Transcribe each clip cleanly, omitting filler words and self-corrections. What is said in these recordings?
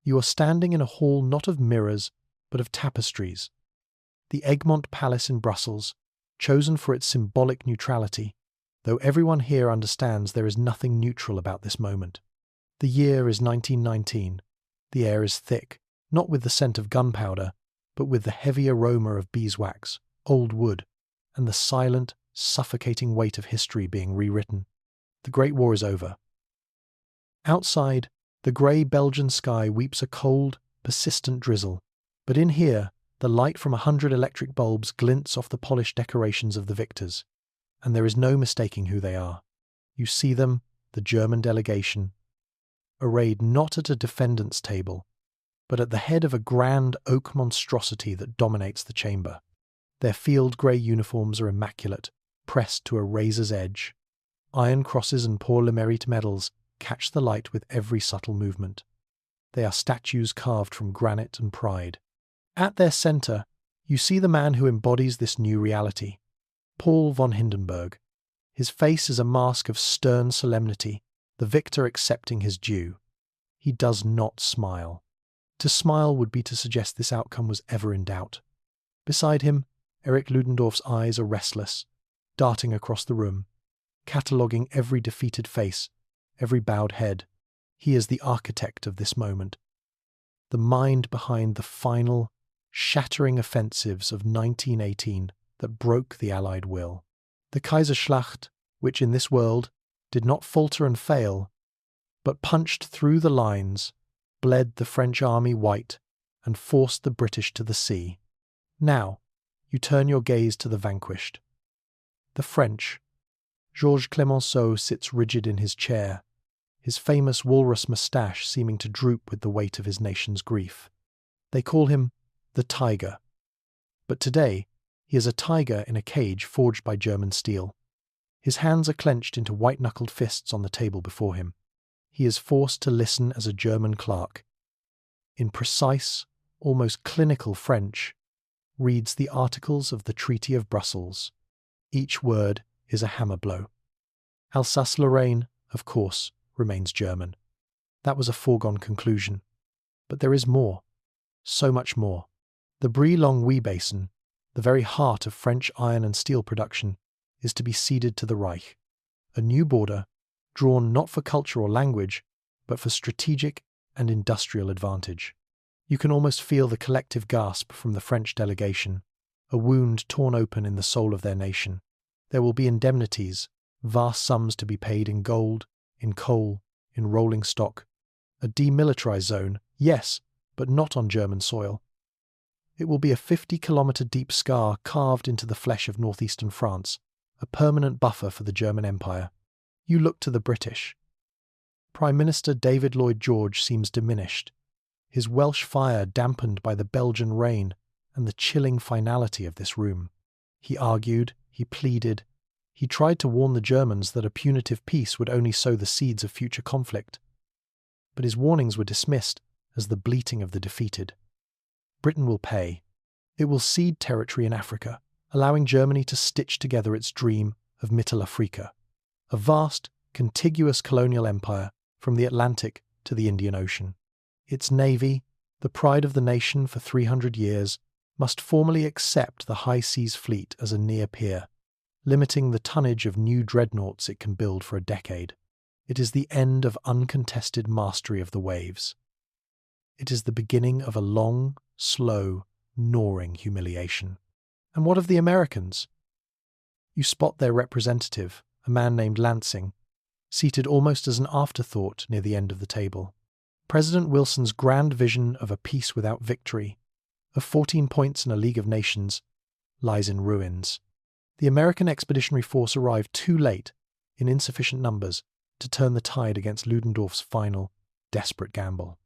You are standing in a hall not of mirrors, but of tapestries. The Egmont Palace in Brussels, chosen for its symbolic neutrality, though everyone here understands there is nothing neutral about this moment. The year is 1919. The air is thick, not with the scent of gunpowder, but with the heavy aroma of beeswax, old wood, and the silent, suffocating weight of history being rewritten. The Great War is over. Outside, the grey Belgian sky weeps a cold, persistent drizzle, but in here, the light from 100 electric bulbs glints off the polished decorations of the victors, and there is no mistaking who they are. You see them, the German delegation, arrayed not at a defendant's table, but at the head of a grand oak monstrosity that dominates the chamber. Their field grey uniforms are immaculate, pressed to a razor's edge. Iron crosses and pour le mérite medals catch the light with every subtle movement. They are statues carved from granite and pride. At their centre, you see the man who embodies this new reality, Paul von Hindenburg. His face is a mask of stern solemnity, the victor accepting his due. He does not smile. To smile would be to suggest this outcome was ever in doubt. Beside him, Erich Ludendorff's eyes are restless, darting across the room, cataloguing every defeated face, every bowed head. He is the architect of this moment, the mind behind the final, shattering offensives of 1918 that broke the Allied will. The Kaiserschlacht, which in this world did not falter and fail, but punched through the lines, bled the French army white, and forced the British to the sea. Now, you turn your gaze to the vanquished. The French. Georges Clemenceau sits rigid in his chair, his famous walrus moustache seeming to droop with the weight of his nation's grief. They call him the Tiger. But today, he is a tiger in a cage forged by German steel. His hands are clenched into white-knuckled fists on the table before him. He is forced to listen as a German clerk. In precise, almost clinical French, reads the articles of the Treaty of Brussels. Each word is a hammer blow. Alsace-Lorraine, of course, remains German. That was a foregone conclusion. But there is more. So much more. The Brie-Longueuil Basin, the very heart of French iron and steel production, is to be ceded to the Reich. A new border, drawn not for culture or language, but for strategic and industrial advantage. You can almost feel the collective gasp from the French delegation, a wound torn open in the soul of their nation. There will be indemnities, vast sums to be paid in gold, in coal, in rolling stock. A demilitarized zone, yes, but not on German soil. It will be a 50-kilometre deep scar carved into the flesh of northeastern France, a permanent buffer for the German Empire. You look to the British. Prime Minister David Lloyd George seems diminished, his Welsh fire dampened by the Belgian rain and the chilling finality of this room. He argued, he pleaded, he tried to warn the Germans that a punitive peace would only sow the seeds of future conflict. But his warnings were dismissed as the bleating of the defeated. Britain will pay. It will cede territory in Africa, allowing Germany to stitch together its dream of Mitteleuropa, a vast, contiguous colonial empire from the Atlantic to the Indian Ocean. Its navy, the pride of the nation for 300 years, must formally accept the high seas fleet as a near peer, limiting the tonnage of new dreadnoughts it can build for a decade. It is the end of uncontested mastery of the waves. It is the beginning of a long, slow, gnawing humiliation. And what of the Americans? You spot their representative, a man named Lansing, seated almost as an afterthought near the end of the table. President Wilson's grand vision of a peace without victory, of 14 points in a League of Nations, lies in ruins. The American Expeditionary Force arrived too late, in insufficient numbers, to turn the tide against Ludendorff's final, desperate gamble.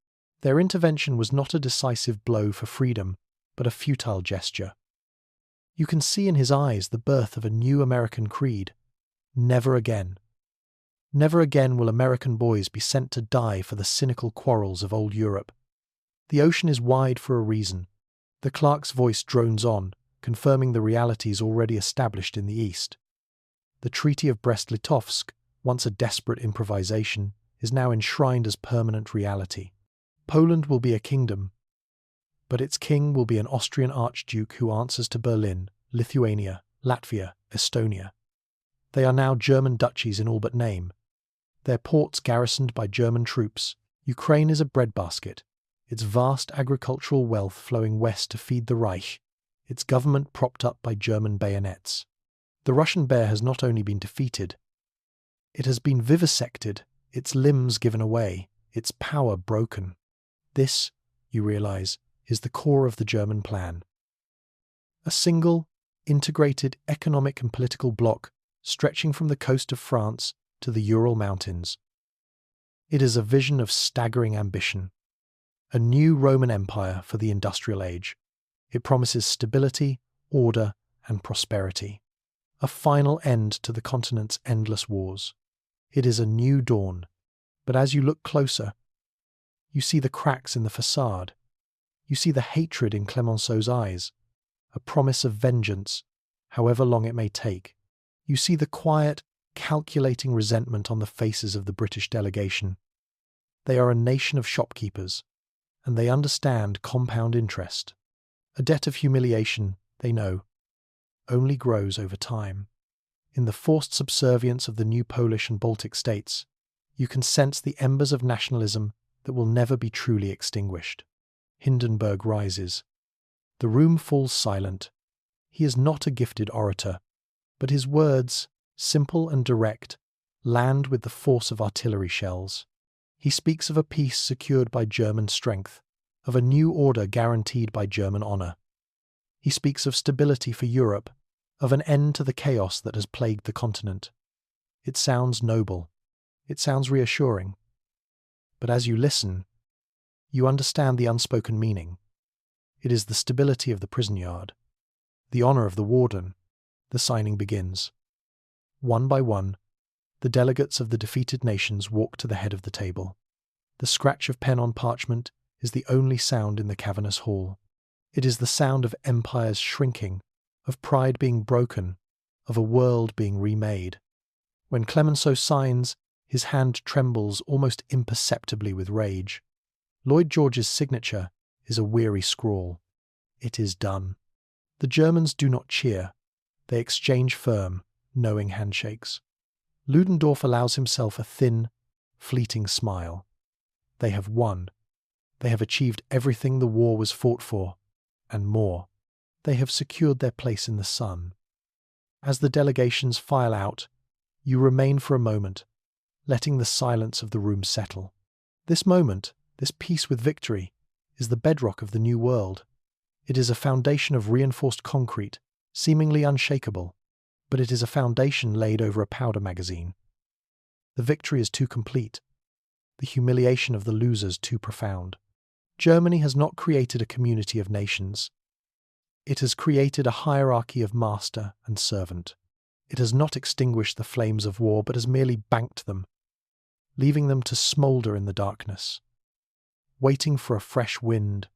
Their intervention was not a decisive blow for freedom, but a futile gesture. You can see in his eyes the birth of a new American creed. Never again. Never again will American boys be sent to die for the cynical quarrels of old Europe. The ocean is wide for a reason. The clerk's voice drones on, confirming the realities already established in the East. The Treaty of Brest-Litovsk, once a desperate improvisation, is now enshrined as permanent reality. Poland will be a kingdom, but its king will be an Austrian archduke who answers to Berlin, Lithuania, Latvia, Estonia. They are now German duchies in all but name. Their ports garrisoned by German troops. Ukraine is a breadbasket, its vast agricultural wealth flowing west to feed the Reich, its government propped up by German bayonets. The Russian bear has not only been defeated, it has been vivisected, its limbs given away, its power broken. This, you realize, is the core of the German plan. A single, integrated economic and political bloc stretching from the coast of France to the Ural Mountains. It is a vision of staggering ambition, a new Roman Empire for the industrial age. It promises stability, order, and prosperity, a final end to the continent's endless wars. It is a new dawn, but as you look closer, you see the cracks in the facade. You see the hatred in Clemenceau's eyes, a promise of vengeance, however long it may take. You see the quiet, calculating resentment on the faces of the British delegation. They are a nation of shopkeepers, and they understand compound interest. A debt of humiliation, they know, only grows over time. In the forced subservience of the new Polish and Baltic states, you can sense the embers of nationalism that will never be truly extinguished. Hindenburg rises. The room falls silent. He is not a gifted orator, but his words, simple and direct, land with the force of artillery shells. He speaks of a peace secured by German strength, of a new order guaranteed by German honor. He speaks of stability for Europe, of an end to the chaos that has plagued the continent. It sounds noble. It sounds reassuring. But as you listen, you understand the unspoken meaning. It is the stability of the prison yard, the honor of the warden. The signing begins. One by one, the delegates of the defeated nations walk to the head of the table. The scratch of pen on parchment is the only sound in the cavernous hall. It is the sound of empires shrinking, of pride being broken, of a world being remade. When Clemenceau signs, his hand trembles almost imperceptibly with rage. Lloyd George's signature is a weary scrawl. It is done. The Germans do not cheer. They exchange firm, knowing handshakes. Ludendorff allows himself a thin, fleeting smile. They have won. They have achieved everything the war was fought for, and more. They have secured their place in the sun. As the delegations file out, you remain for a moment, letting the silence of the room settle. This moment, this peace with victory, is the bedrock of the new world. It is a foundation of reinforced concrete, seemingly unshakable, but it is a foundation laid over a powder magazine. The victory is too complete, the humiliation of the losers too profound. Germany has not created a community of nations. It has created a hierarchy of master and servant. It has not extinguished the flames of war, but has merely banked them, leaving them to smoulder in the darkness. Waiting for a fresh wind.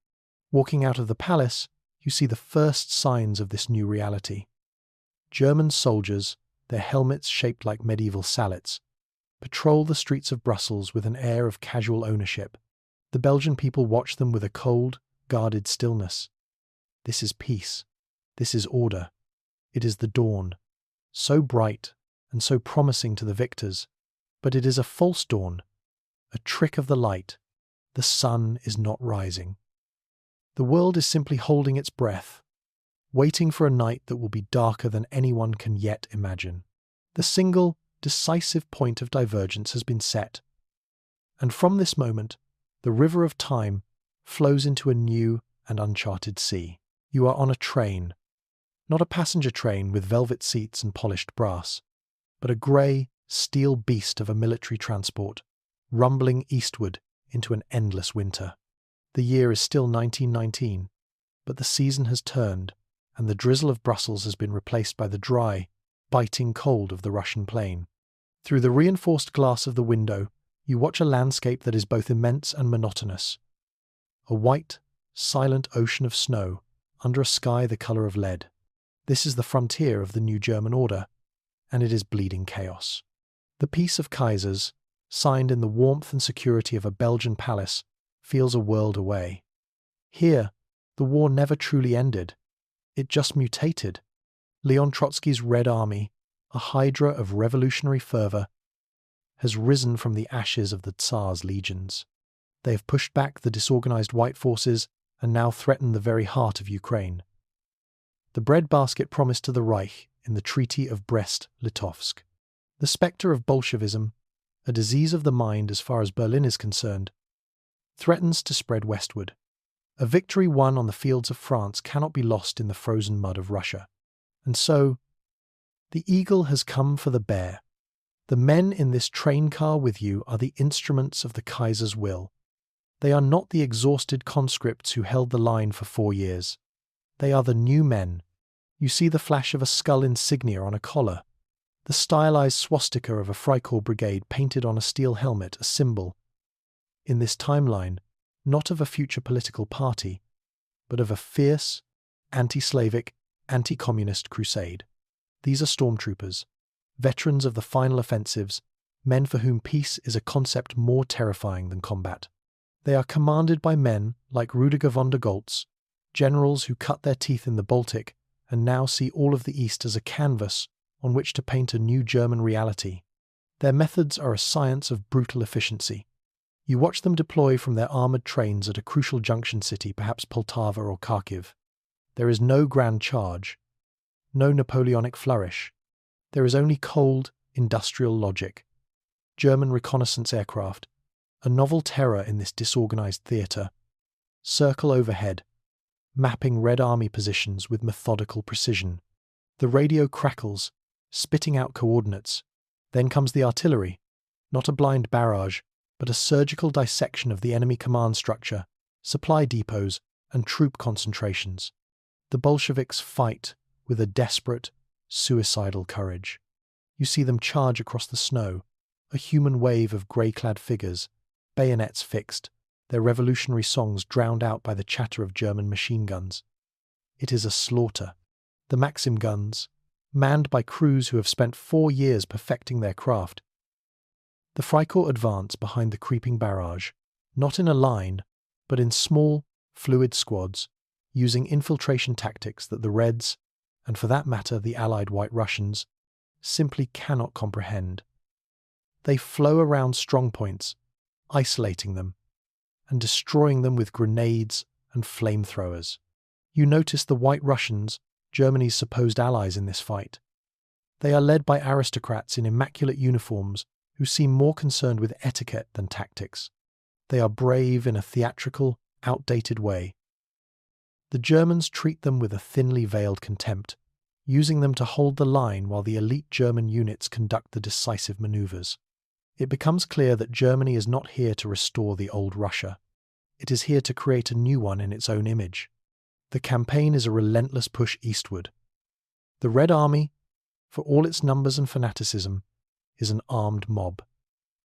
Walking out of the palace, you see the first signs of this new reality. German soldiers, their helmets shaped like medieval sallets, patrol the streets of Brussels with an air of casual ownership. The Belgian people watch them with a cold, guarded stillness. This is peace. This is order. It is the dawn, so bright and so promising to the victors, but it is a false dawn, a trick of the light. The sun is not rising. The world is simply holding its breath, waiting for a night that will be darker than anyone can yet imagine. The single, decisive point of divergence has been set, and from this moment, the river of time flows into a new and uncharted sea. You are on a train, not a passenger train with velvet seats and polished brass, but a grey, steel beast of a military transport, rumbling eastward into an endless winter. The year is still 1919, but the season has turned, and the drizzle of Brussels has been replaced by the dry, biting cold of the Russian plain. Through the reinforced glass of the window, you watch a landscape that is both immense and monotonous. A white, silent ocean of snow under a sky the colour of lead. This is the frontier of the new German order, and it is bleeding chaos. The Peace of Kaisers, signed in the warmth and security of a Belgian palace, feels a world away. Here, the war never truly ended. It just mutated. Leon Trotsky's Red Army, a hydra of revolutionary fervor, has risen from the ashes of the Tsar's legions. They have pushed back the disorganized white forces and now threaten the very heart of Ukraine. The breadbasket promised to the Reich in the Treaty of Brest-Litovsk. The spectre of Bolshevism, a disease of the mind as far as Berlin is concerned, threatens to spread westward. A victory won on the fields of France cannot be lost in the frozen mud of Russia. And so, the eagle has come for the bear. The men in this train car with you are the instruments of the Kaiser's will. They are not the exhausted conscripts who held the line for 4 years. They are the new men. You see the flash of a skull insignia on a collar, the stylized swastika of a Freikorps brigade painted on a steel helmet, a symbol, in this timeline, not of a future political party, but of a fierce, anti-Slavic, anti-communist crusade. These are stormtroopers, veterans of the final offensives, men for whom peace is a concept more terrifying than combat. They are commanded by men like Rudiger von der Goltz, generals who cut their teeth in the Baltic and now see all of the East as a canvas on which to paint a new German reality. Their methods are a science of brutal efficiency. You watch them deploy from their armoured trains at a crucial junction city, perhaps Poltava or Kharkiv. There is no grand charge, no Napoleonic flourish. There is only cold, industrial logic. German reconnaissance aircraft, a novel terror in this disorganized theatre, circle overhead, mapping Red Army positions with methodical precision. The radio crackles, spitting out coordinates. Then comes the artillery, not a blind barrage, but a surgical dissection of the enemy command structure, supply depots, and troop concentrations. The Bolsheviks fight with a desperate, suicidal courage. You see them charge across the snow, a human wave of grey-clad figures, bayonets fixed, their revolutionary songs drowned out by the chatter of German machine guns. It is a slaughter. The Maxim guns, manned by crews who have spent 4 years perfecting their craft. The Freikorps advance behind the creeping barrage, not in a line, but in small, fluid squads, using infiltration tactics that the Reds, and for that matter the Allied White Russians, simply cannot comprehend. They flow around strongpoints, isolating them, and destroying them with grenades and flamethrowers. You notice the White Russians, Germany's supposed allies in this fight. They are led by aristocrats in immaculate uniforms who seem more concerned with etiquette than tactics. They are brave in a theatrical, outdated way. The Germans treat them with a thinly veiled contempt, using them to hold the line while the elite German units conduct the decisive maneuvers. It becomes clear that Germany is not here to restore the old Russia. It is here to create a new one in its own image. The campaign is a relentless push eastward. The Red Army, for all its numbers and fanaticism, is an armed mob.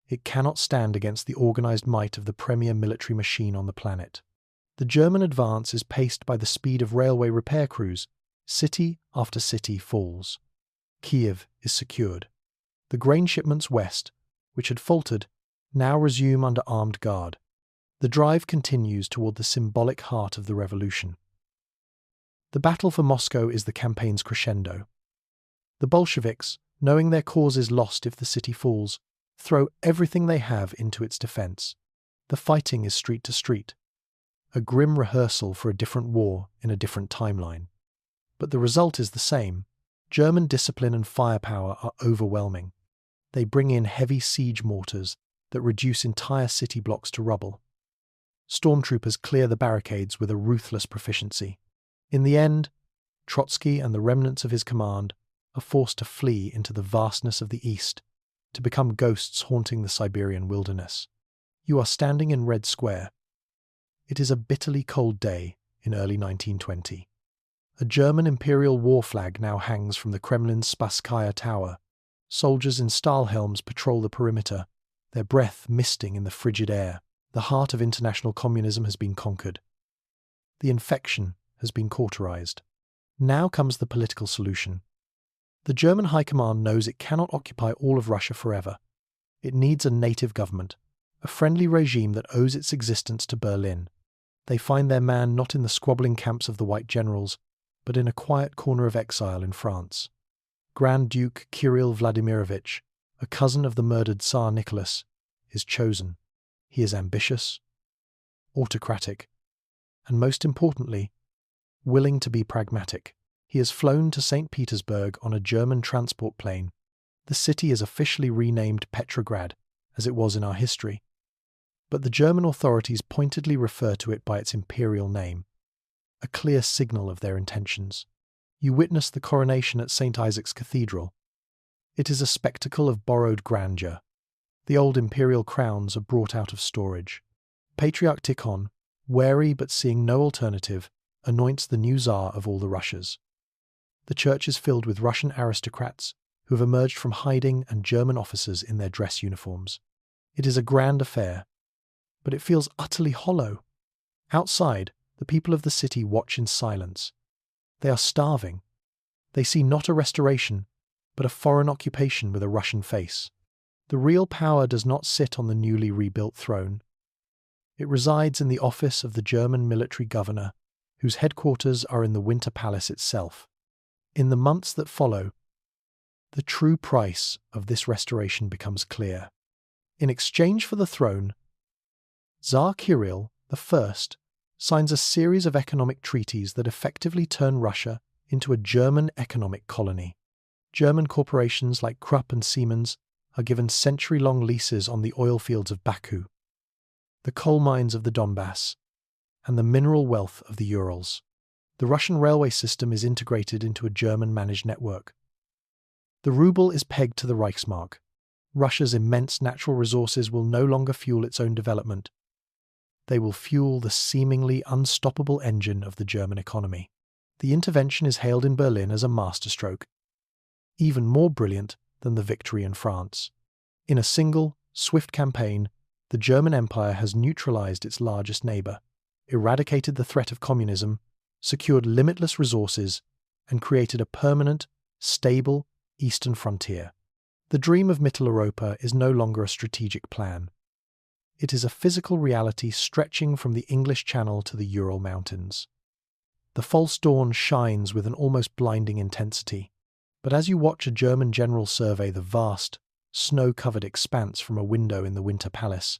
It cannot stand against the organized might of the premier military machine on the planet. The German advance is paced by the speed of railway repair crews. City after city falls. Kiev is secured. The grain shipments west, which had faltered, now resume under armed guard. The drive continues toward the symbolic heart of the revolution. The battle for Moscow is the campaign's crescendo. The Bolsheviks, knowing their cause is lost if the city falls, throw everything they have into its defense. The fighting is street to street, a grim rehearsal for a different war in a different timeline. But the result is the same. German discipline and firepower are overwhelming. They bring in heavy siege mortars that reduce entire city blocks to rubble. Stormtroopers clear the barricades with a ruthless proficiency. In the end, Trotsky and the remnants of his command are forced to flee into the vastness of the East, to become ghosts haunting the Siberian wilderness. You are standing in Red Square. It is a bitterly cold day in early 1920. A German imperial war flag now hangs from the Kremlin's Spasskaya Tower. Soldiers in Stahlhelms patrol the perimeter, their breath misting in the frigid air. The heart of international communism has been conquered. The infection has been cauterized. Now comes the political solution. The German High Command knows it cannot occupy all of Russia forever. It needs a native government, a friendly regime that owes its existence to Berlin. They find their man not in the squabbling camps of the white generals, but in a quiet corner of exile in France. Grand Duke Kirill Vladimirovich, a cousin of the murdered Tsar Nicholas, is chosen. He is ambitious, autocratic, and most importantly, willing to be pragmatic. He is flown to St. Petersburg on a German transport plane. The city is officially renamed Petrograd, as it was in our history, but the German authorities pointedly refer to it by its imperial name, a clear signal of their intentions. You witness the coronation at St. Isaac's Cathedral. It is a spectacle of borrowed grandeur. The old imperial crowns are brought out of storage. Patriarch Tikhon, wary but seeing no alternative, anoints the new Tsar of all the Russias. The church is filled with Russian aristocrats who have emerged from hiding and German officers in their dress uniforms. It is a grand affair, but it feels utterly hollow. Outside, the people of the city watch in silence. They are starving. They see not a restoration, but a foreign occupation with a Russian face. The real power does not sit on the newly rebuilt throne. It resides in the office of the German military governor, whose headquarters are in the Winter Palace itself. In the months that follow, the true price of this restoration becomes clear. In exchange for the throne, Tsar Kirill I signs a series of economic treaties that effectively turn Russia into a German economic colony. German corporations like Krupp and Siemens are given century-long leases on the oil fields of Baku, the coal mines of the Donbass, and the mineral wealth of the Urals. The Russian railway system is integrated into a German-managed network. The ruble is pegged to the Reichsmark. Russia's immense natural resources will no longer fuel its own development. They will fuel the seemingly unstoppable engine of the German economy. The intervention is hailed in Berlin as a masterstroke, even more brilliant than the victory in France. In a single, swift campaign, the German Empire has neutralized its largest neighbor, eradicated the threat of communism, secured limitless resources, and created a permanent, stable eastern frontier. The dream of Mitteleuropa is no longer a strategic plan. It is a physical reality stretching from the English Channel to the Ural Mountains. The false dawn shines with an almost blinding intensity, but as you watch a German general survey the vast, snow-covered expanse from a window in the Winter Palace,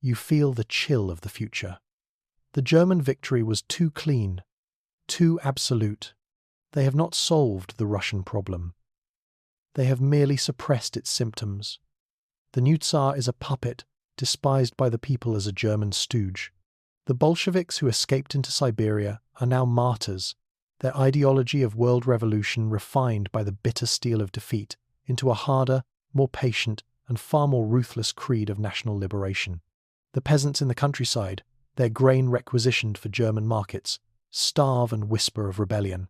you feel the chill of the future. The German victory was too clean, too absolute. They have not solved the Russian problem. They have merely suppressed its symptoms. The new Tsar is a puppet, despised by the people as a German stooge. The Bolsheviks who escaped into Siberia are now martyrs, their ideology of world revolution refined by the bitter steel of defeat into a harder, more patient, and far more ruthless creed of national liberation. The peasants in the countryside, their grain requisitioned for German markets, starve and whisper of rebellion.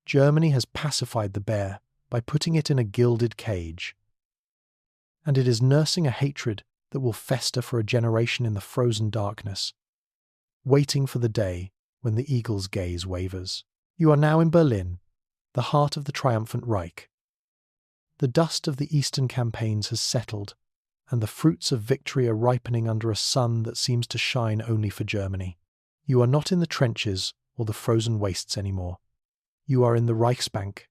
Germany has pacified the bear by putting it in a gilded cage, and it is nursing a hatred that will fester for a generation in the frozen darkness, waiting for the day when the eagle's gaze wavers. You are now in Berlin, the heart of the triumphant Reich. The dust of the Eastern campaigns has settled, and the fruits of victory are ripening under a sun that seems to shine only for Germany. You are not in the trenches or the frozen wastes anymore. You are in the Reichsbank,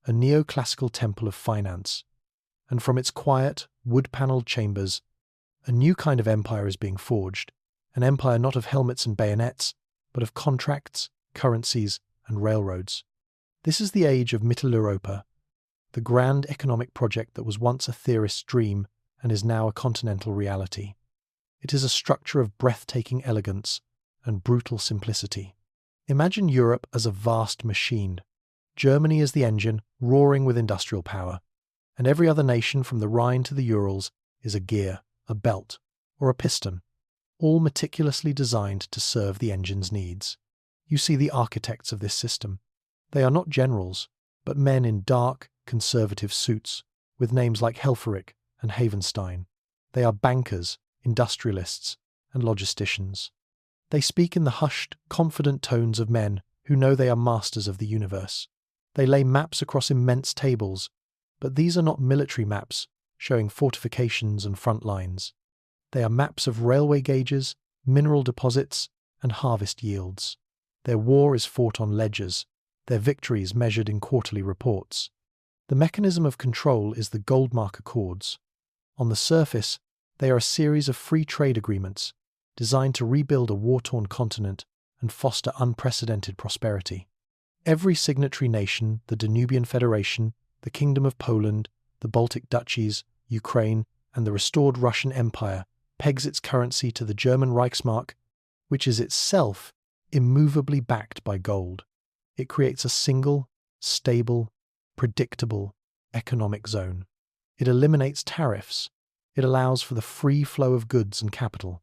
a neoclassical temple of finance, and from its quiet, wood-panelled chambers, a new kind of empire is being forged, an empire not of helmets and bayonets, but of contracts, currencies, and railroads. This is the age of Mitteleuropa, the grand economic project that was once a theorist's dream and is now a continental reality. It is a structure of breathtaking elegance and brutal simplicity. Imagine Europe as a vast machine. Germany is the engine, roaring with industrial power, and every other nation from the Rhine to the Urals is a gear, a belt, or a piston, all meticulously designed to serve the engine's needs. You see the architects of this system. They are not generals, but men in dark, conservative suits, with names like Helfferich and Havenstein. They are bankers, industrialists, and logisticians. They speak in the hushed, confident tones of men who know they are masters of the universe. They lay maps across immense tables, but these are not military maps showing fortifications and front lines. They are maps of railway gauges, mineral deposits, and harvest yields. Their war is fought on ledgers, their victories measured in quarterly reports. The mechanism of control is the Goldmark Accords. On the surface, they are a series of free trade agreements designed to rebuild a war-torn continent and foster unprecedented prosperity. Every signatory nation, the Danubian Federation, the Kingdom of Poland, the Baltic Duchies, Ukraine, and the restored Russian Empire, pegs its currency to the German Reichsmark, which is itself immovably backed by gold. It creates a single, stable, predictable economic zone. It eliminates tariffs. It allows for the free flow of goods and capital.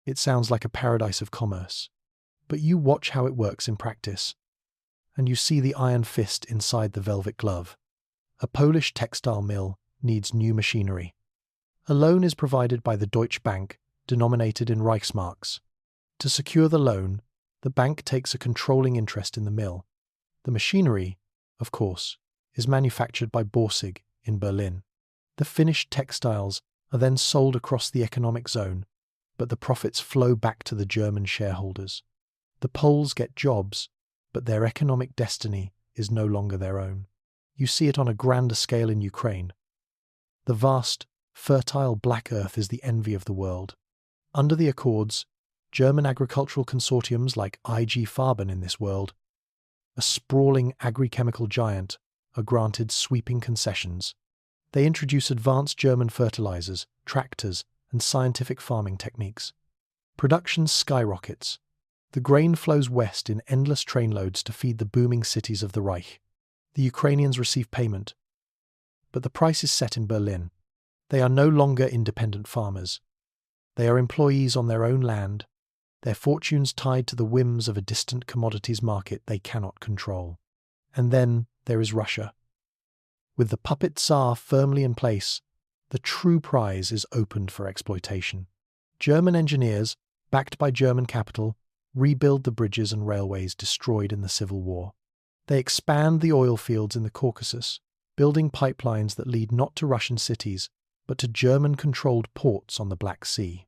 It sounds like a paradise of commerce. But you watch how it works in practice, and you see the iron fist inside the velvet glove. A Polish textile mill needs new machinery. A loan is provided by the Deutsche Bank, denominated in Reichsmarks. To secure the loan, the bank takes a controlling interest in the mill. The machinery, of course, is manufactured by Borsig in Berlin. The finished textiles are then sold across the economic zone, but the profits flow back to the German shareholders. The Poles get jobs, but their economic destiny is no longer their own. You see it on a grander scale in Ukraine. The vast, fertile black earth is the envy of the world. Under the Accords, German agricultural consortiums like IG Farben in this world, a sprawling agri-chemical giant, are granted sweeping concessions. They introduce advanced German fertilizers, tractors, and scientific farming techniques. Production skyrockets. The grain flows west in endless trainloads to feed the booming cities of the Reich. The Ukrainians receive payment, but the price is set in Berlin. They are no longer independent farmers. They are employees on their own land, their fortunes tied to the whims of a distant commodities market they cannot control. And then there is Russia. With the puppet Tsar firmly in place, the true prize is opened for exploitation. German engineers, backed by German capital, rebuild the bridges and railways destroyed in the Civil War. They expand the oil fields in the Caucasus, building pipelines that lead not to Russian cities, but to German-controlled ports on the Black Sea.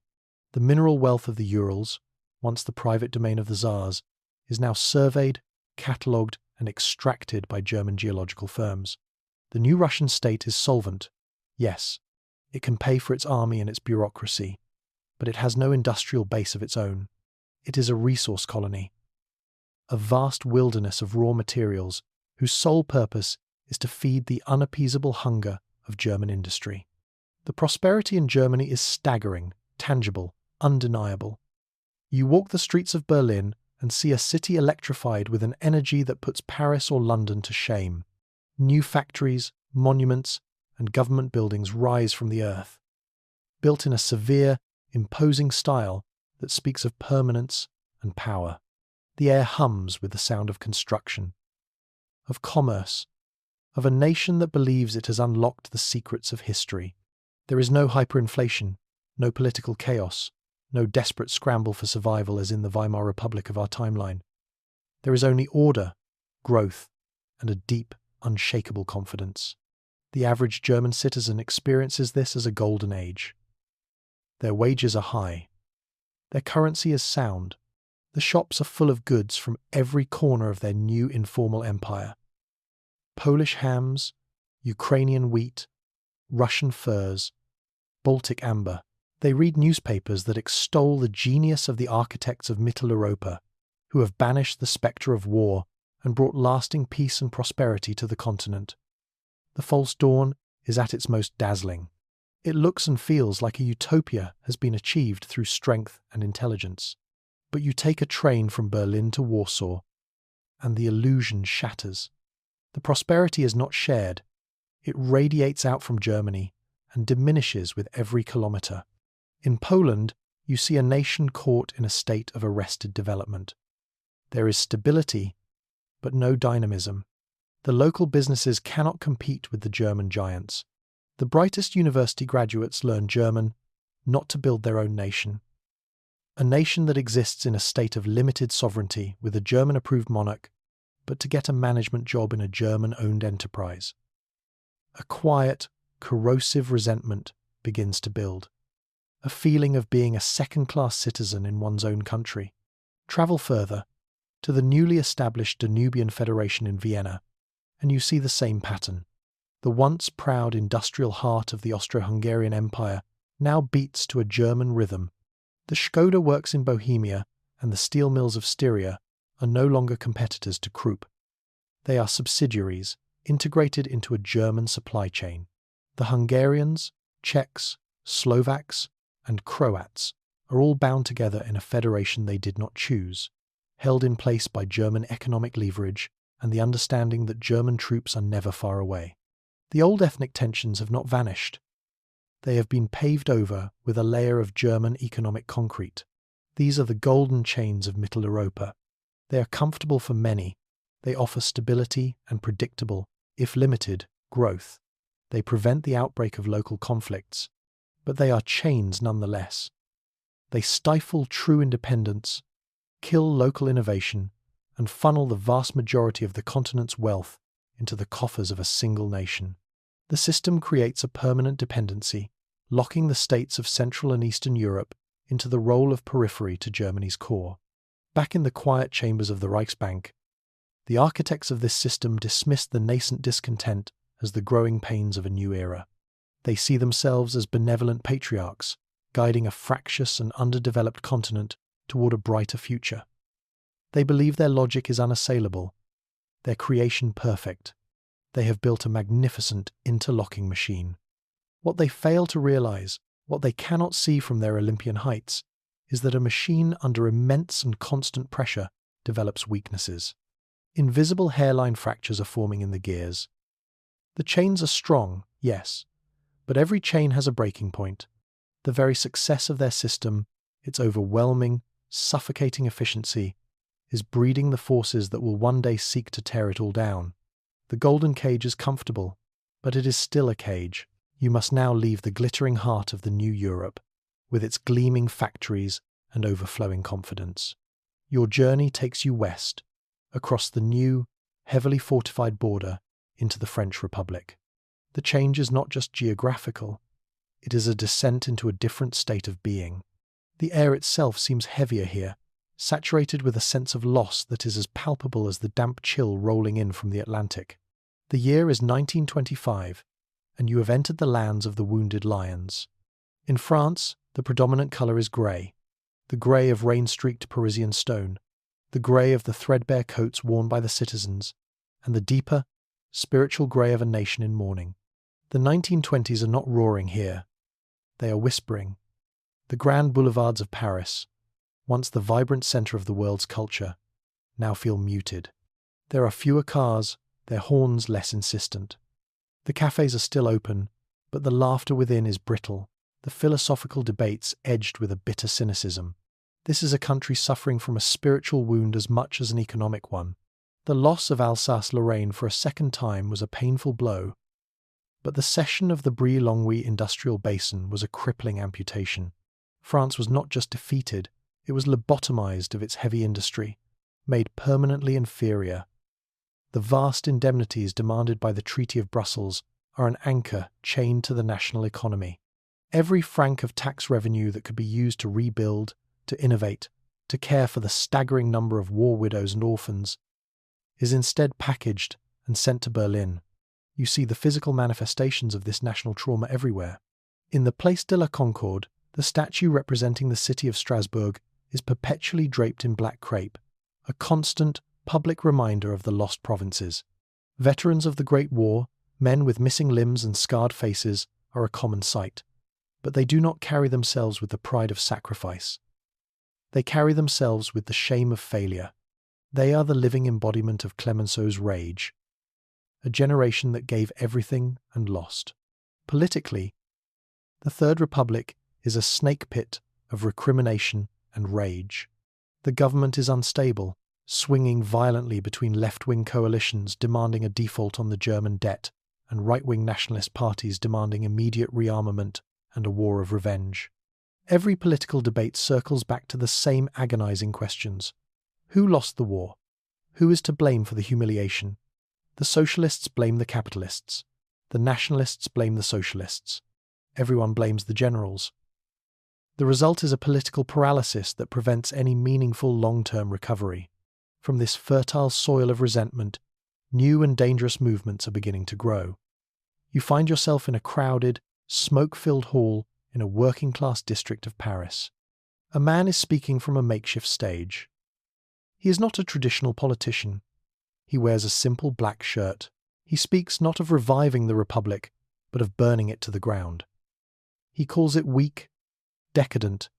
The mineral wealth of the Urals, once the private domain of the Tsars, is now surveyed, catalogued, and extracted by German geological firms. The new Russian state is solvent. Yes, it can pay for its army and its bureaucracy, but it has no industrial base of its own. It is a resource colony, a vast wilderness of raw materials whose sole purpose is to feed the unappeasable hunger of German industry. The prosperity in Germany is staggering, tangible, undeniable. You walk the streets of Berlin and see a city electrified with an energy that puts Paris or London to shame. New factories, monuments, and government buildings rise from the earth, built in a severe, imposing style that speaks of permanence and power. The air hums with the sound of construction, of commerce, of a nation that believes it has unlocked the secrets of history. There is no hyperinflation, no political chaos, no desperate scramble for survival as in the Weimar Republic of our timeline. There is only order, growth, and a deep, unshakable confidence. The average German citizen experiences this as a golden age. Their wages are high. Their currency is sound. The shops are full of goods from every corner of their new informal empire. Polish hams, Ukrainian wheat, Russian furs, Baltic amber. They read newspapers that extol the genius of the architects of Mitteleuropa, who have banished the spectre of war and brought lasting peace and prosperity to the continent. The false dawn is at its most dazzling. It looks and feels like a utopia has been achieved through strength and intelligence. But you take a train from Berlin to Warsaw, and the illusion shatters. The prosperity is not shared. It radiates out from Germany and diminishes with every kilometre. In Poland, you see a nation caught in a state of arrested development. There is stability, but no dynamism. The local businesses cannot compete with the German giants. The brightest university graduates learn German, not to build their own nation. A nation that exists in a state of limited sovereignty with a German-approved monarch, but to get a management job in a German-owned enterprise. A quiet, corrosive resentment begins to build. a feeling of being a second-class citizen in one's own country. Travel further, to the newly established Danubian Federation in Vienna, and you see the same pattern. The once proud industrial heart of the Austro-Hungarian Empire now beats to a German rhythm. The Skoda works in Bohemia and the steel mills of Styria are no longer competitors to Krupp. They are subsidiaries, integrated into a German supply chain. The Hungarians, Czechs, Slovaks, and Croats are all bound together in a federation they did not choose, held in place by German economic leverage and the understanding that German troops are never far away. The old ethnic tensions have not vanished. They have been paved over with a layer of German economic concrete. These are the golden chains of Mitteleuropa. They are comfortable for many. They offer stability and predictable, if limited, growth. They prevent the outbreak of local conflicts, but they are chains nonetheless. They stifle true independence, kill local innovation, and funnel the vast majority of the continent's wealth into the coffers of a single nation. The system creates a permanent dependency, locking the states of Central and Eastern Europe into the role of periphery to Germany's core. Back in the quiet chambers of the Reichsbank, the architects of this system dismissed the nascent discontent as the growing pains of a new era. They see themselves as benevolent patriarchs, guiding a fractious and underdeveloped continent toward a brighter future. They believe their logic is unassailable, their creation perfect. They have built a magnificent interlocking machine. What they fail to realize, what they cannot see from their Olympian heights, is that a machine under immense and constant pressure develops weaknesses. Invisible hairline fractures are forming in the gears. The chains are strong, yes, but every chain has a breaking point. The very success of their system, its overwhelming, suffocating efficiency, is breeding the forces that will one day seek to tear it all down. The golden cage is comfortable, but it is still a cage. You must now leave the glittering heart of the new Europe, with its gleaming factories and overflowing confidence. Your journey takes you west, across the new, heavily fortified border into the French Republic. The change is not just geographical, it is a descent into a different state of being. The air itself seems heavier here, saturated with a sense of loss that is as palpable as the damp chill rolling in from the Atlantic. The year is 1925, and you have entered the lands of the wounded lions. In France, the predominant colour is grey, the grey of rain-streaked Parisian stone, the grey of the threadbare coats worn by the citizens, and the deeper, spiritual grey of a nation in mourning. The 1920s are not roaring here. They are whispering. The grand boulevards of Paris, once the vibrant centre of the world's culture, now feel muted. There are fewer cars, their horns less insistent. The cafes are still open, but the laughter within is brittle, the philosophical debates edged with a bitter cynicism. This is a country suffering from a spiritual wound as much as an economic one. The loss of Alsace-Lorraine for a second time was a painful blow, but the cession of the Brie-Longwy industrial basin was a crippling amputation. France was not just defeated, it was lobotomized of its heavy industry, made permanently inferior. The vast indemnities demanded by the Treaty of Brussels are an anchor chained to the national economy. Every franc of tax revenue that could be used to rebuild, to innovate, to care for the staggering number of war widows and orphans, is instead packaged and sent to Berlin. You see the physical manifestations of this national trauma everywhere. In the Place de la Concorde, the statue representing the city of Strasbourg is perpetually draped in black crepe, a constant, public reminder of the lost provinces. Veterans of the Great War, men with missing limbs and scarred faces, are a common sight, but they do not carry themselves with the pride of sacrifice. They carry themselves with the shame of failure. They are the living embodiment of Clemenceau's rage, a generation that gave everything and lost. Politically, the Third Republic is a snake pit of recrimination and rage. The government is unstable, swinging violently between left-wing coalitions demanding a default on the German debt and right-wing nationalist parties demanding immediate rearmament and a war of revenge. Every political debate circles back to the same agonizing questions. Who lost the war? Who is to blame for the humiliation? The socialists blame the capitalists. The nationalists blame the socialists. Everyone blames the generals. The result is a political paralysis that prevents any meaningful long-term recovery. From this fertile soil of resentment, new and dangerous movements are beginning to grow. You find yourself in a crowded, smoke-filled hall in a working-class district of Paris. A man is speaking from a makeshift stage. He is not a traditional politician. He wears a simple black shirt. He speaks not of reviving the Republic, but of burning it to the ground. He calls it weak, decadent,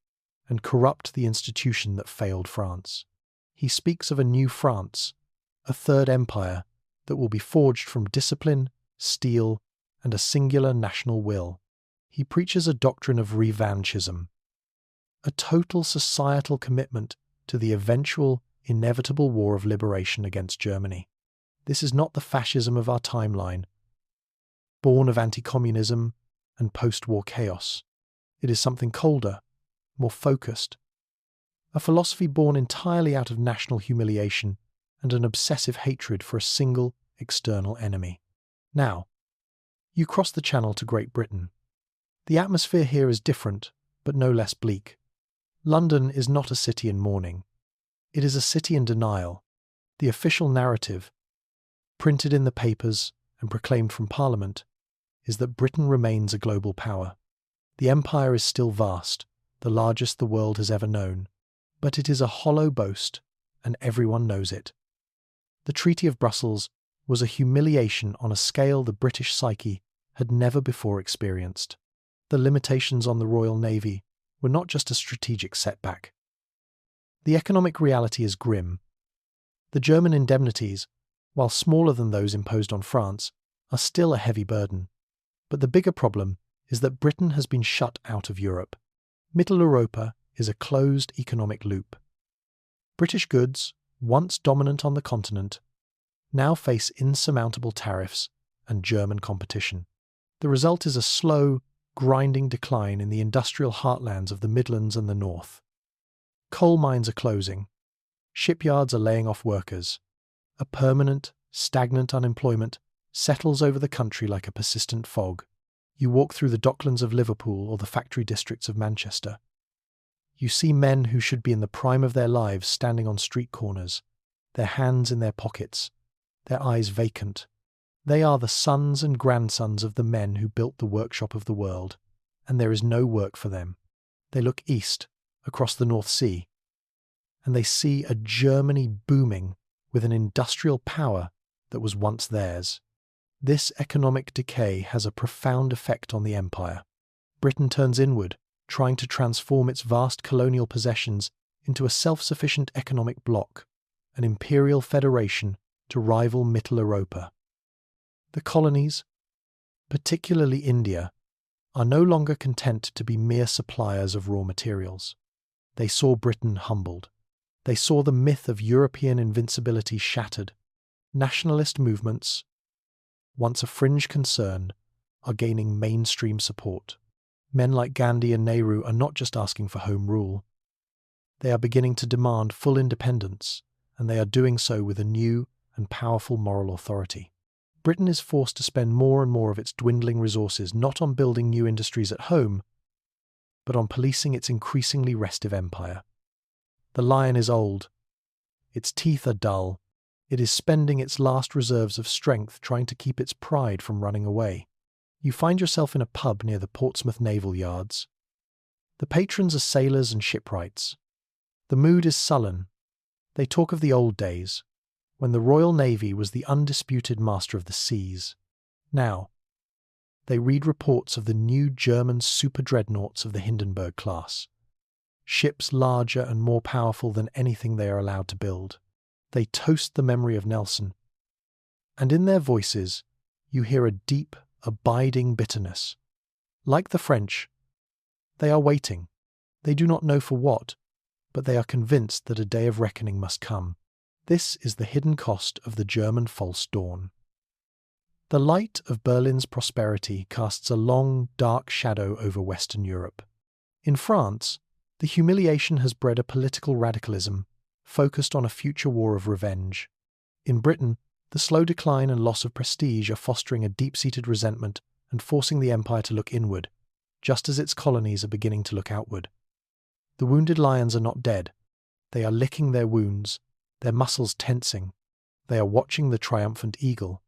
and corrupt the institution that failed France. He speaks of a new France, a third empire that will be forged from discipline, steel, and a singular national will. He preaches a doctrine of revanchism, a total societal commitment to the eventual, inevitable war of liberation against Germany. This is not the fascism of our timeline, born of anti-communism and post-war chaos. It is something colder, more focused, a philosophy born entirely out of national humiliation and an obsessive hatred for a single external enemy. Now, you cross the Channel to Great Britain. The atmosphere here is different, but no less bleak. London is not a city in mourning. It is a city in denial. The official narrative, printed in the papers and proclaimed from Parliament, is that Britain remains a global power. The empire is still vast, the largest the world has ever known, but it is a hollow boast, and everyone knows it. The Treaty of Brussels was a humiliation on a scale the British psyche had never before experienced. The limitations on the Royal Navy were not just a strategic setback. The economic reality is grim. The German indemnities, while smaller than those imposed on France, are still a heavy burden. But the bigger problem is that Britain has been shut out of Europe. Mitteleuropa is a closed economic loop. British goods, once dominant on the continent, now face insurmountable tariffs and German competition. The result is a slow, grinding decline in the industrial heartlands of the Midlands and the North. Coal mines are closing. Shipyards are laying off workers. A permanent, stagnant unemployment settles over the country like a persistent fog. You walk through the docklands of Liverpool or the factory districts of Manchester. You see men who should be in the prime of their lives standing on street corners, their hands in their pockets, their eyes vacant. They are the sons and grandsons of the men who built the workshop of the world, and there is no work for them. They look east, across the North Sea, and they see a Germany booming with an industrial power that was once theirs. This economic decay has a profound effect on the empire. Britain turns inward, trying to transform its vast colonial possessions into a self-sufficient economic bloc, an imperial federation to rival Mitteleuropa. The colonies, particularly India, are no longer content to be mere suppliers of raw materials. They saw Britain humbled. They saw the myth of European invincibility shattered. Nationalist movements, once a fringe concern, are gaining mainstream support. Men like Gandhi and Nehru are not just asking for home rule. They are beginning to demand full independence, and they are doing so with a new and powerful moral authority. Britain is forced to spend more and more of its dwindling resources not on building new industries at home, but on policing its increasingly restive empire. The lion is old. Its teeth are dull. It is spending its last reserves of strength trying to keep its pride from running away. You find yourself in a pub near the Portsmouth Naval Yards. The patrons are sailors and shipwrights. The mood is sullen. They talk of the old days, when the Royal Navy was the undisputed master of the seas. Now, they read reports of the new German super-dreadnoughts of the Hindenburg class, ships larger and more powerful than anything they are allowed to build. They toast the memory of Nelson, and in their voices you hear a deep, abiding bitterness. Like the French, they are waiting. They do not know for what, but they are convinced that a day of reckoning must come. This is the hidden cost of the German false dawn. The light of Berlin's prosperity casts a long, dark shadow over Western Europe. In France, the humiliation has bred a political radicalism focused on a future war of revenge. In Britain, the slow decline and loss of prestige are fostering a deep-seated resentment and forcing the empire to look inward, just as its colonies are beginning to look outward. The wounded lions are not dead. They are licking their wounds, their muscles tensing. They are watching the triumphant eagle.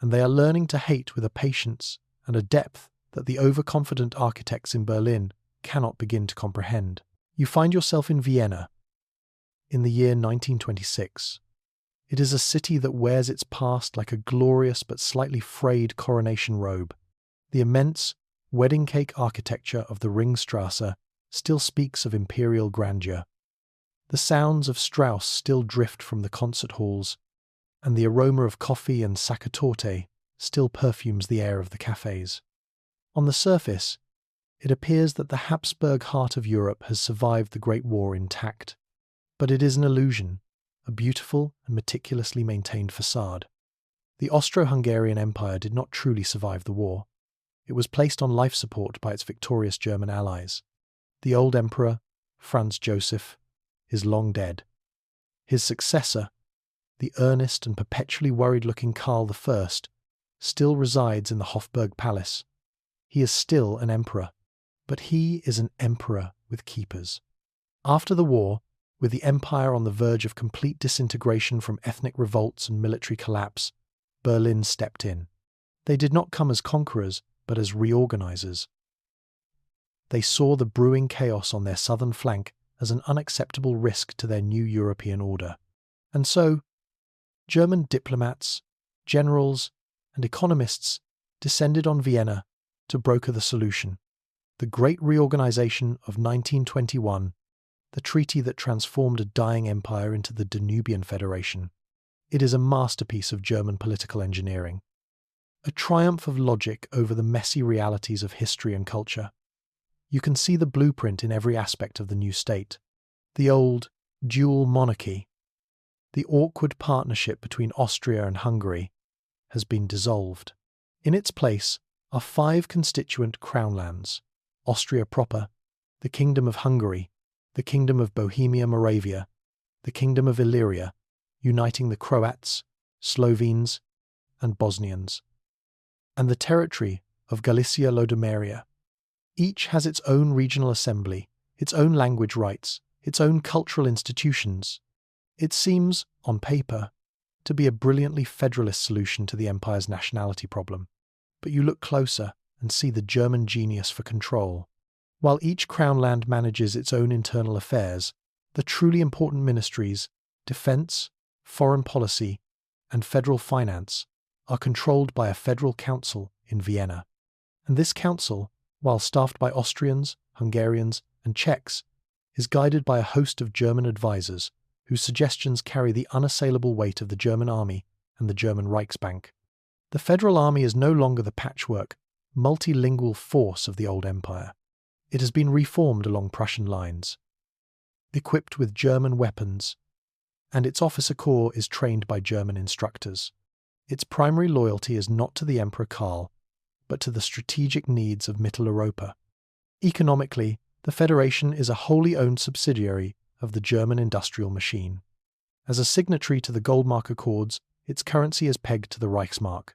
And they are learning to hate with a patience and a depth that the overconfident architects in Berlin cannot begin to comprehend. You find yourself in Vienna in the year 1926. It is a city that wears its past like a glorious but slightly frayed coronation robe. The immense, wedding cake architecture of the Ringstrasse still speaks of imperial grandeur. The sounds of Strauss still drift from the concert halls, and the aroma of coffee and sacerdote still perfumes the air of the cafes. On the surface, it appears that the Habsburg heart of Europe has survived the Great War intact. But it is an illusion, a beautiful and meticulously maintained facade. The Austro-Hungarian Empire did not truly survive the war. It was placed on life support by its victorious German allies. The old emperor, Franz Joseph, is long dead. His successor, the earnest and perpetually worried-looking Karl I, still resides in the Hofburg Palace. He is still an emperor, but he is an emperor with keepers. After the war, with the empire on the verge of complete disintegration from ethnic revolts and military collapse, Berlin stepped in. They did not come as conquerors, but as reorganizers. They saw the brewing chaos on their southern flank as an unacceptable risk to their new European order. And so, German diplomats, generals, and economists descended on Vienna to broker the solution. The Great Reorganization of 1921, the treaty that transformed a dying empire into the Danubian Federation. It is a masterpiece of German political engineering, a triumph of logic over the messy realities of history and culture. You can see the blueprint in every aspect of the new state. The old, dual monarchy, the awkward partnership between Austria and Hungary, has been dissolved. In its place are 5 constituent crown lands: Austria proper, the Kingdom of Hungary, the Kingdom of Bohemia-Moravia, the Kingdom of Illyria, uniting the Croats, Slovenes, and Bosnians, and the territory of Galicia-Lodomeria. Each has its own regional assembly, its own language rights, its own cultural institutions. It seems, on paper, to be a brilliantly federalist solution to the empire's nationality problem. But you look closer and see the German genius for control. While each crown land manages its own internal affairs, the truly important ministries, defense, foreign policy, and federal finance, are controlled by a federal council in Vienna. And this council, while staffed by Austrians, Hungarians, and Czechs, is guided by a host of German advisors whose suggestions carry the unassailable weight of the German army and the German Reichsbank. The federal army is no longer the patchwork, multilingual force of the old empire. It has been reformed along Prussian lines, equipped with German weapons, and its officer corps is trained by German instructors. Its primary loyalty is not to the Emperor Karl, but to the strategic needs of Mitteleuropa. Economically, the Federation is a wholly owned subsidiary of the German industrial machine. As a signatory to the Goldmark Accords, its currency is pegged to the Reichsmark.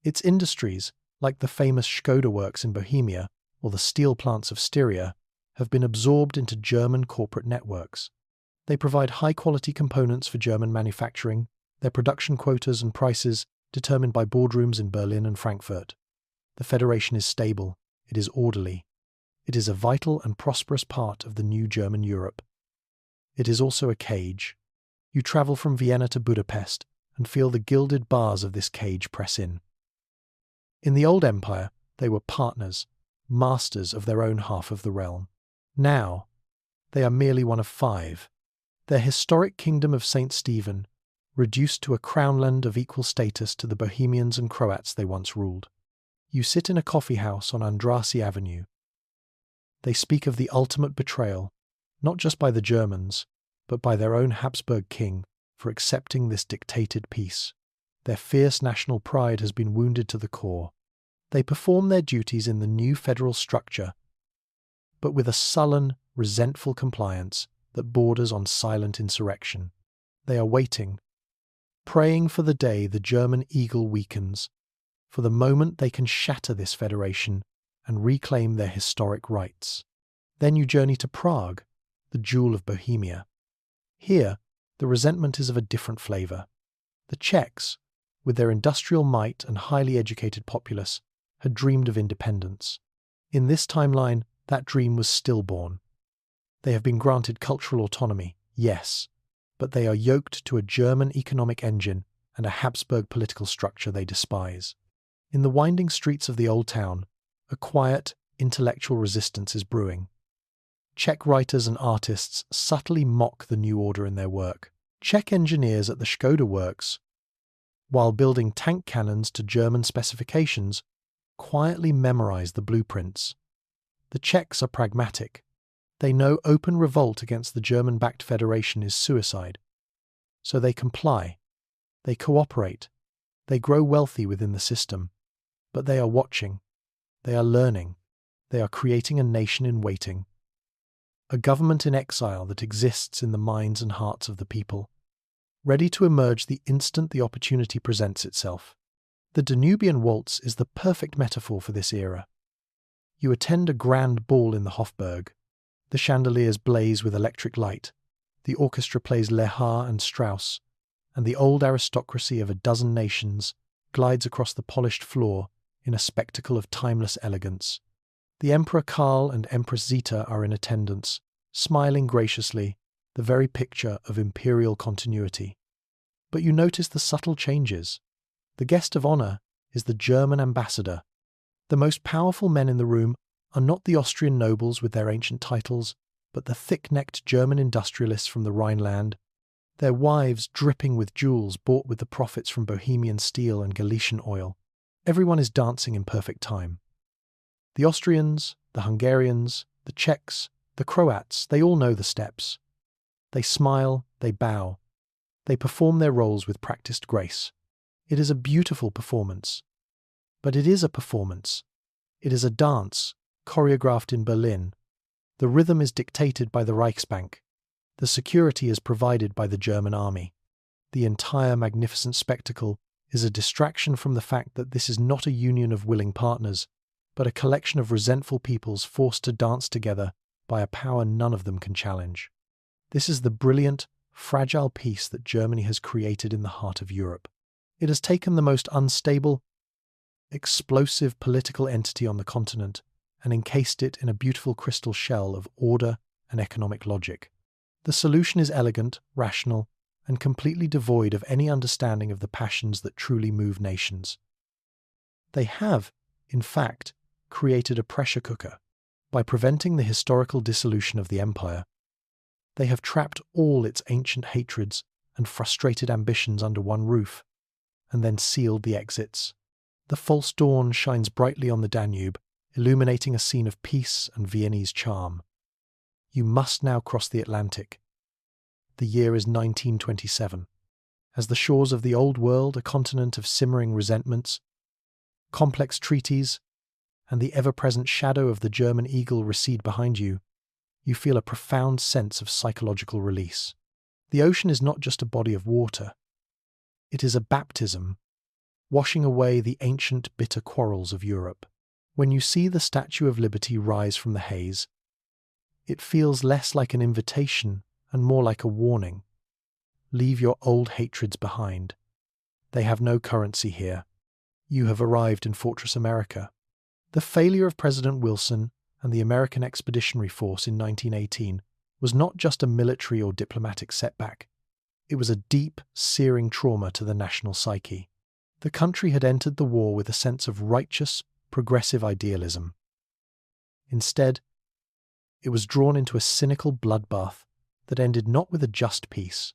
Its industries, like the famous Skoda works in Bohemia or the steel plants of Styria, have been absorbed into German corporate networks. They provide high-quality components for German manufacturing, their production quotas and prices determined by boardrooms in Berlin and Frankfurt. The Federation is stable, it is orderly. It is a vital and prosperous part of the new German Europe. It is also a cage. You travel from Vienna to Budapest and feel the gilded bars of this cage press in. In the old empire, they were partners, masters of their own half of the realm. Now, they are merely one of 5. Their historic kingdom of St. Stephen, reduced to a crownland of equal status to the Bohemians and Croats they once ruled. You sit in a coffee house on Andrassy Avenue. They speak of the ultimate betrayal, not just by the Germans, but by their own Habsburg king, for accepting this dictated peace. Their fierce national pride has been wounded to the core. They perform their duties in the new federal structure, but with a sullen, resentful compliance that borders on silent insurrection. They are waiting, praying for the day the German eagle weakens, for the moment they can shatter this federation and reclaim their historic rights. Then you journey to Prague, the jewel of Bohemia. Here, the resentment is of a different flavour. The Czechs, with their industrial might and highly educated populace, had dreamed of independence. In this timeline, that dream was stillborn. They have been granted cultural autonomy, yes, but they are yoked to a German economic engine and a Habsburg political structure they despise. In the winding streets of the old town, a quiet, intellectual resistance is brewing. Czech writers and artists subtly mock the new order in their work. Czech engineers at the Škoda works, while building tank cannons to German specifications, quietly memorize the blueprints. The Czechs are pragmatic. They know open revolt against the German-backed federation is suicide. So they comply. They cooperate. They grow wealthy within the system. But they are watching. They are learning. They are creating a nation in waiting. A government in exile that exists in the minds and hearts of the people, ready to emerge the instant the opportunity presents itself. The Danubian Waltz is the perfect metaphor for this era. You attend a grand ball in the Hofburg. The chandeliers blaze with electric light. The orchestra plays Lehar and Strauss, and the old aristocracy of a dozen nations glides across the polished floor in a spectacle of timeless elegance. The Emperor Karl and Empress Zita are in attendance, smiling graciously, the very picture of imperial continuity. But you notice the subtle changes. The guest of honour is the German ambassador. The most powerful men in the room are not the Austrian nobles with their ancient titles, but the thick-necked German industrialists from the Rhineland, their wives dripping with jewels bought with the profits from Bohemian steel and Galician oil. Everyone is dancing in perfect time. The Austrians, the Hungarians, the Czechs, the Croats, they all know the steps. They smile, they bow. They perform their roles with practiced grace. It is a beautiful performance. But it is a performance. It is a dance, choreographed in Berlin. The rhythm is dictated by the Reichsbank. The security is provided by the German army. The entire magnificent spectacle is a distraction from the fact that this is not a union of willing partners, but a collection of resentful peoples forced to dance together by a power none of them can challenge. This is the brilliant, fragile peace that Germany has created in the heart of Europe. It has taken the most unstable, explosive political entity on the continent and encased it in a beautiful crystal shell of order and economic logic. The solution is elegant, rational, and completely devoid of any understanding of the passions that truly move nations. They have, in fact, created a pressure cooker. By preventing the historical dissolution of the empire, they have trapped all its ancient hatreds and frustrated ambitions under one roof, and then sealed the exits. The false dawn shines brightly on the Danube, illuminating a scene of peace and Viennese charm. You must now cross the Atlantic. The year is 1927. As the shores of the Old World, a continent of simmering resentments, complex treaties, and the ever-present shadow of the German eagle recede behind you, you feel a profound sense of psychological release. The ocean is not just a body of water. It is a baptism, washing away the ancient bitter quarrels of Europe. When you see the Statue of Liberty rise from the haze, it feels less like an invitation and more like a warning. Leave your old hatreds behind. They have no currency here. You have arrived in Fortress America. The failure of President Wilson and the American Expeditionary Force in 1918 was not just a military or diplomatic setback. It was a deep, searing trauma to the national psyche. The country had entered the war with a sense of righteous, progressive idealism. Instead, it was drawn into a cynical bloodbath that ended not with a just peace,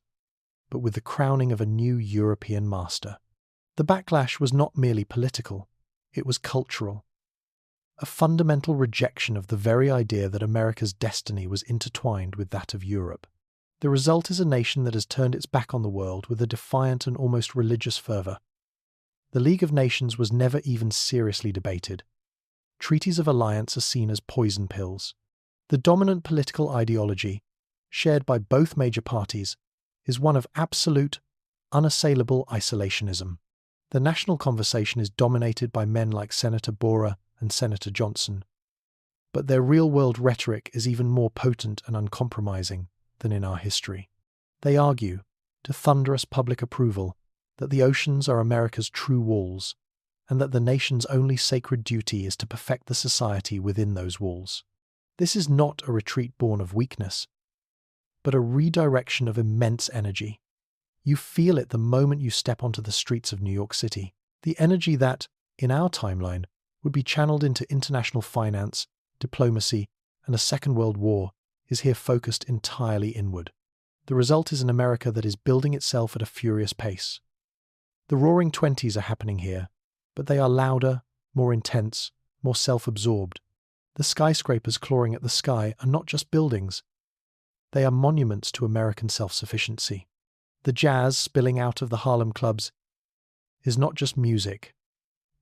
but with the crowning of a new European master. The backlash was not merely political, it was cultural. A fundamental rejection of the very idea that America's destiny was intertwined with that of Europe. The result is a nation that has turned its back on the world with a defiant and almost religious fervour. The League of Nations was never even seriously debated. Treaties of alliance are seen as poison pills. The dominant political ideology, shared by both major parties, is one of absolute, unassailable isolationism. The national conversation is dominated by men like Senator Bora and Senator Johnson. But their real-world rhetoric is even more potent and uncompromising than in our history. They argue, to thunderous public approval, that the oceans are America's true walls, and that the nation's only sacred duty is to perfect the society within those walls. This is not a retreat born of weakness, but a redirection of immense energy. You feel it the moment you step onto the streets of New York City. The energy that, in our timeline, would be channeled into international finance, diplomacy, and a Second World War is here focused entirely inward. The result is an America that is building itself at a furious pace. The Roaring Twenties are happening here, but they are louder, more intense, more self-absorbed. The skyscrapers clawing at the sky are not just buildings. They are monuments to American self-sufficiency. The jazz spilling out of the Harlem clubs is not just music.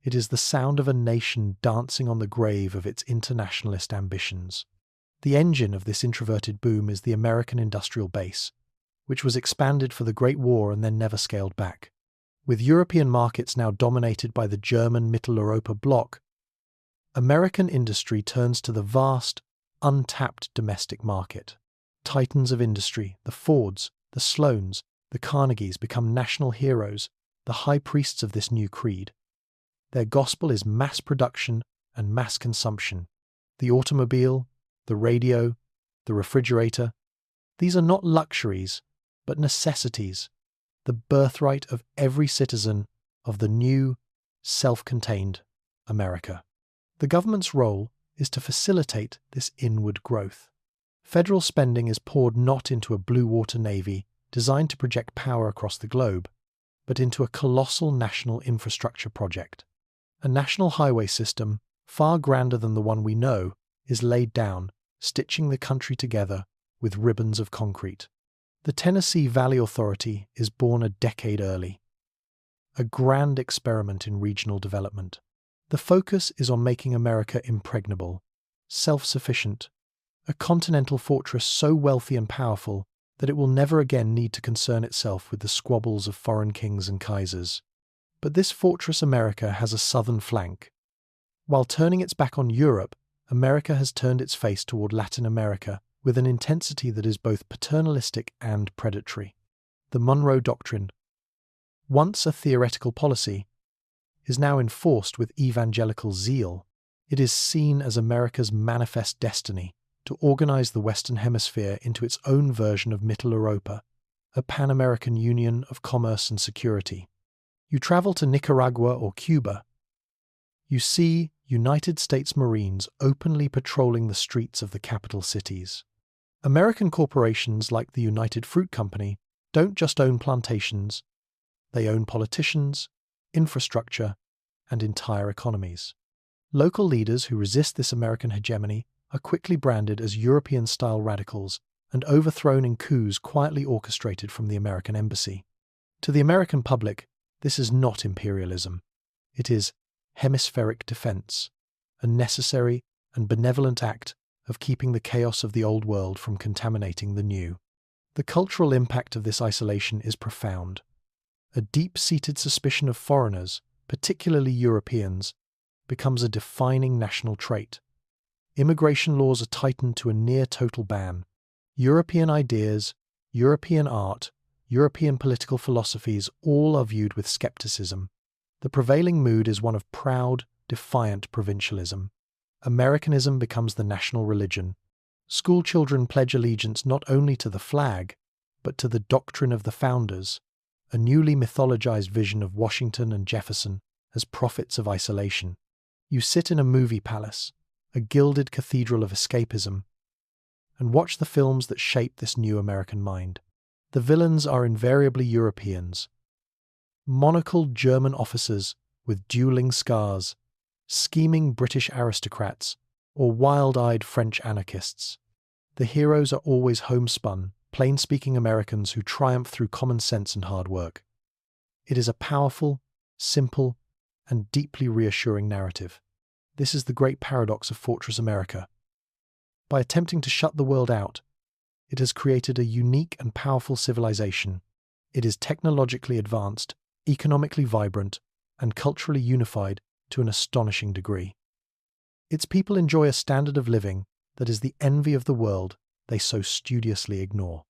It is the sound of a nation dancing on the grave of its internationalist ambitions. The engine of this introverted boom is the American industrial base, which was expanded for the Great War and then never scaled back. With European markets now dominated by the German Mitteleuropa bloc, American industry turns to the vast, untapped domestic market. Titans of industry, the Fords, the Sloans, the Carnegies become national heroes, the high priests of this new creed. Their gospel is mass production and mass consumption. The automobile, the radio, the refrigerator, these are not luxuries, but necessities, the birthright of every citizen of the new, self-contained America. The government's role is to facilitate this inward growth. Federal spending is poured not into a blue water navy designed to project power across the globe, but into a colossal national infrastructure project. A national highway system, far grander than the one we know, is laid down, stitching the country together with ribbons of concrete. The Tennessee Valley Authority is born a decade early. A grand experiment in regional development. The focus is on making America impregnable, self-sufficient, a continental fortress so wealthy and powerful that it will never again need to concern itself with the squabbles of foreign kings and Kaisers. But this fortress America has a southern flank. While turning its back on Europe, America has turned its face toward Latin America with an intensity that is both paternalistic and predatory. The Monroe Doctrine, once a theoretical policy, is now enforced with evangelical zeal. It is seen as America's manifest destiny to organize the Western Hemisphere into its own version of Mitteleuropa, a Pan-American union of commerce and security. You travel to Nicaragua or Cuba, you see United States Marines openly patrolling the streets of the capital cities. American corporations like the United Fruit Company don't just own plantations, they own politicians, infrastructure, and entire economies. Local leaders who resist this American hegemony are quickly branded as European-style radicals and overthrown in coups quietly orchestrated from the American embassy. To the American public, this is not imperialism. It is hemispheric defense, a necessary and benevolent act of keeping the chaos of the old world from contaminating the new. The cultural impact of this isolation is profound. A deep-seated suspicion of foreigners, particularly Europeans, becomes a defining national trait. Immigration laws are tightened to a near-total ban. European ideas, European art, European political philosophies all are viewed with skepticism. The prevailing mood is one of proud, defiant provincialism. Americanism becomes the national religion. School children pledge allegiance not only to the flag, but to the doctrine of the founders, a newly mythologized vision of Washington and Jefferson as prophets of isolation. You sit in a movie palace, a gilded cathedral of escapism, and watch the films that shape this new American mind. The villains are invariably Europeans. Monocled German officers with dueling scars, scheming British aristocrats, or wild-eyed French anarchists. The heroes are always homespun, plain-speaking Americans who triumph through common sense and hard work. It is a powerful, simple, and deeply reassuring narrative. This is the great paradox of Fortress America. By attempting to shut the world out, it has created a unique and powerful civilization. It is technologically advanced, economically vibrant, and culturally unified to an astonishing degree. Its people enjoy a standard of living that is the envy of the world they so studiously ignore.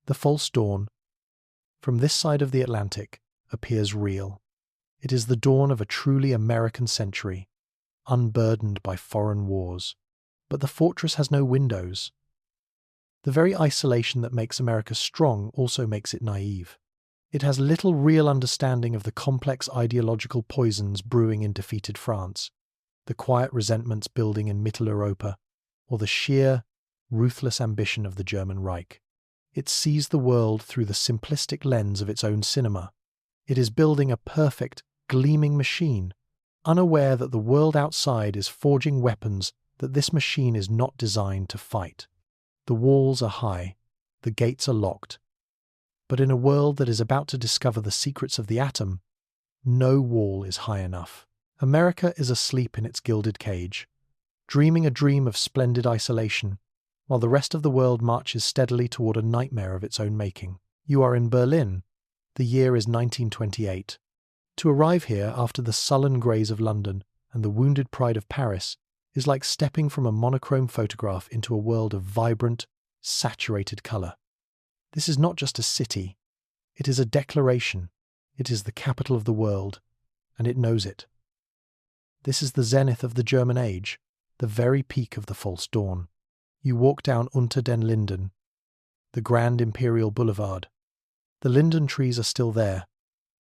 The false dawn, from this side of the Atlantic, appears real. It is the dawn of a truly American century, unburdened by foreign wars. But the fortress has no windows. The very isolation that makes America strong also makes it naive. It has little real understanding of the complex ideological poisons brewing in defeated France, the quiet resentments building in Mitteleuropa, or the sheer, ruthless ambition of the German Reich. It sees the world through the simplistic lens of its own cinema. It is building a perfect, gleaming machine, unaware that the world outside is forging weapons that this machine is not designed to fight. The walls are high, the gates are locked. But in a world that is about to discover the secrets of the atom, no wall is high enough. America is asleep in its gilded cage, dreaming a dream of splendid isolation, while the rest of the world marches steadily toward a nightmare of its own making. You are in Berlin. The year is 1928. To arrive here after the sullen greys of London and the wounded pride of Paris is like stepping from a monochrome photograph into a world of vibrant, saturated colour. This is not just a city. It is a declaration. It is the capital of the world, and it knows it. This is the zenith of the German age, the very peak of the false dawn. You walk down Unter den Linden, the grand imperial boulevard. The linden trees are still there,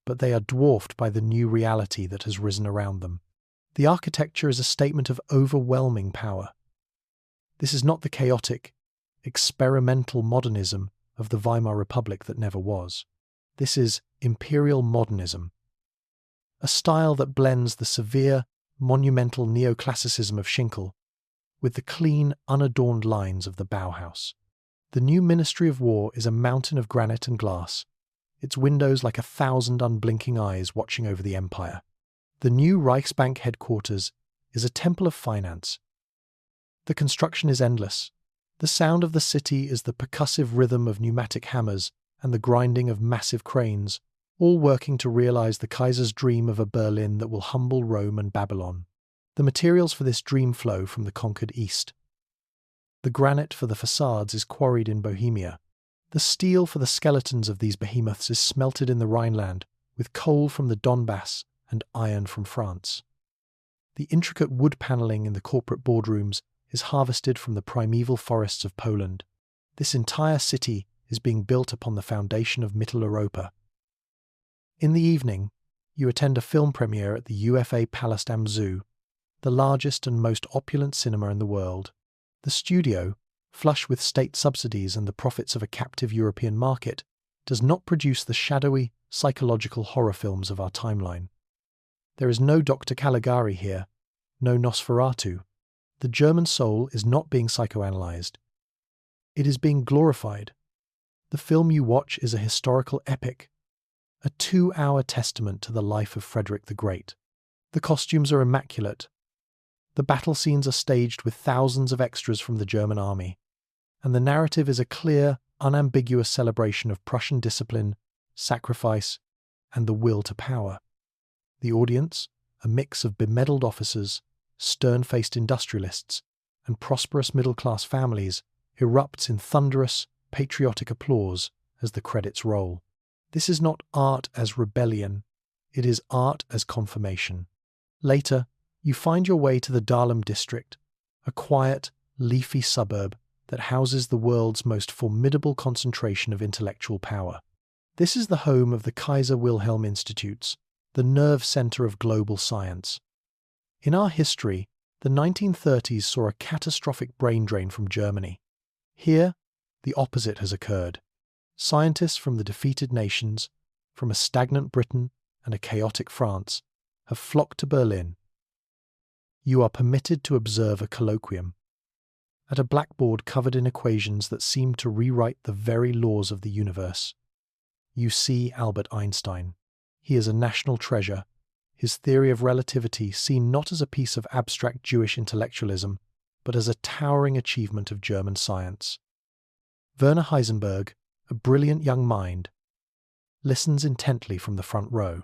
but they are dwarfed by the new reality that has risen around them. The architecture is a statement of overwhelming power. This is not the chaotic, experimental modernism of the Weimar Republic that never was. This is imperial modernism, a style that blends the severe, monumental neoclassicism of Schinkel with the clean, unadorned lines of the Bauhaus. The new Ministry of War is a mountain of granite and glass, its windows like 1,000 unblinking eyes watching over the empire. The new Reichsbank headquarters is a temple of finance. The construction is endless. The sound of the city is the percussive rhythm of pneumatic hammers and the grinding of massive cranes, all working to realize the Kaiser's dream of a Berlin that will humble Rome and Babylon. The materials for this dream flow from the conquered East. The granite for the facades is quarried in Bohemia. The steel for the skeletons of these behemoths is smelted in the Rhineland, with coal from the Donbass and iron from France. The intricate wood panelling in the corporate boardrooms is harvested from the primeval forests of Poland. This entire city is being built upon the foundation of Mitteleuropa. In the evening, you attend a film premiere at the UFA Palast am Zoo, the largest and most opulent cinema in the world. The studio, flush with state subsidies and the profits of a captive European market, does not produce the shadowy, psychological horror films of our timeline. There is no Dr. Caligari here, no Nosferatu. The German soul is not being psychoanalyzed. It is being glorified. The film you watch is a historical epic, a 2-hour testament to the life of Frederick the Great. The costumes are immaculate. The battle scenes are staged with thousands of extras from the German army, and the narrative is a clear, unambiguous celebration of Prussian discipline, sacrifice, and the will to power. The audience, a mix of bemedaled officers, stern-faced industrialists, and prosperous middle-class families, erupts in thunderous, patriotic applause as the credits roll. This is not art as rebellion, it is art as confirmation. Later, you find your way to the Dahlem district, a quiet, leafy suburb that houses the world's most formidable concentration of intellectual power. This is the home of the Kaiser Wilhelm Institutes, the nerve center of global science. In our history, the 1930s saw a catastrophic brain drain from Germany. Here, the opposite has occurred. Scientists from the defeated nations, from a stagnant Britain and a chaotic France, have flocked to Berlin. You are permitted to observe a colloquium. At a blackboard covered in equations that seem to rewrite the very laws of the universe, you see Albert Einstein. He is a national treasure, his theory of relativity seen not as a piece of abstract Jewish intellectualism, but as a towering achievement of German science. Werner Heisenberg, a brilliant young mind, listens intently from the front row.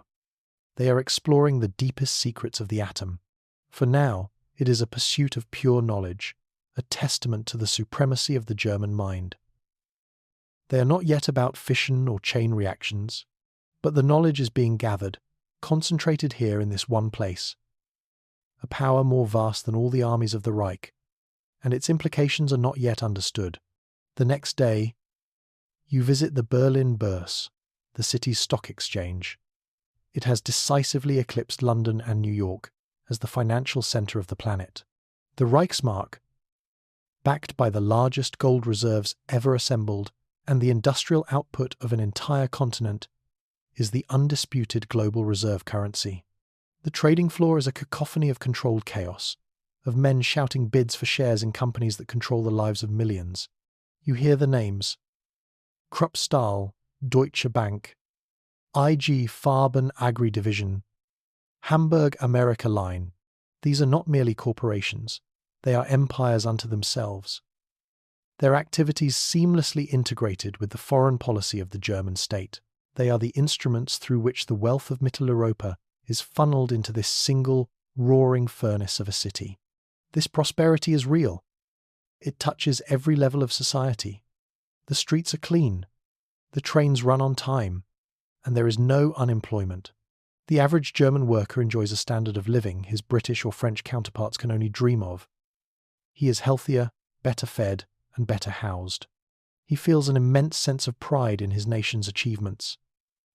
They are exploring the deepest secrets of the atom. For now, It is a pursuit of pure knowledge, a testament to the supremacy of the German mind. They are not yet about fission or chain reactions, but the knowledge is being gathered, concentrated here in this one place. A power more vast than all the armies of the Reich, and its implications are not yet understood. The next day, you visit the Berlin Bourse, the city's stock exchange. It has decisively eclipsed London and New York as the financial centre of the planet. The Reichsmark, backed by the largest gold reserves ever assembled and the industrial output of an entire continent, is the undisputed global reserve currency. The trading floor is a cacophony of controlled chaos, of men shouting bids for shares in companies that control the lives of millions. You hear the names: Kruppstahl, Deutsche Bank, IG Farben Agri Division, Hamburg America Line. These are not merely corporations, they are empires unto themselves. Their activities seamlessly integrated with the foreign policy of the German state. They are the instruments through which the wealth of Mitteleuropa is funneled into this single, roaring furnace of a city. This prosperity is real. It touches every level of society. The streets are clean, the trains run on time, and there is no unemployment. The average German worker enjoys a standard of living his British or French counterparts can only dream of. He is healthier, better fed, and better housed. He feels an immense sense of pride in his nation's achievements.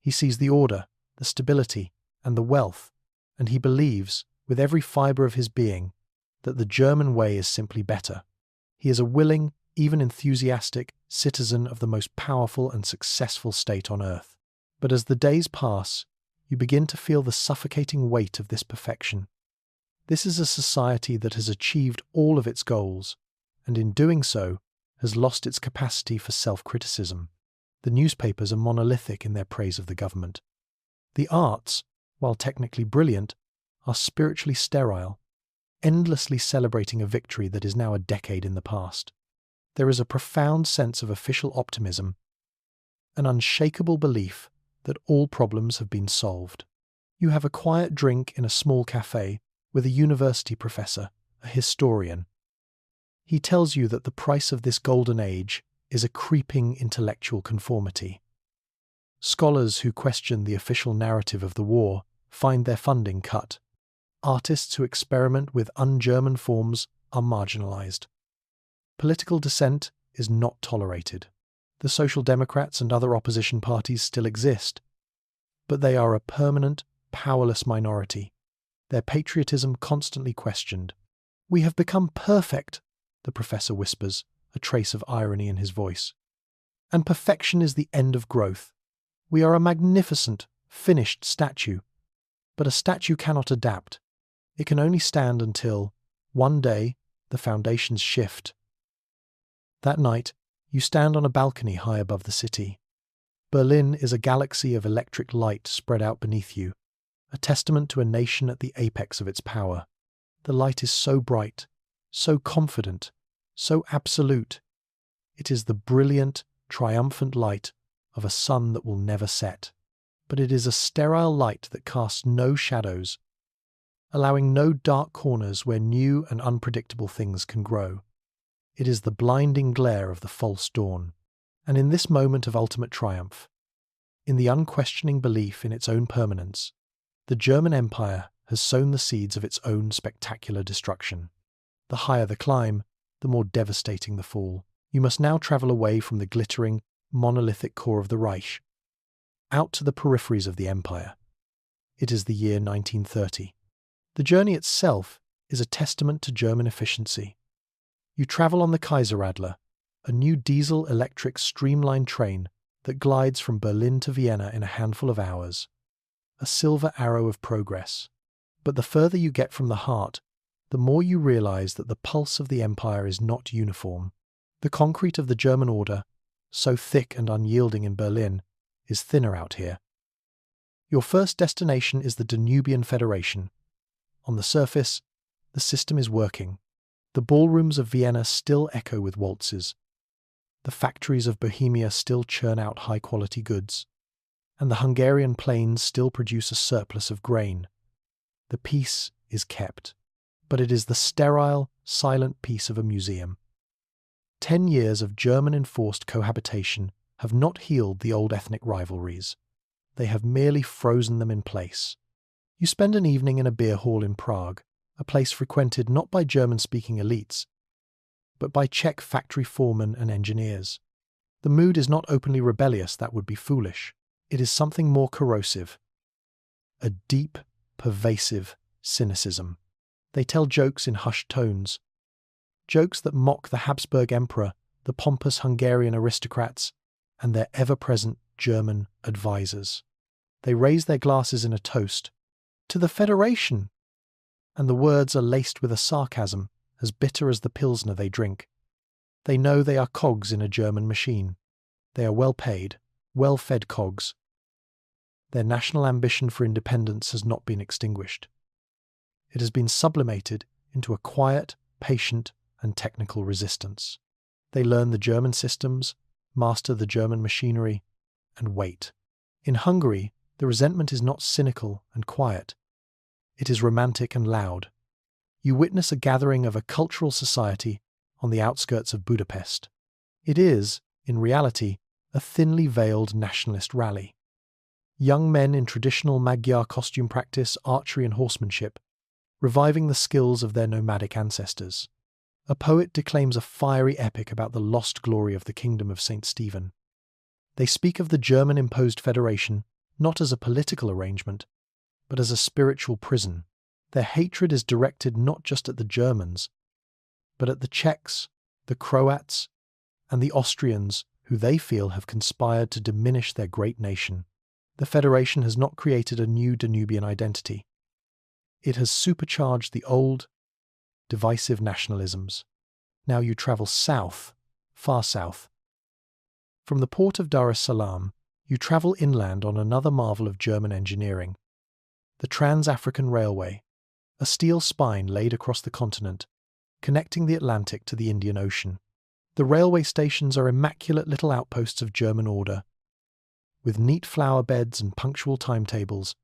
He sees the order, the stability, and the wealth, and he believes, with every fibre of his being, that the German way is simply better. He is a willing, even enthusiastic, citizen of the most powerful and successful state on earth. But as the days pass, you begin to feel the suffocating weight of this perfection. This is a society that has achieved all of its goals, and in doing so, has lost its capacity for self-criticism. The newspapers are monolithic in their praise of the government. The arts, while technically brilliant, are spiritually sterile, endlessly celebrating a victory that is now a decade in the past. There is a profound sense of official optimism, an unshakable belief that all problems have been solved. You have a quiet drink in a small cafe with a university professor, a historian. He tells you that the price of this golden age is a creeping intellectual conformity. Scholars who question the official narrative of the war find their funding cut. Artists who experiment with un-German forms are marginalized. Political dissent is not tolerated. The Social Democrats and other opposition parties still exist, but they are a permanent, powerless minority, their patriotism constantly questioned. "We have become perfect," the professor whispers, a trace of irony in his voice. "And perfection is the end of growth. We are a magnificent, finished statue. But a statue cannot adapt. It can only stand until, one day, the foundations shift." That night, you stand on a balcony high above the city. Berlin is a galaxy of electric light spread out beneath you, a testament to a nation at the apex of its power. The light is so bright, so confident, so absolute. It is the brilliant, triumphant light of a sun that will never set. But it is a sterile light that casts no shadows, allowing no dark corners where new and unpredictable things can grow. It is the blinding glare of the false dawn. And in this moment of ultimate triumph, in the unquestioning belief in its own permanence, the German Empire has sown the seeds of its own spectacular destruction. The higher the climb, the more devastating the fall. You must now travel away from the glittering, monolithic core of the Reich, out to the peripheries of the empire. It is the year 1930. The journey itself is a testament to German efficiency. You travel on the Kaiser, a new diesel-electric streamlined train that glides from Berlin to Vienna in a handful of hours. A silver arrow of progress. But the further you get from the heart, the more you realize that the pulse of the empire is not uniform. The concrete of the German order, so thick and unyielding in Berlin, is thinner out here. Your first destination is the Danubian Federation. On the surface, the system is working. The ballrooms of Vienna still echo with waltzes. The factories of Bohemia still churn out high-quality goods. And the Hungarian plains still produce a surplus of grain. The peace is kept. but it is the sterile, silent piece of a museum. 10 years of German-enforced cohabitation have not healed the old ethnic rivalries. They have merely frozen them in place. You spend an evening in a beer hall in Prague, a place frequented not by German-speaking elites, but by Czech factory foremen and engineers. The mood is not openly rebellious, that would be foolish. It is something more corrosive. A deep, pervasive cynicism. They tell jokes in hushed tones. Jokes that mock the Habsburg Emperor, the pompous Hungarian aristocrats, and their ever-present German advisors. They raise their glasses in a toast. To the Federation! And the words are laced with a sarcasm as bitter as the pilsner they drink. They know they are cogs in a German machine. They are well-paid, well-fed cogs. Their national ambition for independence has not been extinguished. It has been sublimated into a quiet, patient, and technical resistance. They learn the German systems, master the German machinery, and wait. In Hungary, the resentment is not cynical and quiet. It is romantic and loud. You witness a gathering of a cultural society on the outskirts of Budapest. It is, in reality, a thinly veiled nationalist rally. Young men in traditional Magyar costume practice archery and horsemanship, reviving the skills of their nomadic ancestors. A poet declaims a fiery epic about the lost glory of the kingdom of St. Stephen. They speak of the German-imposed federation not as a political arrangement, but as a spiritual prison. Their hatred is directed not just at the Germans, but at the Czechs, the Croats, and the Austrians who they feel have conspired to diminish their great nation. The Federation has not created a new Danubian identity. It has supercharged the old, divisive nationalisms. Now you travel south, far south. From the port of Dar es Salaam, you travel inland on another marvel of German engineering. The Trans-African Railway, a steel spine laid across the continent, connecting the Atlantic to the Indian Ocean. The railway stations are immaculate little outposts of German order, with neat flower beds and punctual timetables,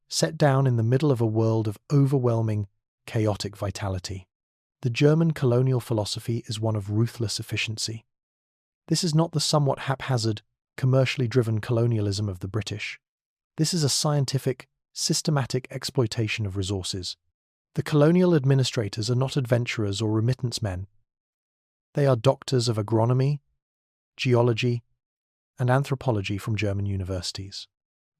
set down in the middle of a world of overwhelming, chaotic vitality. The German colonial philosophy is one of ruthless efficiency. This is not the somewhat haphazard, commercially driven colonialism of the British. This is a scientific, systematic exploitation of resources. The colonial administrators are not adventurers or remittance men. They are doctors of agronomy, geology, and anthropology from German universities.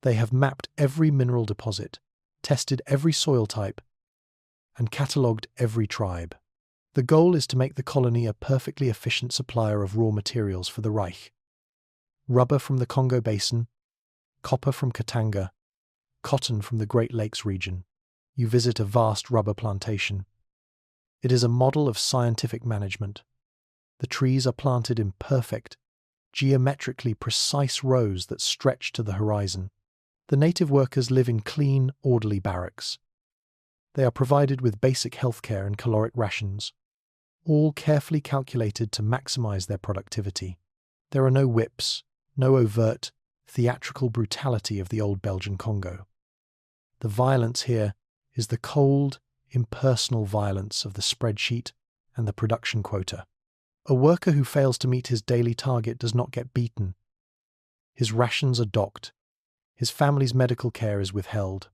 They have mapped every mineral deposit, tested every soil type, and catalogued every tribe. The goal is to make the colony a perfectly efficient supplier of raw materials for the Reich. Rubber from the Congo Basin, copper from Katanga, cotton from the Great Lakes region. You visit a vast rubber plantation. It is a model of scientific management. The trees are planted in perfect, geometrically precise rows that stretch to the horizon. The native workers live in clean, orderly barracks. They are provided with basic healthcare and caloric rations, all carefully calculated to maximize their productivity. There are no whips, no overt, theatrical brutality of the old Belgian Congo. The violence here is the cold, impersonal violence of the spreadsheet and the production quota. A worker who fails to meet his daily target does not get beaten. His rations are docked. His family's medical care is withheld.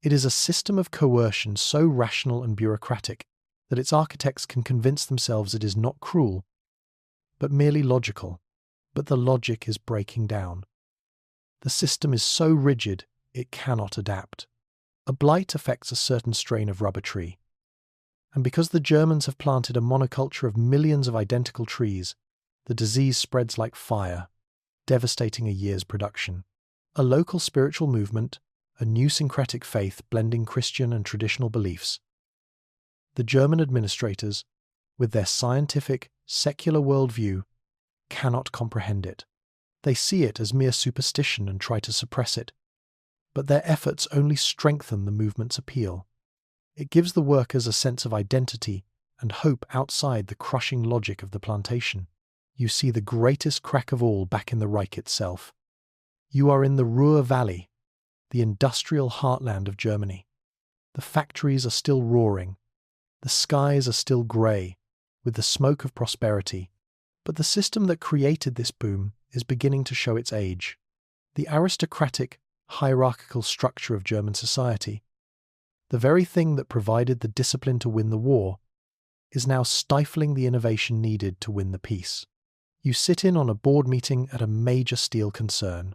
It is a system of coercion so rational and bureaucratic that its architects can convince themselves it is not cruel, but merely logical. But the logic is breaking down. The system is so rigid it cannot adapt. A blight affects a certain strain of rubber tree. And because the Germans have planted a monoculture of millions of identical trees, the disease spreads like fire, devastating a year's production. A local spiritual movement, a new syncretic faith blending Christian and traditional beliefs. The German administrators, with their scientific, secular worldview, cannot comprehend it. They see it as mere superstition and try to suppress it. But their efforts only strengthen the movement's appeal. It gives the workers a sense of identity and hope outside the crushing logic of the plantation. You see the greatest crack of all back in the Reich itself. You are in the Ruhr Valley, the industrial heartland of Germany. The factories are still roaring. The skies are still grey, with the smoke of prosperity, but the system that created this boom is beginning to show its age. The aristocratic, hierarchical structure of German society, the very thing that provided the discipline to win the war, is now stifling the innovation needed to win the peace. You sit in on a board meeting at a major steel concern.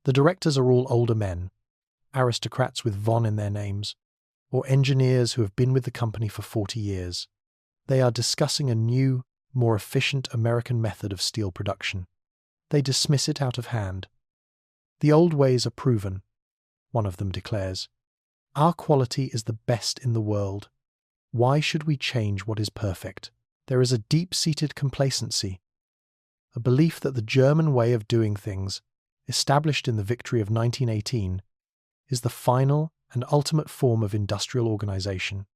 The directors are all older men, aristocrats with von in their names, or engineers who have been with the company for 40 years. They are discussing a new, more efficient American method of steel production. They dismiss it out of hand. The old ways are proven, one of them declares. Our quality is the best in the world. Why should we change what is perfect? There is a deep-seated complacency, a belief that the German way of doing things, established in the victory of 1918, is the final and ultimate form of industrial organization.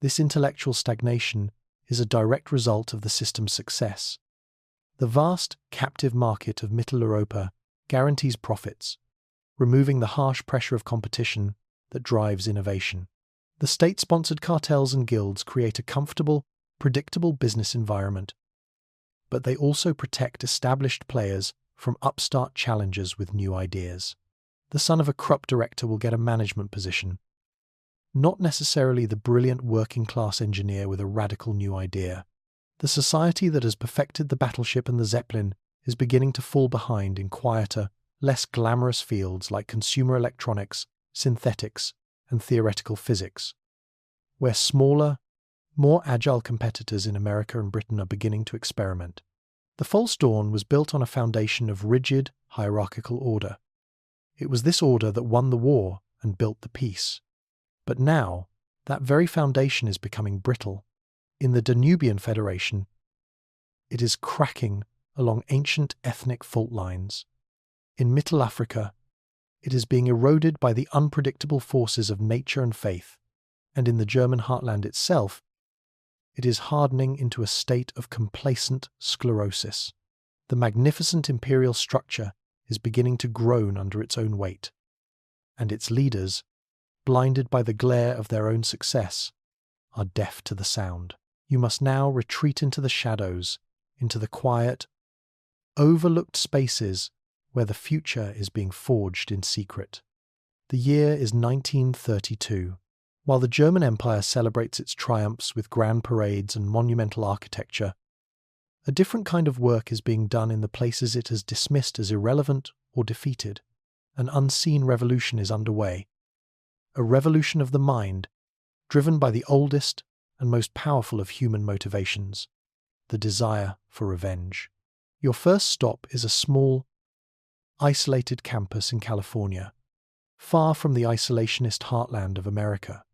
This intellectual stagnation is a direct result of the system's success. The vast, captive market of Mitteleuropa guarantees profits, removing the harsh pressure of competition that drives innovation. The state-sponsored cartels and guilds create a comfortable, predictable business environment, but they also protect established players from upstart challengers with new ideas. The son of a Krupp director will get a management position, not necessarily the brilliant working-class engineer with a radical new idea. The society that has perfected the battleship and the Zeppelin is beginning to fall behind in quieter, less glamorous fields like consumer electronics, synthetics, and theoretical physics, where smaller, more agile competitors in America and Britain are beginning to experiment. The false dawn was built on a foundation of rigid, hierarchical order. It was this order that won the war and built the peace. But now, that very foundation is becoming brittle. In the Danubian Federation, it is cracking along ancient ethnic fault lines. In Middle Africa, it is being eroded by the unpredictable forces of nature and faith, and in the German heartland itself, it is hardening into a state of complacent sclerosis. The magnificent imperial structure is beginning to groan under its own weight, and its leaders, blinded by the glare of their own success, are deaf to the sound. You must now retreat into the shadows, into the quiet, overlooked spaces where the future is being forged in secret. The year is 1932. While the German Empire celebrates its triumphs with grand parades and monumental architecture, a different kind of work is being done in the places it has dismissed as irrelevant or defeated. An unseen revolution is underway, a revolution of the mind, driven by the oldest and most powerful of human motivations, the desire for revenge. Your first stop is a small, isolated campus in California, far from the isolationist heartland of America.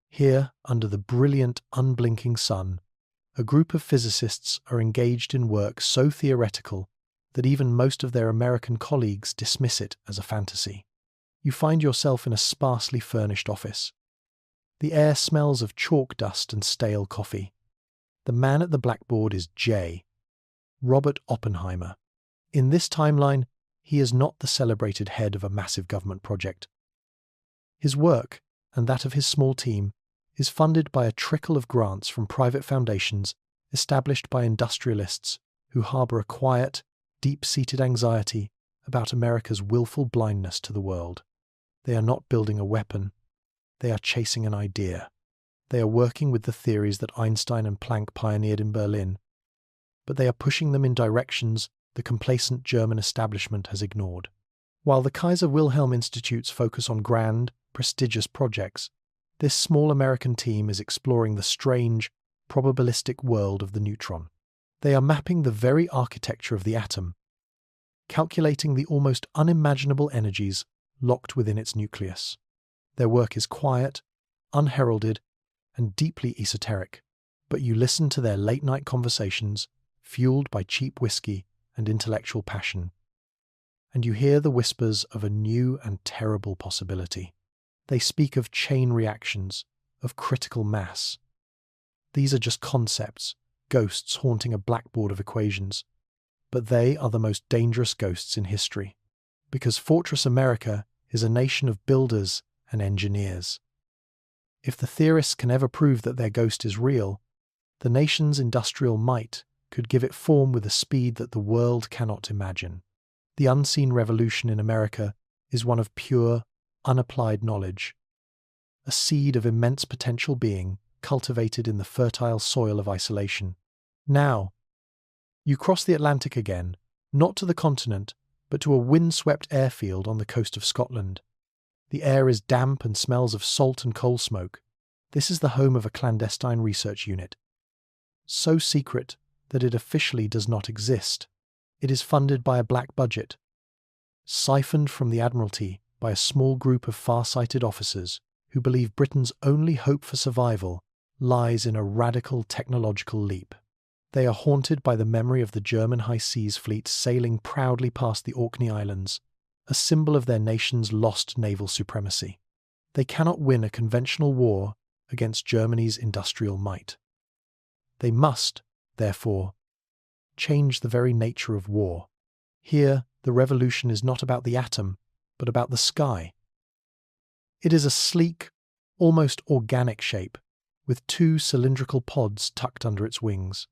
Here, under the brilliant, unblinking sun, a group of physicists are engaged in work so theoretical that even most of their American colleagues dismiss it as a fantasy. You find yourself in a sparsely furnished office. The air smells of chalk dust and stale coffee. The man at the blackboard is J. Robert Oppenheimer. In this timeline, he is not the celebrated head of a massive government project. His work, and that of his small team, is funded by a trickle of grants from private foundations established by industrialists who harbour a quiet, deep-seated anxiety about America's willful blindness to the world. They are not building a weapon. They are chasing an idea. They are working with the theories that Einstein and Planck pioneered in Berlin, but they are pushing them in directions the complacent German establishment has ignored. While the Kaiser Wilhelm Institutes focus on grand, prestigious projects, this small American team is exploring the strange, probabilistic world of the neutron. They are mapping the very architecture of the atom, calculating the almost unimaginable energies locked within its nucleus. Their work is quiet, unheralded, and deeply esoteric, but you listen to their late-night conversations, fueled by cheap whiskey and intellectual passion, and you hear the whispers of a new and terrible possibility. They speak of chain reactions, of critical mass. These are just concepts, ghosts haunting a blackboard of equations, but they are the most dangerous ghosts in history, because Fortress America is a nation of builders and engineers. If the theorists can ever prove that their ghost is real, the nation's industrial might could give it form with a speed that the world cannot imagine. The unseen revolution in America is one of pure, unapplied knowledge, a seed of immense potential being cultivated in the fertile soil of isolation. Now, you cross the Atlantic again, not to the continent, but to a windswept airfield on the coast of Scotland. The air is damp and smells of salt and coal smoke. This is the home of a clandestine research unit. So secret that it officially does not exist. It is funded by a black budget, siphoned from the Admiralty by a small group of far-sighted officers who believe Britain's only hope for survival lies in a radical technological leap. They are haunted by the memory of the German high seas fleet sailing proudly past the Orkney Islands, a symbol of their nation's lost naval supremacy. They cannot win a conventional war against Germany's industrial might. They must, therefore, change the very nature of war. Here, the revolution is not about the atom, but about the sky. It is a sleek, almost organic shape, with two cylindrical pods tucked under its wings.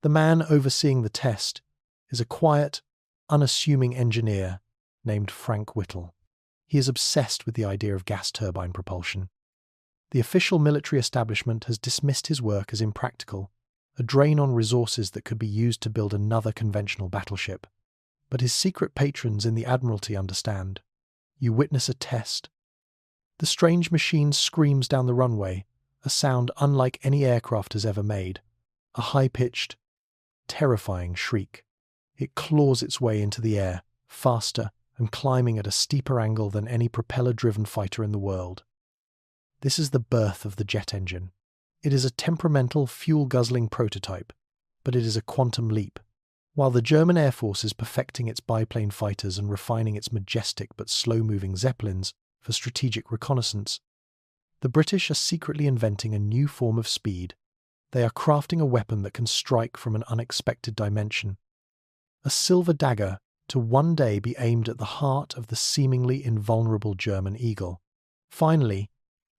The man overseeing the test is a quiet, unassuming engineer named Frank Whittle. He is obsessed with the idea of gas turbine propulsion. The official military establishment has dismissed his work as impractical, a drain on resources that could be used to build another conventional battleship. But his secret patrons in the Admiralty understand. You witness a test. The strange machine screams down the runway, a sound unlike any aircraft has ever made, a high-pitched, terrifying shriek. It claws its way into the air, faster and climbing at a steeper angle than any propeller-driven fighter in the world. This is the birth of the jet engine. It is a temperamental, fuel-guzzling prototype, but it is a quantum leap. While the German Air Force is perfecting its biplane fighters and refining its majestic but slow-moving Zeppelins for strategic reconnaissance, the British are secretly inventing a new form of speed. They are crafting a weapon that can strike from an unexpected dimension. A silver dagger to one day be aimed at the heart of the seemingly invulnerable German eagle. Finally,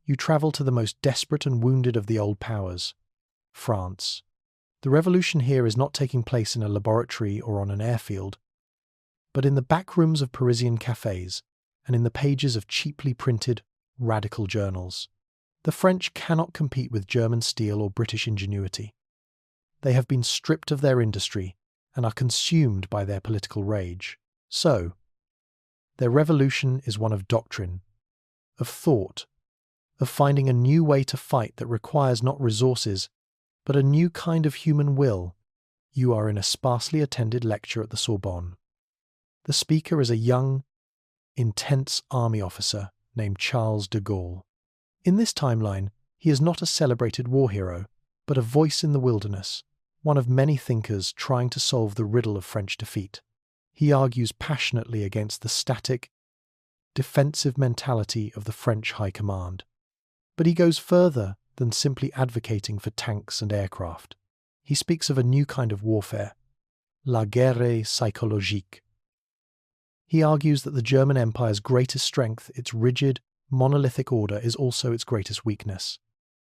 you travel to the most desperate and wounded of the old powers, France. The revolution here is not taking place in a laboratory or on an airfield, but in the back rooms of Parisian cafes and in the pages of cheaply printed, radical journals. The French cannot compete with German steel or British ingenuity. They have been stripped of their industry and are consumed by their political rage. So, their revolution is one of doctrine, of thought, of finding a new way to fight that requires not resources, but a new kind of human will. You are in a sparsely attended lecture at the Sorbonne. The speaker is a young, intense army officer named Charles de Gaulle. In this timeline, he is not a celebrated war hero, but a voice in the wilderness, one of many thinkers trying to solve the riddle of French defeat. He argues passionately against the static, defensive mentality of the French High Command. But he goes further than simply advocating for tanks and aircraft. He speaks of a new kind of warfare, la guerre psychologique. He argues that the German Empire's greatest strength, its rigid, monolithic order, is also its greatest weakness.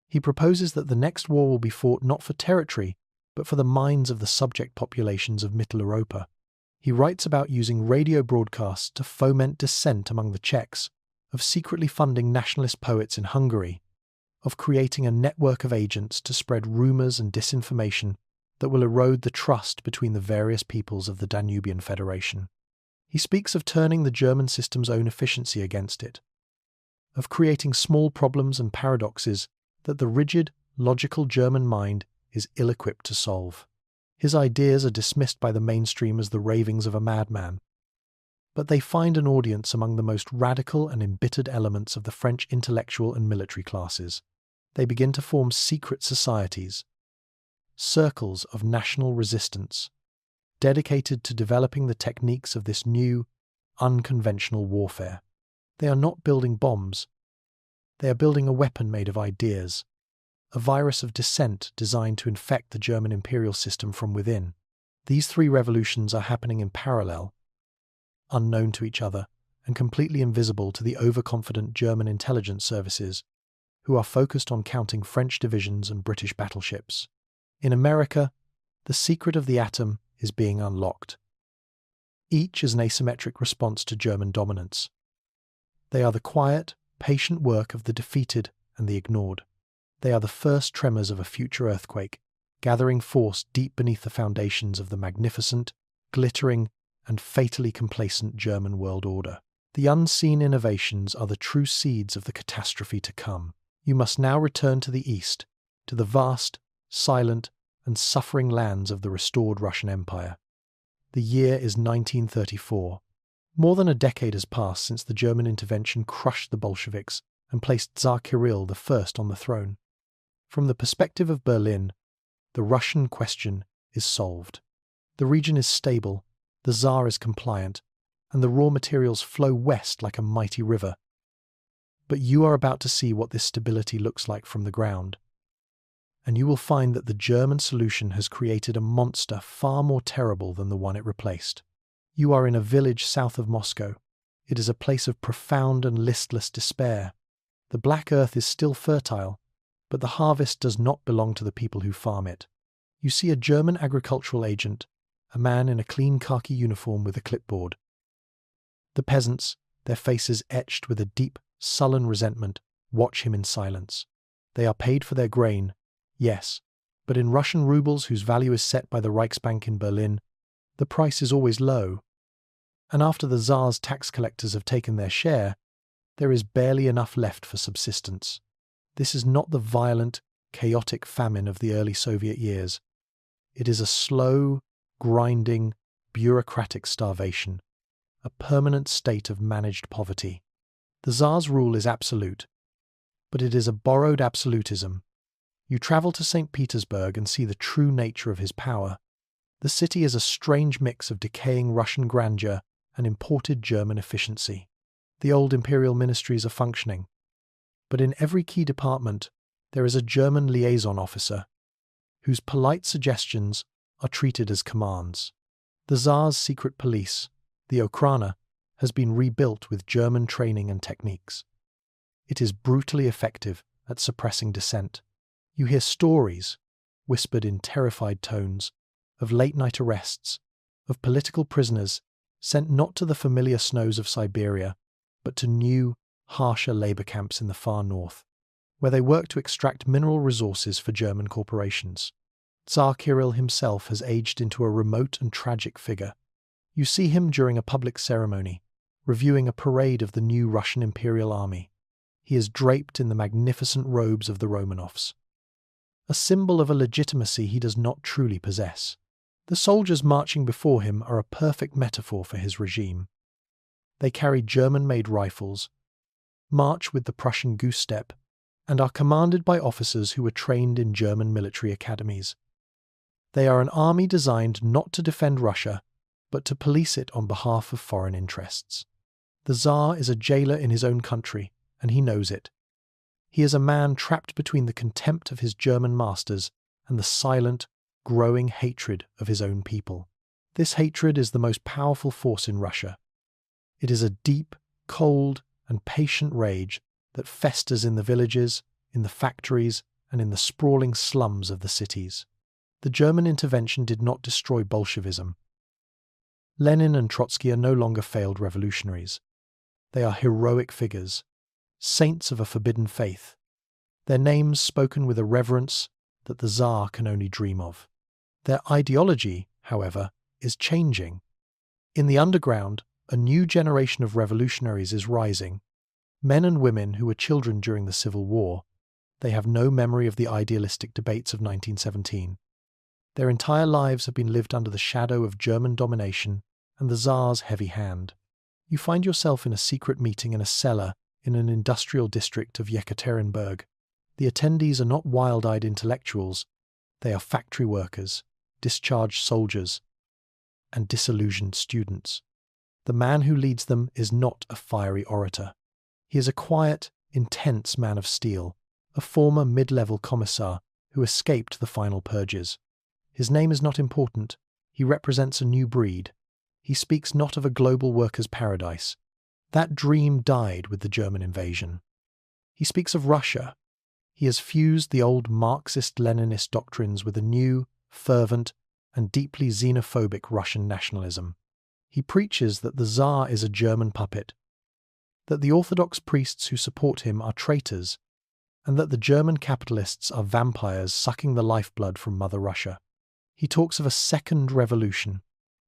He proposes that the next war will be fought not for territory, but for the minds of the subject populations of Mitteleuropa. He writes about using radio broadcasts to foment dissent among the Czechs, of secretly funding nationalist poets in Hungary, of creating a network of agents to spread rumours and disinformation that will erode the trust between the various peoples of the Danubian Federation. He speaks of turning the German system's own efficiency against it, of creating small problems and paradoxes that the rigid, logical German mind is ill-equipped to solve. His ideas are dismissed by the mainstream as the ravings of a madman, but they find an audience among the most radical and embittered elements of the French intellectual and military classes. They begin to form secret societies, circles of national resistance, dedicated to developing the techniques of this new, unconventional warfare. They are not building bombs. They are building a weapon made of ideas, a virus of dissent designed to infect the German imperial system from within. These three revolutions are happening in parallel, unknown to each other, and completely invisible to the overconfident German intelligence services, who are focused on counting French divisions and British battleships. In America, the secret of the atom is being unlocked. Each is an asymmetric response to German dominance. They are the quiet, patient work of the defeated and the ignored. They are the first tremors of a future earthquake, gathering force deep beneath the foundations of the magnificent, glittering, and fatally complacent German world order. The unseen innovations are the true seeds of the catastrophe to come. You must now return to the east, to the vast, silent, and suffering lands of the restored Russian Empire. The year is 1934. More than a decade has passed since the German intervention crushed the Bolsheviks and placed Tsar Kirill I on the throne. From the perspective of Berlin, the Russian question is solved. The region is stable, the Tsar is compliant, and the raw materials flow west like a mighty river. But you are about to see what this stability looks like from the ground. And you will find that the German solution has created a monster far more terrible than the one it replaced. You are in a village south of Moscow. It is a place of profound and listless despair. The black earth is still fertile, but the harvest does not belong to the people who farm it. You see a German agricultural agent, a man in a clean khaki uniform with a clipboard. The peasants, their faces etched with a deep, sullen resentment, watch him in silence. They are paid for their grain, yes, but in Russian rubles whose value is set by the Reichsbank in Berlin, the price is always low. And after the Tsar's tax collectors have taken their share, there is barely enough left for subsistence. This is not the violent, chaotic famine of the early Soviet years. It is a slow, grinding, bureaucratic starvation, a permanent state of managed poverty. The Tsar's rule is absolute, but it is a borrowed absolutism. You travel to St. Petersburg and see the true nature of his power. The city is a strange mix of decaying Russian grandeur and imported German efficiency. The old imperial ministries are functioning, but in every key department there is a German liaison officer whose polite suggestions are treated as commands. The Tsar's secret police, the Okhrana, has been rebuilt with German training and techniques. It is brutally effective at suppressing dissent. You hear stories, whispered in terrified tones, of late-night arrests, of political prisoners sent not to the familiar snows of Siberia, but to new, harsher labour camps in the far north, where they work to extract mineral resources for German corporations. Tsar Kirill himself has aged into a remote and tragic figure. You see him during a public ceremony, reviewing a parade of the new Russian Imperial Army. He is draped in the magnificent robes of the Romanovs, a symbol of a legitimacy he does not truly possess. The soldiers marching before him are a perfect metaphor for his regime. They carry German-made rifles, march with the Prussian goose step, and are commanded by officers who were trained in German military academies. They are an army designed not to defend Russia, but to police it on behalf of foreign interests. The Tsar is a jailer in his own country, and he knows it. He is a man trapped between the contempt of his German masters and the silent, growing hatred of his own people. This hatred is the most powerful force in Russia. It is a deep, cold, and patient rage that festers in the villages, in the factories, and in the sprawling slums of the cities. The German intervention did not destroy Bolshevism. Lenin and Trotsky are no longer failed revolutionaries. They are heroic figures, saints of a forbidden faith, their names spoken with a reverence that the Tsar can only dream of. Their ideology, however, is changing. In the underground, a new generation of revolutionaries is rising. Men and women who were children during the Civil War. They have no memory of the idealistic debates of 1917. Their entire lives have been lived under the shadow of German domination and the Tsar's heavy hand. You find yourself in a secret meeting in a cellar in an industrial district of Yekaterinburg. The attendees are not wild-eyed intellectuals. They are factory workers, discharged soldiers, and disillusioned students. The man who leads them is not a fiery orator. He is a quiet, intense man of steel, a former mid-level commissar who escaped the final purges. His name is not important. He represents a new breed. He speaks not of a global workers' paradise. That dream died with the German invasion. He speaks of Russia, He has fused the old Marxist-Leninist doctrines with a new, fervent, and deeply xenophobic Russian nationalism. He preaches that the Tsar is a German puppet, that the Orthodox priests who support him are traitors, and that the German capitalists are vampires sucking the lifeblood from Mother Russia. He talks of a second revolution,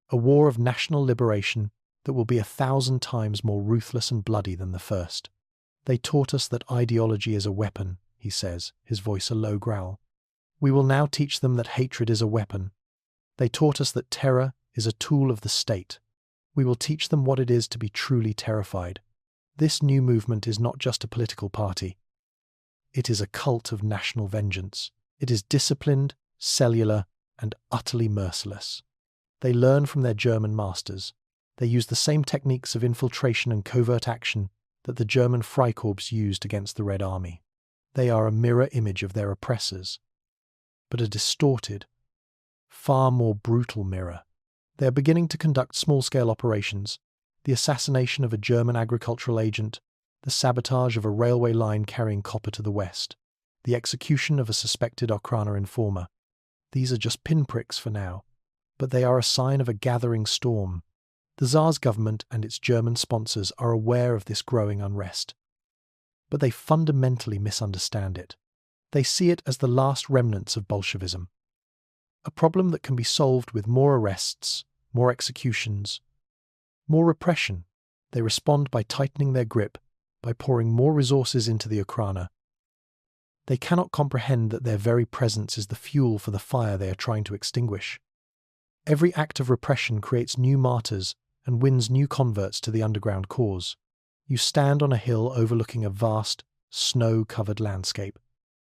a war of national liberation that will be 1,000 times more ruthless and bloody than the first. They taught us that ideology is a weapon, he says, his voice a low growl. We will now teach them that hatred is a weapon. They taught us that terror is a tool of the state. We will teach them what it is to be truly terrified. This new movement is not just a political party. It is a cult of national vengeance. It is disciplined, cellular, and utterly merciless. They learn from their German masters. They use the same techniques of infiltration and covert action that the German Freikorps used against the Red Army. They are a mirror image of their oppressors, but a distorted, far more brutal mirror. They are beginning to conduct small-scale operations, the assassination of a German agricultural agent, the sabotage of a railway line carrying copper to the west, the execution of a suspected Okrana informer. These are just pinpricks for now, but they are a sign of a gathering storm. The Tsar's government and its German sponsors are aware of this growing unrest, but they fundamentally misunderstand it. They see it as the last remnants of Bolshevism, a problem that can be solved with more arrests, more executions, more repression. They respond by tightening their grip, by pouring more resources into the Okrana. They cannot comprehend that their very presence is the fuel for the fire they are trying to extinguish. Every act of repression creates new martyrs and wins new converts to the underground cause. You stand on a hill overlooking a vast, snow-covered landscape.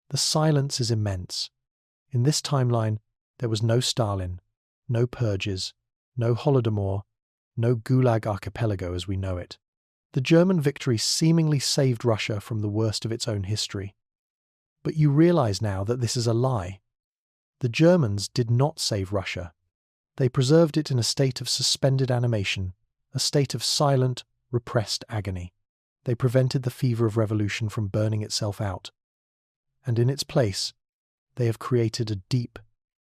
The silence is immense. In this timeline, there was no Stalin, no purges, no Holodomor, no Gulag archipelago as we know it. The German victory seemingly saved Russia from the worst of its own history. But you realize now that this is a lie. The Germans did not save Russia. They preserved it in a state of suspended animation, a state of silent, repressed agony. They prevented the fever of revolution from burning itself out. And in its place, they have created a deep,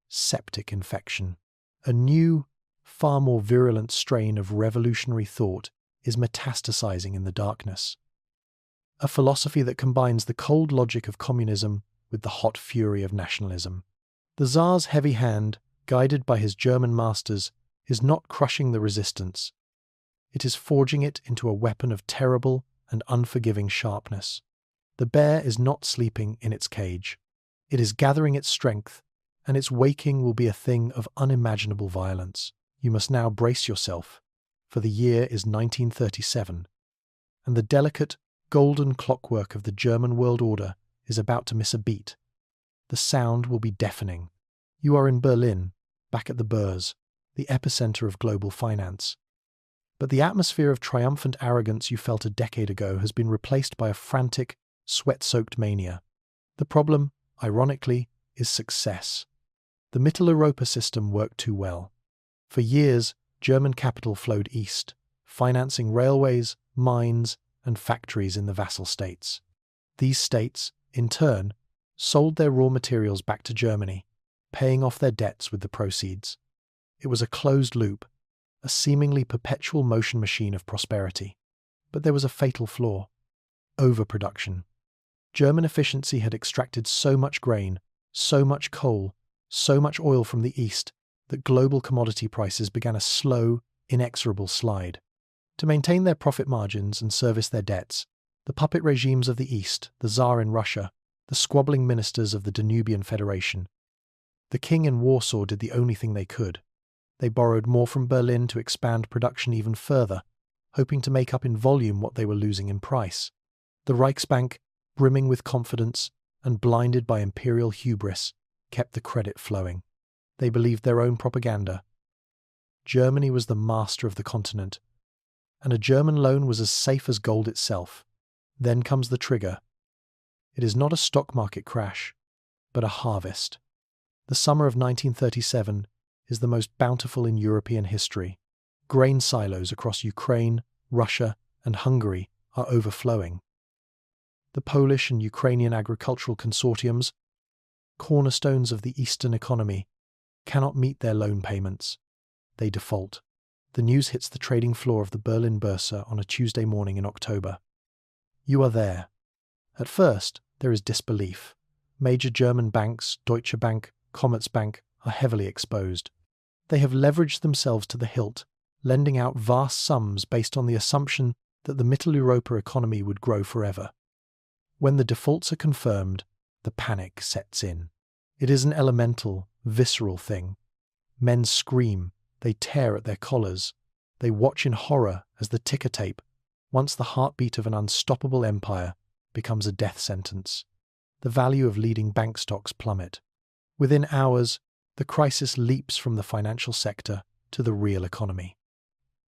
septic infection. A new, far more virulent strain of revolutionary thought is metastasizing in the darkness. A philosophy that combines the cold logic of communism with the hot fury of nationalism. The Tsar's heavy hand, guided by his German masters, is not crushing the resistance. It is forging it into a weapon of terrible and unforgiving sharpness. The bear is not sleeping in its cage. It is gathering its strength, and its waking will be a thing of unimaginable violence. You must now brace yourself, for the year is 1937, and the delicate, golden clockwork of the German world order is about to miss a beat. The sound will be deafening. You are in Berlin, back at the Börse, the epicenter of global finance. But the atmosphere of triumphant arrogance you felt a decade ago has been replaced by a frantic, sweat-soaked mania. The problem, ironically, is success. The Mitteleuropa system worked too well. For years, German capital flowed east, financing railways, mines, and factories in the vassal states. These states, in turn, sold their raw materials back to Germany, paying off their debts with the proceeds. It was a closed loop, a seemingly perpetual motion machine of prosperity. But there was a fatal flaw: overproduction. German efficiency had extracted so much grain, so much coal, so much oil from the East that global commodity prices began a slow, inexorable slide. To maintain their profit margins and service their debts, the puppet regimes of the East, the Tsar in Russia, the squabbling ministers of the Danubian Federation, the king in Warsaw did the only thing they could. They borrowed more from Berlin to expand production even further, hoping to make up in volume what they were losing in price. The Reichsbank, brimming with confidence and blinded by imperial hubris, kept the credit flowing. They believed their own propaganda. Germany was the master of the continent, and a German loan was as safe as gold itself. Then comes the trigger. It is not a stock market crash, but a harvest. The summer of 1937 is the most bountiful in European history. Grain silos across Ukraine, Russia, and Hungary are overflowing. The Polish and Ukrainian agricultural consortiums, cornerstones of the Eastern economy, cannot meet their loan payments. They default. The news hits the trading floor of the Berlin Börse on a Tuesday morning in October. You are there. At first, there is disbelief. Major German banks, Deutsche Bank, Commerzbank, are heavily exposed. They have leveraged themselves to the hilt, lending out vast sums based on the assumption that the Mitteleuropa economy would grow forever. When the defaults are confirmed, the panic sets in. It is an elemental, visceral thing. Men scream, they tear at their collars, they watch in horror as the ticker tape, once the heartbeat of an unstoppable empire, becomes a death sentence. The value of leading bank stocks plummet. Within hours, the crisis leaps from the financial sector to the real economy.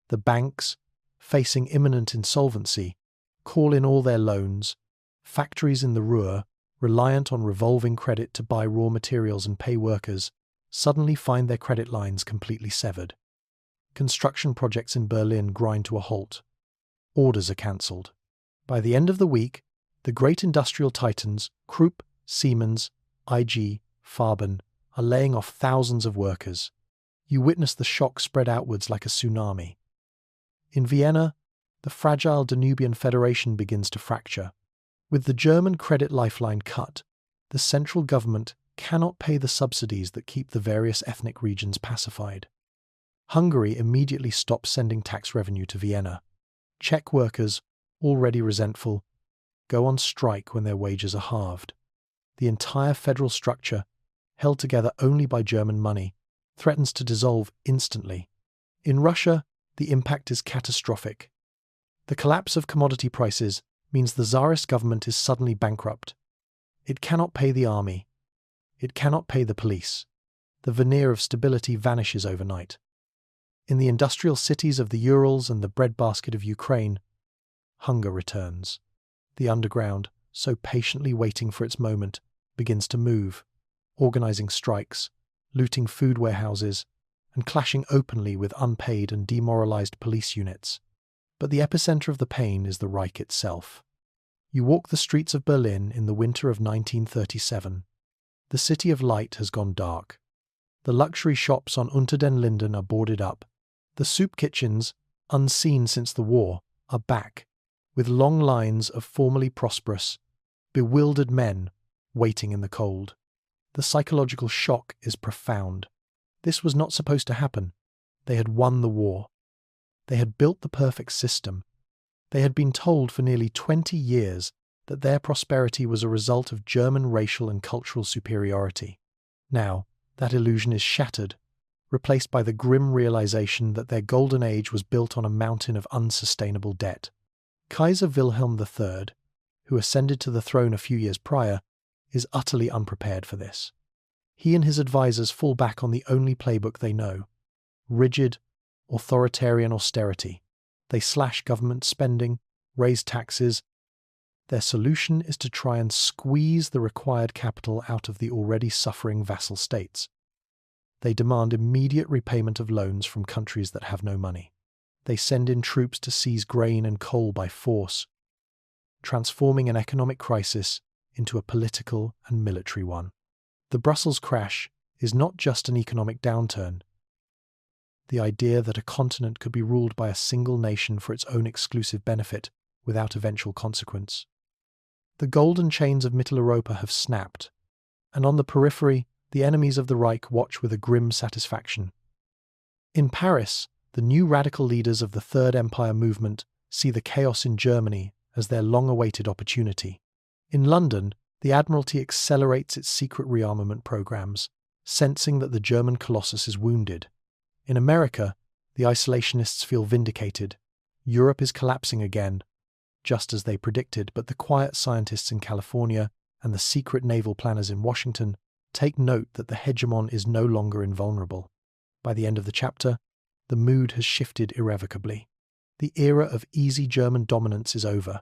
The banks, facing imminent insolvency, call in all their loans. Factories in the Ruhr, reliant on revolving credit to buy raw materials and pay workers, suddenly find their credit lines completely severed. Construction projects in Berlin grind to a halt. Orders are cancelled. By the end of the week, the great industrial titans, Krupp, Siemens, IG, Farben, are laying off thousands of workers. You witness the shock spread outwards like a tsunami. In Vienna, the fragile Danubian Federation begins to fracture. With the German credit lifeline cut, the central government cannot pay the subsidies that keep the various ethnic regions pacified. Hungary immediately stops sending tax revenue to Vienna. Czech workers, already resentful, go on strike when their wages are halved. The entire federal structure, held together only by German money, threatens to dissolve instantly. In Russia, the impact is catastrophic. The collapse of commodity prices means the Tsarist government is suddenly bankrupt. It cannot pay the army. It cannot pay the police. The veneer of stability vanishes overnight. In the industrial cities of the Urals and the breadbasket of Ukraine, hunger returns. The underground, so patiently waiting for its moment, begins to move, organizing strikes, looting food warehouses, and clashing openly with unpaid and demoralized police units. But the epicenter of the pain is the Reich itself. You walk the streets of Berlin in the winter of 1937. The city of light has gone dark. The luxury shops on Unter den Linden are boarded up. The soup kitchens, unseen since the war, are back, with long lines of formerly prosperous, bewildered men waiting in the cold. The psychological shock is profound. This was not supposed to happen. They had won the war. They had built the perfect system. They had been told for nearly 20 years that their prosperity was a result of German racial and cultural superiority. Now, that illusion is shattered, replaced by the grim realization that their golden age was built on a mountain of unsustainable debt. Kaiser Wilhelm III, who ascended to the throne a few years prior, is utterly unprepared for this. He and his advisors fall back on the only playbook they know: rigid, authoritarian austerity. They slash government spending, raise taxes. Their solution is to try and squeeze the required capital out of the already suffering vassal states. They demand immediate repayment of loans from countries that have no money. They send in troops to seize grain and coal by force, transforming an economic crisis into a political and military one. The Brussels crash is not just an economic downturn. The idea that a continent could be ruled by a single nation for its own exclusive benefit without eventual consequence. The golden chains of Mitteleuropa have snapped, and on the periphery, the enemies of the Reich watch with a grim satisfaction. In Paris, the new radical leaders of the Third Empire movement see the chaos in Germany as their long-awaited opportunity. In London, the Admiralty accelerates its secret rearmament programs, sensing that the German colossus is wounded. In America, the isolationists feel vindicated. Europe is collapsing again, just as they predicted, but the quiet scientists in California and the secret naval planners in Washington take note that the hegemon is no longer invulnerable. By the end of the chapter, the mood has shifted irrevocably. The era of easy German dominance is over.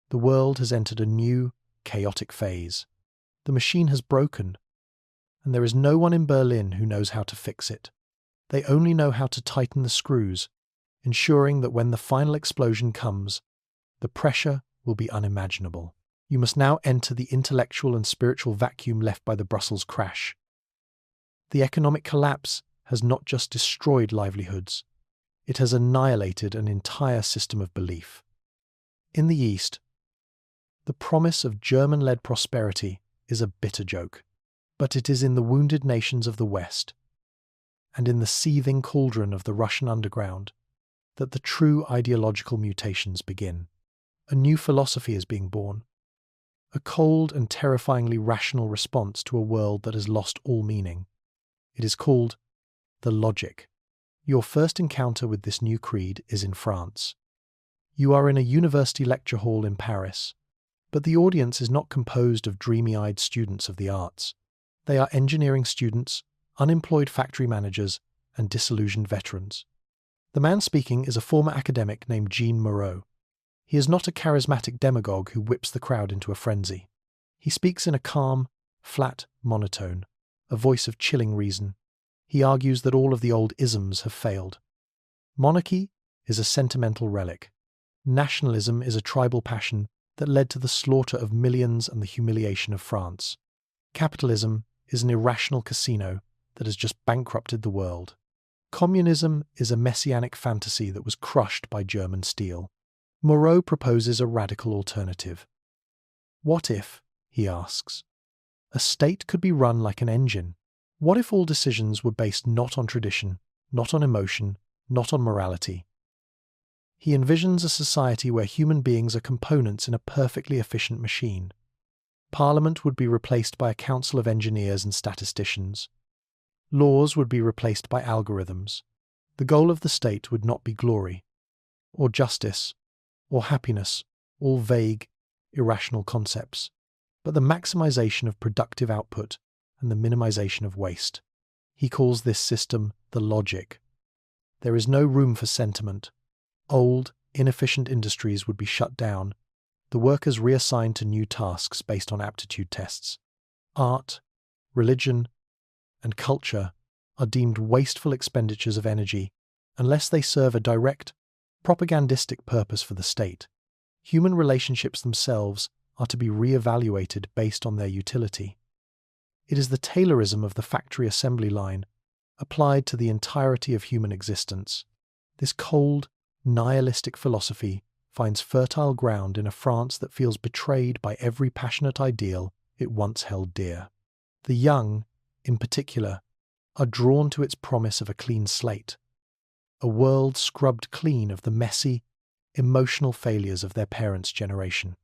The world has entered a new, chaotic phase. The machine has broken, and there is no one in Berlin who knows how to fix it. They only know how to tighten the screws, ensuring that when the final explosion comes, the pressure will be unimaginable. You must now enter the intellectual and spiritual vacuum left by the Brussels crash. The economic collapse has not just destroyed livelihoods, it has annihilated an entire system of belief. In the East, the promise of German-led prosperity is a bitter joke, but it is in the wounded nations of the West, and in the seething cauldron of the Russian underground, that the true ideological mutations begin. A new philosophy is being born, a cold and terrifyingly rational response to a world that has lost all meaning. It is called the logic. Your first encounter with this new creed is in France. You are in a university lecture hall in Paris, but the audience is not composed of dreamy-eyed students of the arts. They are engineering students, unemployed factory managers, and disillusioned veterans. The man speaking is a former academic named Jean Moreau. He is not a charismatic demagogue who whips the crowd into a frenzy. He speaks in a calm, flat monotone, a voice of chilling reason. He argues that all of the old isms have failed. Monarchy is a sentimental relic. Nationalism is a tribal passion that led to the slaughter of millions and the humiliation of France. Capitalism is an irrational casino that has just bankrupted the world. Communism is a messianic fantasy that was crushed by German steel. Moreau proposes a radical alternative. What if, he asks, a state could be run like an engine? What if all decisions were based not on tradition, not on emotion, not on morality? He envisions a society where human beings are components in a perfectly efficient machine. Parliament would be replaced by a council of engineers and statisticians. Laws would be replaced by algorithms. The goal of the state would not be glory, or justice, or happiness, all vague, irrational concepts, but the maximization of productive output and the minimization of waste. He calls this system the logic. There is no room for sentiment. Old, inefficient industries would be shut down, the workers reassigned to new tasks based on aptitude tests. Art, religion, and culture are deemed wasteful expenditures of energy unless they serve a direct, propagandistic purpose for the state. Human relationships themselves are to be re-evaluated based on their utility. It is the Taylorism of the factory assembly line applied to the entirety of human existence. This cold, nihilistic philosophy finds fertile ground in a France that feels betrayed by every passionate ideal it once held dear. The young, in particular, are drawn to its promise of a clean slate, a world scrubbed clean of the messy, emotional failures of their parents' generation.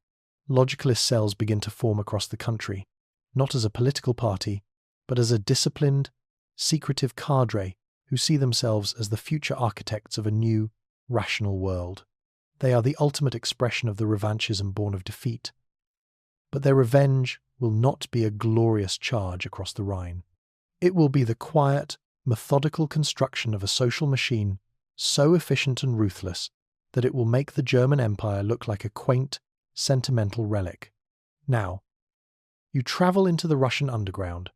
Logicalist cells begin to form across the country, not as a political party, but as a disciplined, secretive cadre who see themselves as the future architects of a new, rational world. They are the ultimate expression of the revanchism born of defeat. But their revenge will not be a glorious charge across the Rhine. It will be the quiet, methodical construction of a social machine so efficient and ruthless that it will make the German Empire look like a quaint, sentimental relic. Now, you travel into the Russian underground.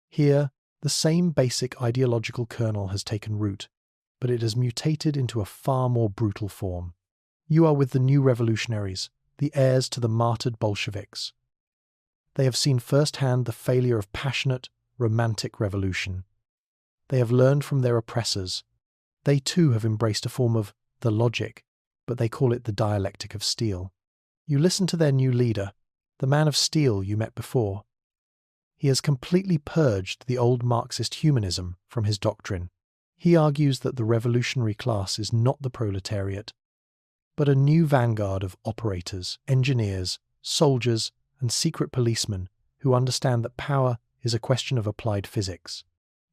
Here, the same basic ideological kernel has taken root, but it has mutated into a far more brutal form. You are with the new revolutionaries, the heirs to the martyred Bolsheviks. They have seen firsthand the failure of passionate, romantic revolution. They have learned from their oppressors. They too have embraced a form of the logic, but they call it the dialectic of steel. You listen to their new leader, the man of steel you met before. He has completely purged the old Marxist humanism from his doctrine. He argues that the revolutionary class is not the proletariat, but a new vanguard of operators, engineers, soldiers, and secret policemen who understand that power is a question of applied physics.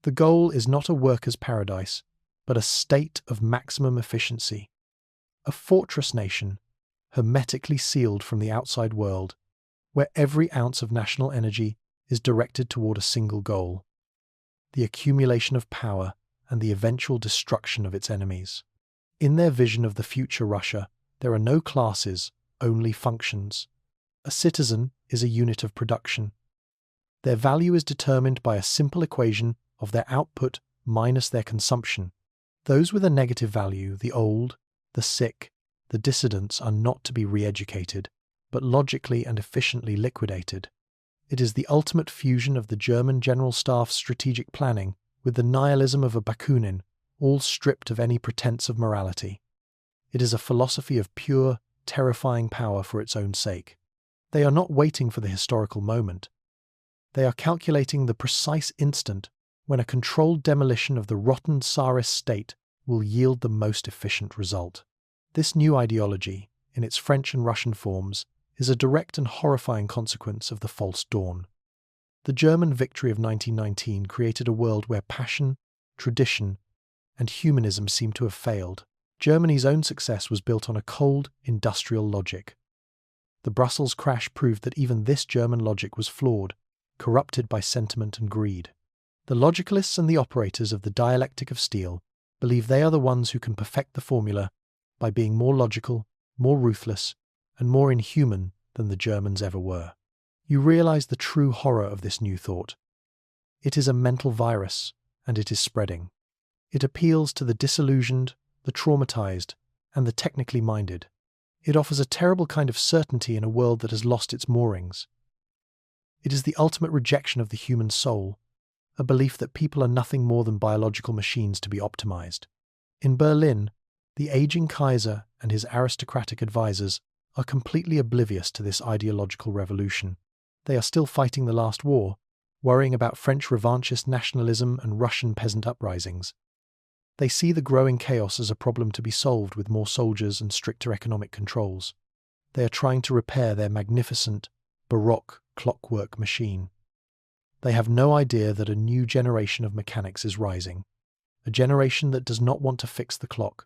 The goal is not a worker's paradise, but a state of maximum efficiency. A fortress nation, hermetically sealed from the outside world, where every ounce of national energy is directed toward a single goal: the accumulation of power and the eventual destruction of its enemies. In their vision of the future Russia, there are no classes, only functions. A citizen is a unit of production. Their value is determined by a simple equation of their output minus their consumption. Those with a negative value, the old, the sick, the dissidents, are not to be re-educated. but logically and efficiently liquidated. It is the ultimate fusion of the German General Staff's strategic planning with the nihilism of a Bakunin, all stripped of any pretense of morality. It is a philosophy of pure, terrifying power for its own sake. They are not waiting for the historical moment. They are calculating the precise instant when a controlled demolition of the rotten Tsarist state will yield the most efficient result. This new ideology, in its French and Russian forms, is a direct and horrifying consequence of the false dawn. The German victory of 1919 created a world where passion, tradition, and humanism seemed to have failed. Germany's own success was built on a cold, industrial logic. The Brussels crash proved that even this German logic was flawed, corrupted by sentiment and greed. The logicalists and the operators of the dialectic of steel believe they are the ones who can perfect the formula by being more logical, more ruthless, and more inhuman than the Germans ever were. You realize the true horror of this new thought. It is a mental virus, and it is spreading. It appeals to the disillusioned, the traumatized, and the technically minded. It offers a terrible kind of certainty in a world that has lost its moorings. It is the ultimate rejection of the human soul, a belief that people are nothing more than biological machines to be optimized. In Berlin, the aging Kaiser and his aristocratic advisors are completely oblivious to this ideological revolution. They are still fighting the last war, worrying about French revanchist nationalism and Russian peasant uprisings. They see the growing chaos as a problem to be solved with more soldiers and stricter economic controls. They are trying to repair their magnificent, baroque clockwork machine. They have no idea that a new generation of mechanics is rising, a generation that does not want to fix the clock.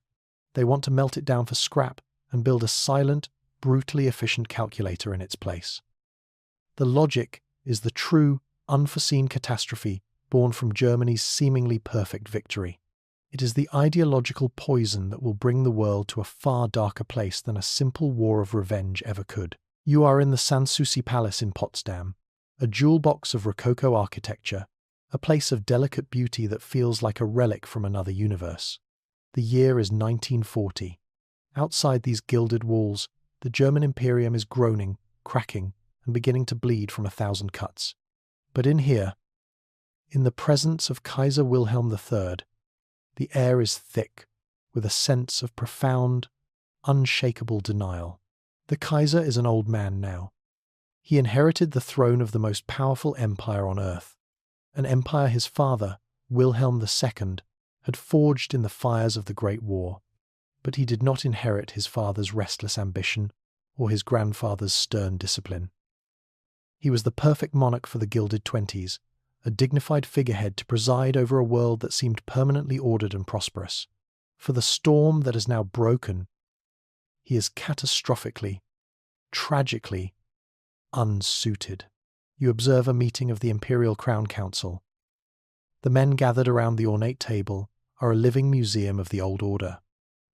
They want to melt it down for scrap and build a silent, brutally efficient calculator in its place. The logic is the true, unforeseen catastrophe born from Germany's seemingly perfect victory. It is the ideological poison that will bring the world to a far darker place than a simple war of revenge ever could. You are in the Sanssouci Palace in Potsdam, a jewel box of Rococo architecture, a place of delicate beauty that feels like a relic from another universe. The year is 1940. Outside these gilded walls, the German Imperium is groaning, cracking, and beginning to bleed from 1,000 cuts. But in here, in the presence of Kaiser Wilhelm III, the air is thick with a sense of profound, unshakable denial. The Kaiser is an old man now. He inherited the throne of the most powerful empire on earth, an empire his father, Wilhelm II, had forged in the fires of the Great War. But he did not inherit his father's restless ambition or his grandfather's stern discipline. He was the perfect monarch for the Gilded Twenties, a dignified figurehead to preside over a world that seemed permanently ordered and prosperous. For the storm that has now broken, he is catastrophically, tragically unsuited. You observe a meeting of the Imperial Crown Council. The men gathered around the ornate table are a living museum of the old order.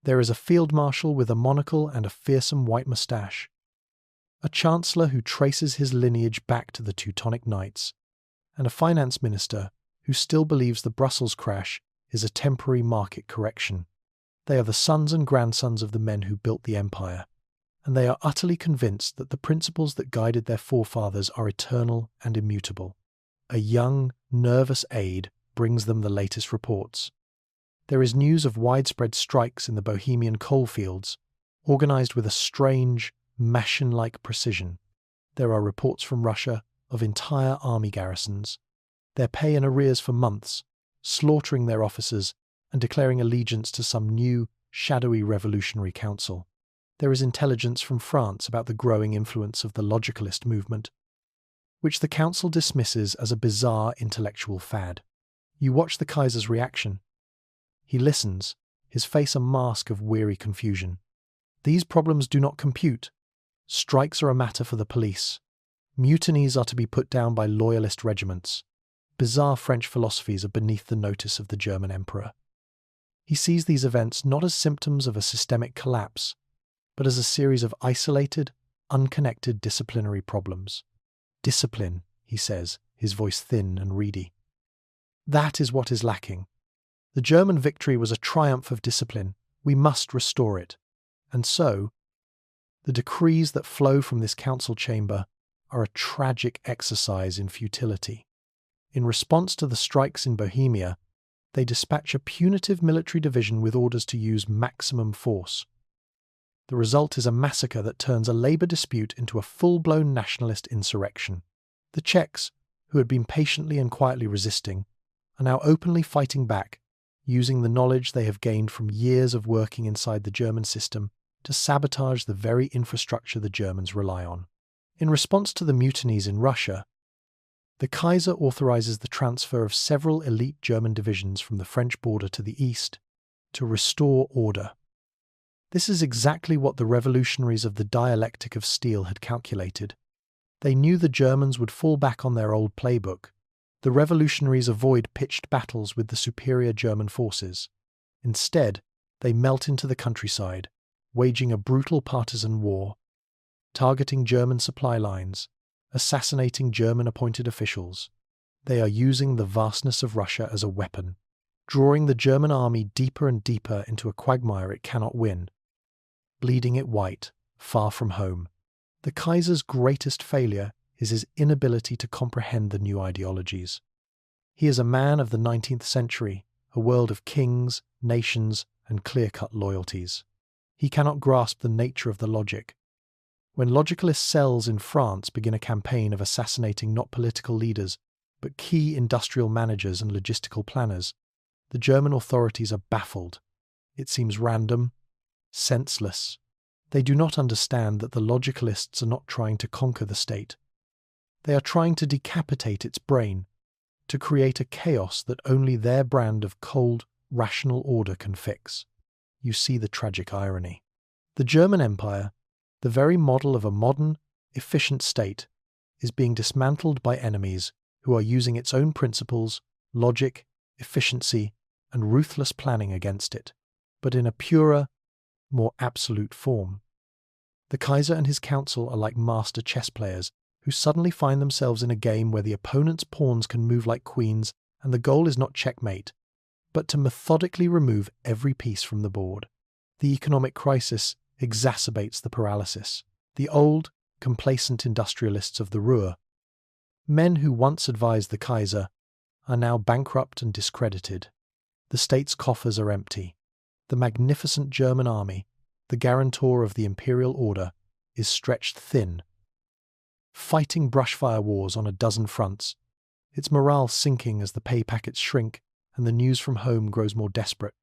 There is a field marshal with a monocle and a fearsome white moustache, a chancellor who traces his lineage back to the Teutonic Knights, and a finance minister who still believes the Brussels crash is a temporary market correction. They are the sons and grandsons of the men who built the empire, and they are utterly convinced that the principles that guided their forefathers are eternal and immutable. A young, nervous aide brings them the latest reports. There is news of widespread strikes in the Bohemian coalfields, organized with a strange, machine-like precision. There are reports from Russia of entire army garrisons, their pay in arrears for months, slaughtering their officers and declaring allegiance to some new, shadowy revolutionary council. There is intelligence from France about the growing influence of the logicalist movement, which the council dismisses as a bizarre intellectual fad. You watch the Kaiser's reaction. He listens, his face a mask of weary confusion. These problems do not compute. Strikes are a matter for the police. Mutinies are to be put down by loyalist regiments. Bizarre French philosophies are beneath the notice of the German emperor. He sees these events not as symptoms of a systemic collapse, but as a series of isolated, unconnected disciplinary problems. Discipline, he says, his voice thin and reedy. That is what is lacking. The German victory was a triumph of discipline. We must restore it. And so, The decrees that flow from this council chamber are a tragic exercise in futility. In response to the strikes in Bohemia, they dispatch a punitive military division with orders to use maximum force. The result is a massacre that turns a labour dispute into a full-blown nationalist insurrection. The Czechs, who had been patiently and quietly resisting, are now openly fighting back, using the knowledge they have gained from years of working inside the German system to sabotage the very infrastructure the Germans rely on. In response to the mutinies in Russia, the Kaiser authorises the transfer of several elite German divisions from the French border to the east to restore order. This is exactly what the revolutionaries of the dialectic of steel had calculated. They knew the Germans would fall back on their old playbook. The revolutionaries avoid pitched battles with the superior German forces. Instead, they melt into the countryside, waging a brutal partisan war, targeting German supply lines, assassinating German-appointed officials. They are using the vastness of Russia as a weapon, drawing the German army deeper and deeper into a quagmire it cannot win, bleeding it white, far from home. The Kaiser's greatest failure is his inability to comprehend the new ideologies. He is a man of the 19th century, a world of kings, nations, and clear-cut loyalties. He cannot grasp the nature of the logic. When logicalist cells in France begin a campaign of assassinating not political leaders, but key industrial managers and logistical planners, the German authorities are baffled. It seems random, senseless. They do not understand that the logicalists are not trying to conquer the state. They are trying to decapitate its brain, to create a chaos that only their brand of cold, rational order can fix. You see the tragic irony. The German Empire, the very model of a modern, efficient state, is being dismantled by enemies who are using its own principles, logic, efficiency, and ruthless planning against it, but in a purer, more absolute form. The Kaiser and his council are like master chess players who suddenly find themselves in a game where the opponent's pawns can move like queens, and the goal is not checkmate, but to methodically remove every piece from the board. The economic crisis exacerbates the paralysis. The old, complacent industrialists of the Ruhr, men who once advised the Kaiser, are now bankrupt and discredited. The state's coffers are empty. The magnificent German army, the guarantor of the imperial order, is stretched thin. Fighting brushfire wars on a dozen fronts, its morale sinking as the pay packets shrink and the news from home grows more desperate.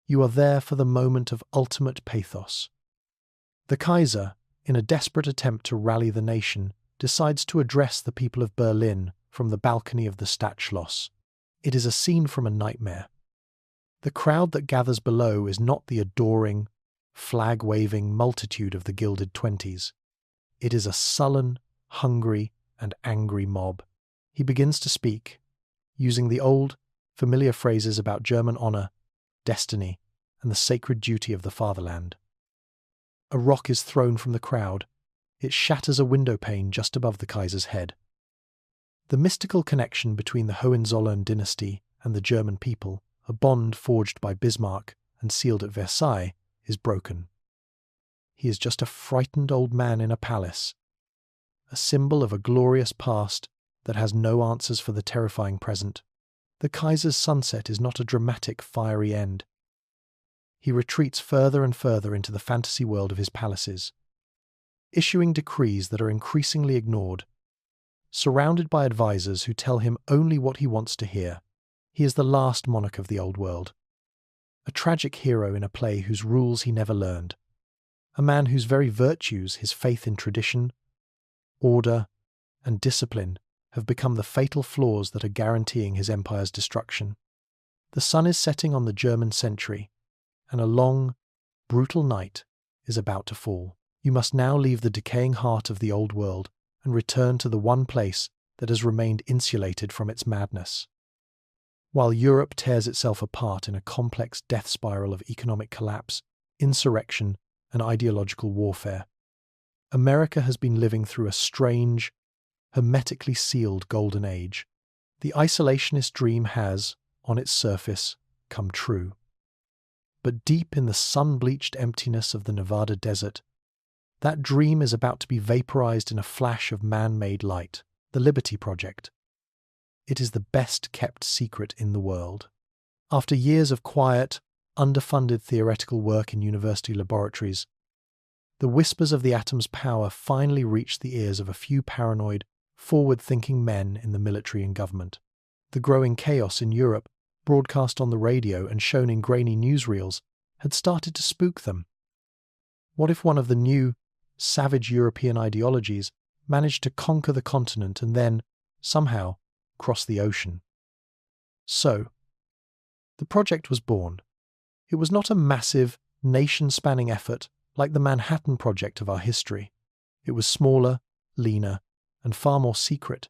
You are there for the moment of ultimate pathos. The Kaiser, in a desperate attempt to rally the nation, decides to address the people of Berlin from the balcony of the Stadtschloss. It is a scene from a nightmare. The crowd that gathers below is not the adoring, flag-waving multitude of the Gilded Twenties. It is a sullen, hungry, and angry mob. He begins to speak, using the old, familiar phrases about German honour, destiny, and the sacred duty of the fatherland. A rock is thrown from the crowd. It shatters a window pane just above the Kaiser's head. The mystical connection between the Hohenzollern dynasty and the German people, a bond forged by Bismarck and sealed at Versailles, is broken. He is just a frightened old man in a palace, a symbol of a glorious past that has no answers for the terrifying present. The Kaiser's sunset is not a dramatic, fiery end. He retreats further and further into the fantasy world of his palaces, issuing decrees that are increasingly ignored, surrounded by advisors who tell him only what he wants to hear. He is the last monarch of the old world, a tragic hero in a play whose rules he never learned, a man whose very virtues, his faith in tradition, order, and discipline, have become the fatal flaws that are guaranteeing his empire's destruction. The sun is setting on the German century, and a long, brutal night is about to fall. You must now leave the decaying heart of the old world and return to the one place that has remained insulated from its madness. While Europe tears itself apart in a complex death spiral of economic collapse, insurrection, and ideological warfare, America has been living through a strange, hermetically sealed golden age. The isolationist dream has, on its surface, come true. But deep in the sun-bleached emptiness of the Nevada desert, That dream is about to be vaporized in a flash of man-made light, the Liberty Project. It is the best-kept secret in the world. After years of quiet, underfunded theoretical work in university laboratories, the whispers of the atom's power finally reached the ears of a few paranoid, forward-thinking men in the military and government. The growing chaos in Europe, broadcast on the radio and shown in grainy newsreels, had started to spook them. What if one of the new, savage European ideologies managed to conquer the continent and then, somehow, cross the ocean? So, the project was born. It was not a massive, nation-spanning effort like the Manhattan Project of our history. It was smaller, leaner, and far more secret.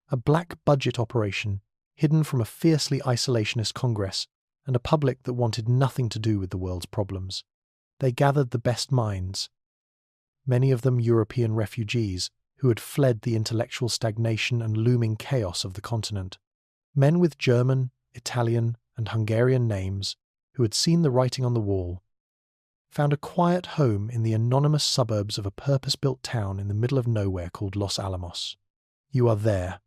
A black-budget operation hidden from a fiercely isolationist Congress and a public that wanted nothing to do with the world's problems. They gathered the best minds, many of them European refugees who had fled the intellectual stagnation and looming chaos of the continent. Men with German, Italian, and Hungarian names who had seen the writing on the wall, found a quiet home in the anonymous suburbs of a purpose-built town in the middle of nowhere called Los Alamos. You are there,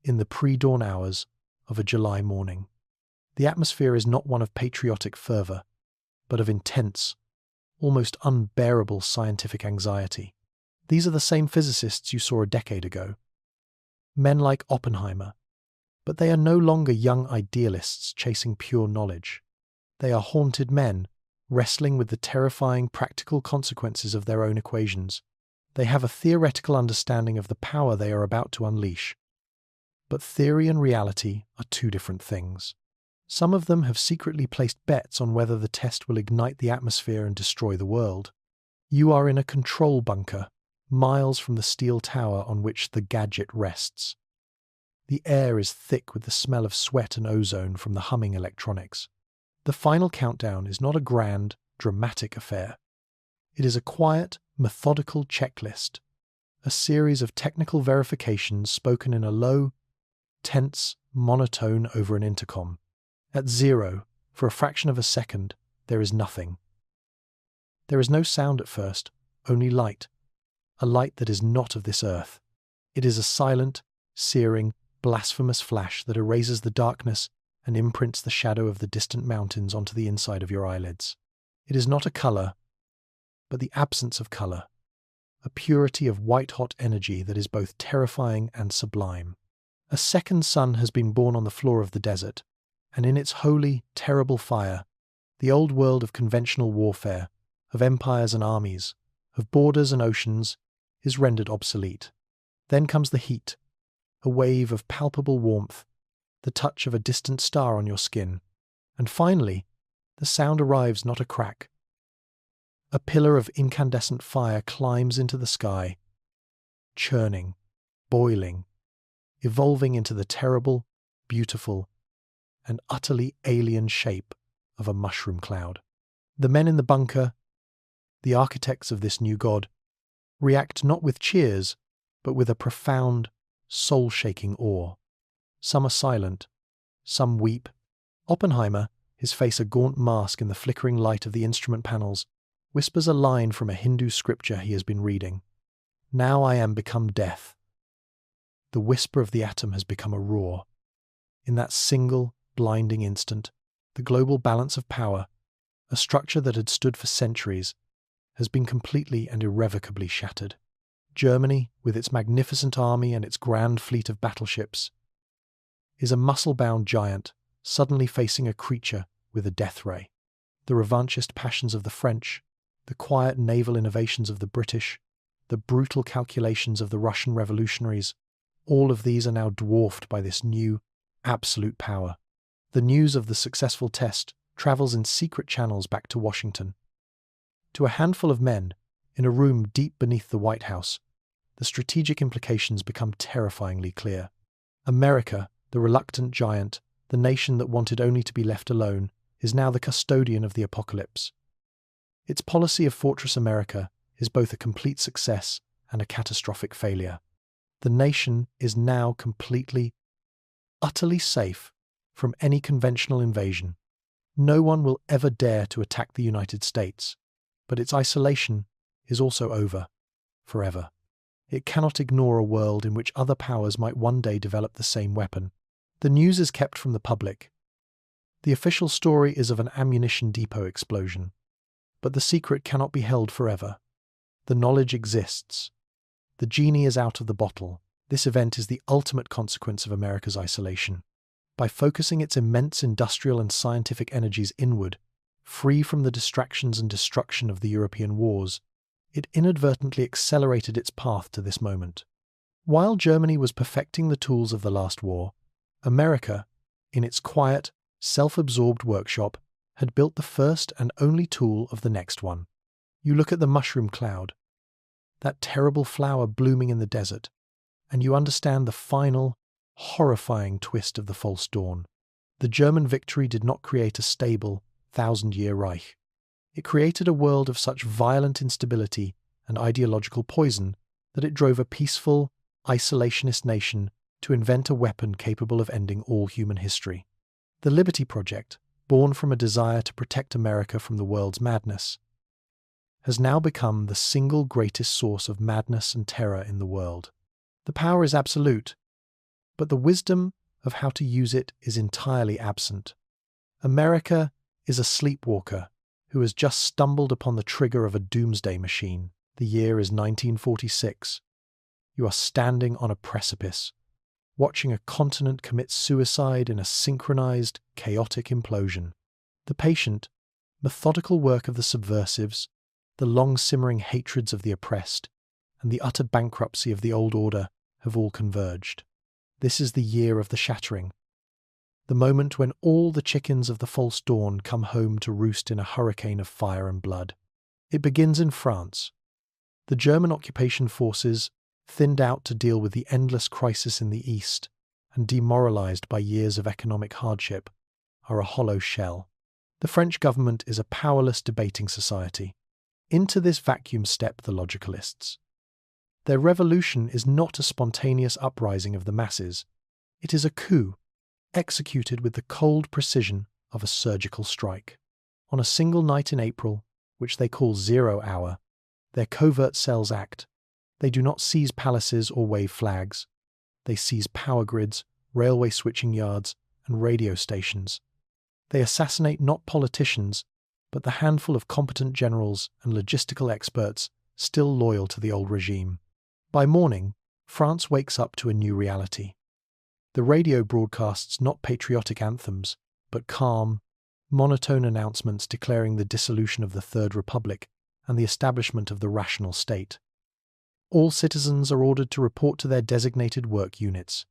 in the pre-dawn hours of a July morning. The atmosphere is not one of patriotic fervour, but of intense, almost unbearable scientific anxiety. These are the same physicists you saw a decade ago. Men like Oppenheimer, but they are no longer young idealists chasing pure knowledge. They are haunted men, wrestling with the terrifying practical consequences of their own equations. They have a theoretical understanding of the power they are about to unleash. But theory and reality are two different things. Some of them have secretly placed bets on whether the test will ignite the atmosphere and destroy the world. You are in a control bunker, miles from the steel tower on which the gadget rests. The air is thick with the smell of sweat and ozone from the humming electronics. The final countdown is not a grand, dramatic affair. It is a quiet, methodical checklist, a series of technical verifications spoken in a low, tense monotone over an intercom. At 0, for a fraction of a second, there is nothing. There is no sound at first, only light, a light that is not of this earth. It is a silent, searing, blasphemous flash that erases the darkness and imprints the shadow of the distant mountains onto the inside of your eyelids. It is not a colour, but the absence of colour, a purity of white-hot energy that is both terrifying and sublime. A second sun has been born on the floor of the desert, and in its holy, terrible fire, the old world of conventional warfare, of empires and armies, of borders and oceans, is rendered obsolete. Then comes the heat, a wave of palpable warmth, the touch of a distant star on your skin, and finally, the sound arrives, not a crack. A pillar of incandescent fire climbs into the sky, churning, boiling, evolving into the terrible, beautiful, and utterly alien shape of a mushroom cloud. The men in the bunker, the architects of this new god, react not with cheers, but with a profound, soul-shaking awe. Some are silent, some weep. Oppenheimer, his face a gaunt mask in the flickering light of the instrument panels, whispers a line from a Hindu scripture he has been reading. Now I am become death. The whisper of the atom has become a roar. In that single, blinding instant, the global balance of power, a structure that had stood for centuries, has been completely and irrevocably shattered. Germany, with its magnificent army and its grand fleet of battleships, is a muscle-bound giant suddenly facing a creature with a death ray. The revanchist passions of the French, the quiet naval innovations of the British, the brutal calculations of the Russian revolutionaries, all of these are now dwarfed by this new, absolute power. The news of the successful test travels in secret channels back to Washington. To a handful of men, in a room deep beneath the White House, the strategic implications become terrifyingly clear. America, the reluctant giant, the nation that wanted only to be left alone, is now the custodian of the apocalypse. Its policy of Fortress America is both a complete success and a catastrophic failure. The nation is now completely, utterly safe from any conventional invasion. No one will ever dare to attack the United States, but its isolation, is also over, forever. It cannot ignore a world in which other powers might one day develop the same weapon. The news is kept from the public. The official story is of an ammunition depot explosion. But the secret cannot be held forever. The knowledge exists. The genie is out of the bottle. This event is the ultimate consequence of America's isolation. By focusing its immense industrial and scientific energies inward, free from the distractions and destruction of the European wars, it inadvertently accelerated its path to this moment. While Germany was perfecting the tools of the last war, America, in its quiet, self-absorbed workshop, had built the first and only tool of the next one. You look at the mushroom cloud, that terrible flower blooming in the desert, and you understand the final, horrifying twist of the false dawn. The German victory did not create a stable, thousand-year Reich. It created a world of such violent instability and ideological poison that it drove a peaceful, isolationist nation to invent a weapon capable of ending all human history. The Liberty Project, born from a desire to protect America from the world's madness, has now become the single greatest source of madness and terror in the world. The power is absolute, but the wisdom of how to use it is entirely absent. America is a sleepwalker who has just stumbled upon the trigger of a doomsday machine. The year is 1946. You are standing on a precipice, watching a continent commit suicide in a synchronized, chaotic implosion. The patient, methodical work of the subversives, the long-simmering hatreds of the oppressed, and the utter bankruptcy of the old order have all converged. This is the year of the shattering, the moment when all the chickens of the false dawn come home to roost in a hurricane of fire and blood. It begins in France. The German occupation forces, thinned out to deal with the endless crisis in the East and demoralized by years of economic hardship, are a hollow shell. The French government is a powerless debating society. Into this vacuum step the logicalists. Their revolution is not a spontaneous uprising of the masses. It is a coup, executed with the cold precision of a surgical strike. On a single night in April, which they call 0 hour, their covert cells act. They do not seize palaces or wave flags. They seize power grids, railway switching yards, and radio stations. They assassinate not politicians, but the handful of competent generals and logistical experts still loyal to the old regime. By morning, France wakes up to a new reality. The radio broadcasts not patriotic anthems, but calm, monotone announcements declaring the dissolution of the Third Republic and the establishment of the rational state. All citizens are ordered to report to their designated work units.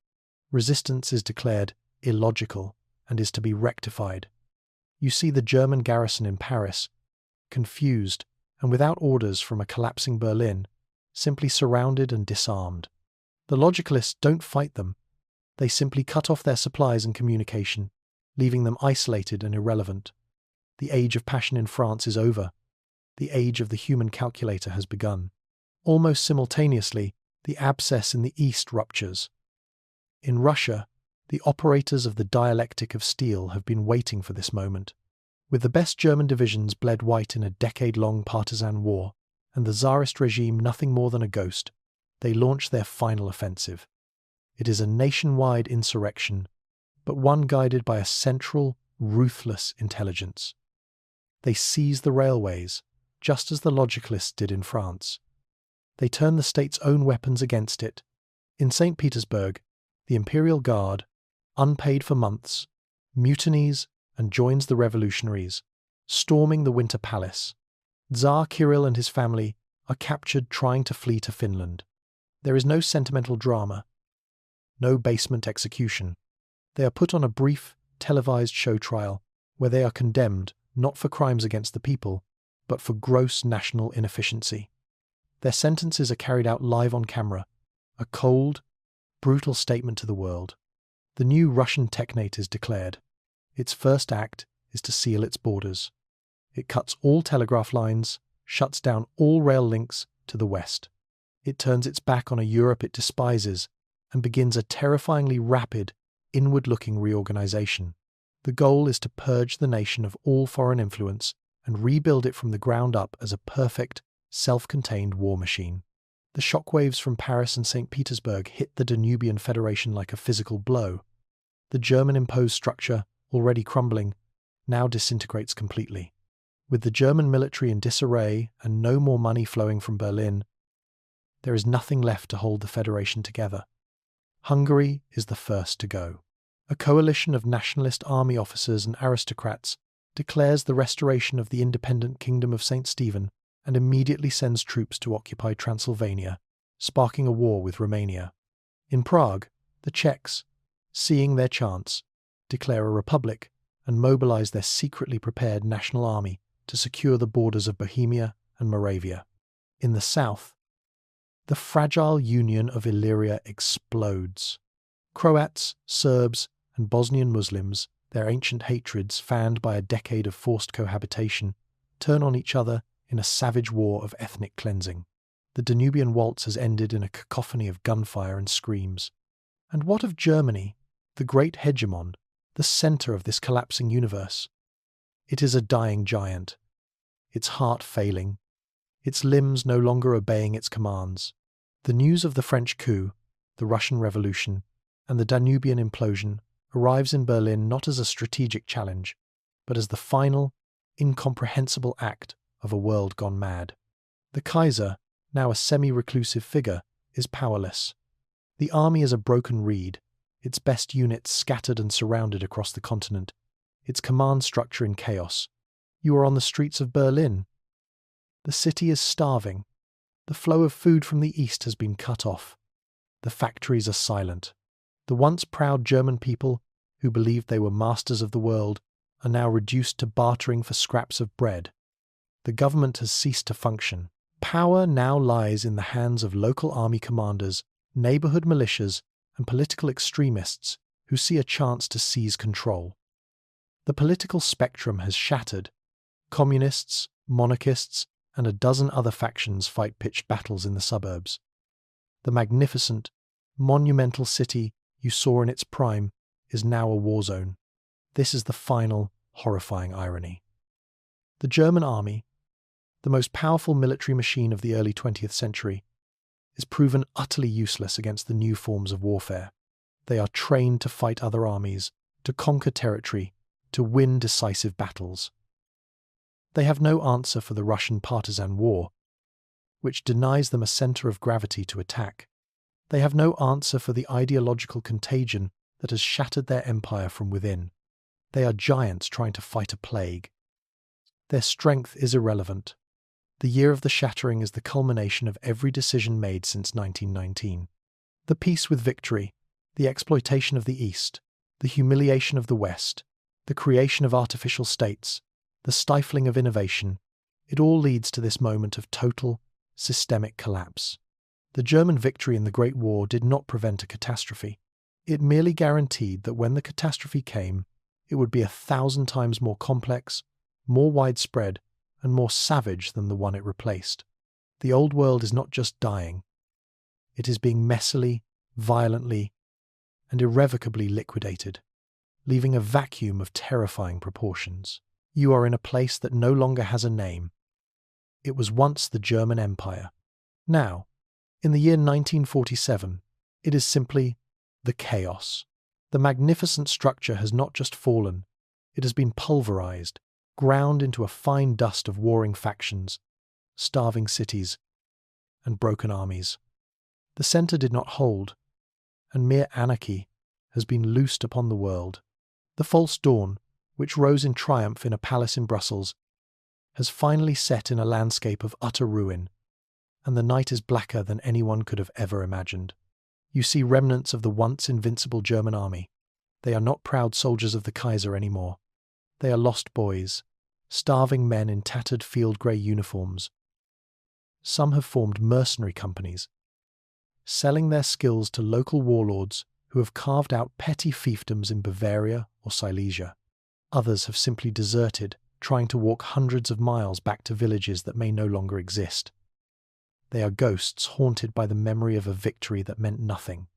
Resistance is declared illogical and is to be rectified. You see the German garrison in Paris, confused and without orders from a collapsing Berlin, simply surrounded and disarmed. The logicalists don't fight them. They simply cut off their supplies and communication, leaving them isolated and irrelevant. The age of passion in France is over. The age of the human calculator has begun. Almost simultaneously, the abscess in the East ruptures. In Russia, the operators of the dialectic of steel have been waiting for this moment. With the best German divisions bled white in a decade-long partisan war, and the Tsarist regime nothing more than a ghost, they launch their final offensive. It is a nationwide insurrection, but one guided by a central, ruthless intelligence. They seize the railways, just as the logicalists did in France. They turn the state's own weapons against it. In St. Petersburg, the Imperial Guard, unpaid for months, mutinies and joins the revolutionaries, storming the Winter Palace. Tsar Kirill and his family are captured trying to flee to Finland. There is no sentimental drama, no basement execution. They are put on a brief, televised show trial where they are condemned not for crimes against the people, but for gross national inefficiency. Their sentences are carried out live on camera, a cold, brutal statement to the world. The new Russian technate is declared. Its first act is to seal its borders. It cuts all telegraph lines, shuts down all rail links to the west. It turns its back on a Europe it despises and begins a terrifyingly rapid, inward-looking reorganization. The goal is to purge the nation of all foreign influence and rebuild it from the ground up as a perfect, self-contained war machine. The shockwaves from Paris and St. Petersburg hit the Danubian Federation like a physical blow. The German-imposed structure, already crumbling, now disintegrates completely. With the German military in disarray and no more money flowing from Berlin, there is nothing left to hold the Federation together. Hungary is the first to go. A coalition of nationalist army officers and aristocrats declares the restoration of the independent Kingdom of St. Stephen and immediately sends troops to occupy Transylvania, sparking a war with Romania. In Prague, the Czechs, seeing their chance, declare a republic and mobilize their secretly prepared national army to secure the borders of Bohemia and Moravia. In the south, the fragile union of Illyria explodes. Croats, Serbs, and Bosnian Muslims, their ancient hatreds fanned by a decade of forced cohabitation, turn on each other in a savage war of ethnic cleansing. The Danubian Waltz has ended in a cacophony of gunfire and screams. And what of Germany, the great hegemon, the center of this collapsing universe? It is a dying giant, its heart failing, its limbs no longer obeying its commands. The news of the French coup, the Russian Revolution, and the Danubian implosion arrives in Berlin not as a strategic challenge, but as the final, incomprehensible act of a world gone mad. The Kaiser, now a semi-reclusive figure, is powerless. The army is a broken reed, its best units scattered and surrounded across the continent, its command structure in chaos. You are on the streets of Berlin. The city is starving. The flow of food from the east has been cut off. The factories are silent. The once proud German people, who believed they were masters of the world, are now reduced to bartering for scraps of bread. The government has ceased to function. Power now lies in the hands of local army commanders, neighborhood militias, and political extremists who see a chance to seize control. The political spectrum has shattered. Communists, monarchists, and a dozen other factions fight pitched battles in the suburbs. The magnificent, monumental city you saw in its prime is now a war zone. This is the final, horrifying irony. The German army, the most powerful military machine of the early 20th century, is proven utterly useless against the new forms of warfare. They are trained to fight other armies, to conquer territory, to win decisive battles. They have no answer for the Russian partisan war, which denies them a center of gravity to attack. They have no answer for the ideological contagion that has shattered their empire from within. They are giants trying to fight a plague. Their strength is irrelevant. The year of the Shattering is the culmination of every decision made since 1919. The peace with victory, the exploitation of the East, the humiliation of the West, the creation of artificial states, the stifling of innovation, it all leads to this moment of total, systemic collapse. The German victory in the Great War did not prevent a catastrophe. It merely guaranteed that when the catastrophe came, it would be 1,000 times more complex, more widespread, and more savage than the one it replaced. The old world is not just dying. It is being messily, violently, and irrevocably liquidated, leaving a vacuum of terrifying proportions. You are in a place that no longer has a name. It was once the German Empire. Now, in the year 1947, it is simply the chaos. The magnificent structure has not just fallen, it has been pulverized, ground into a fine dust of warring factions, starving cities, and broken armies. The center did not hold, and mere anarchy has been loosed upon the world. The false dawn, which rose in triumph in a palace in Brussels, has finally set in a landscape of utter ruin, and the night is blacker than anyone could have ever imagined. You see remnants of the once invincible German army. They are not proud soldiers of the Kaiser anymore. They are lost boys, starving men in tattered field-grey uniforms. Some have formed mercenary companies, selling their skills to local warlords who have carved out petty fiefdoms in Bavaria or Silesia. Others have simply deserted, trying to walk hundreds of miles back to villages that may no longer exist. They are ghosts haunted by the memory of a victory that meant nothing.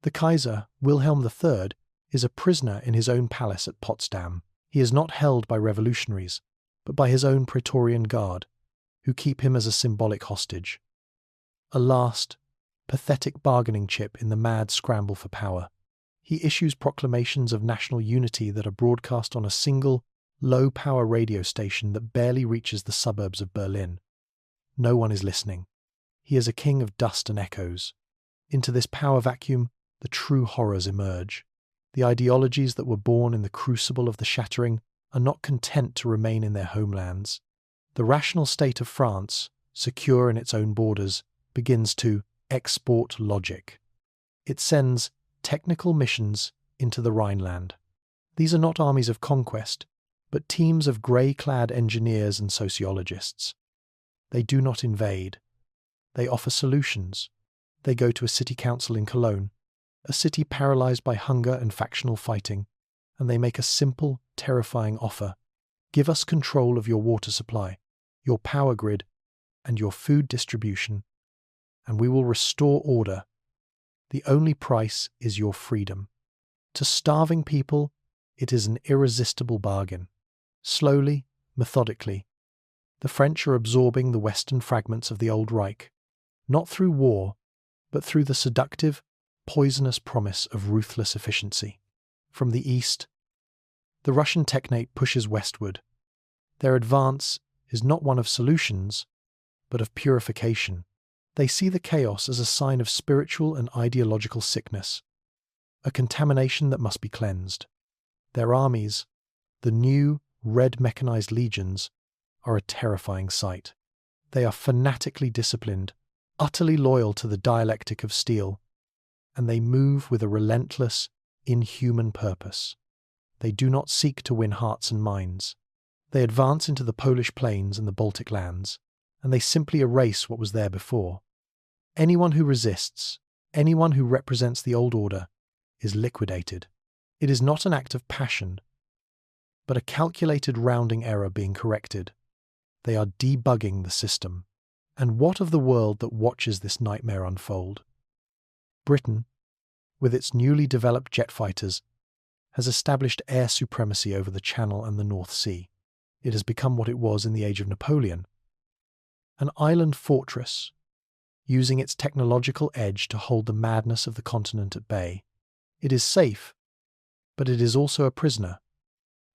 The Kaiser, Wilhelm III, is a prisoner in his own palace at Potsdam. He is not held by revolutionaries, but by his own Praetorian Guard, who keep him as a symbolic hostage. A last, pathetic bargaining chip in the mad scramble for power. He issues proclamations of national unity that are broadcast on a single, low-power radio station that barely reaches the suburbs of Berlin. No one is listening. He is a king of dust and echoes. Into this power vacuum, the true horrors emerge. The ideologies that were born in the crucible of the Shattering are not content to remain in their homelands. The rational state of France, secure in its own borders, begins to export logic. It sends technical missions into the Rhineland. These are not armies of conquest, but teams of grey-clad engineers and sociologists. They do not invade. They offer solutions. They go to a city council in Cologne, a city paralyzed by hunger and factional fighting, and they make a simple, terrifying offer. Give us control of your water supply, your power grid, and your food distribution, and we will restore order. The only price is your freedom. To starving people, it is an irresistible bargain. Slowly, methodically, the French are absorbing the western fragments of the old Reich, not through war, but through the seductive, poisonous promise of ruthless efficiency. From the east, the Russian technate pushes westward. Their advance is not one of solutions, but of purification. They see the chaos as a sign of spiritual and ideological sickness, a contamination that must be cleansed. Their armies, the new red mechanized legions, are a terrifying sight. They are fanatically disciplined, utterly loyal to the dialectic of steel, and they move with a relentless, inhuman purpose. They do not seek to win hearts and minds. They advance into the Polish plains and the Baltic lands, and they simply erase what was there before. Anyone who resists, anyone who represents the old order, is liquidated. It is not an act of passion, but a calculated rounding error being corrected. They are debugging the system. And what of the world that watches this nightmare unfold? Britain, with its newly developed jet fighters, has established air supremacy over the Channel and the North Sea. It has become what it was in the age of Napoleon. An island fortress, using its technological edge to hold the madness of the continent at bay. It is safe, but it is also a prisoner,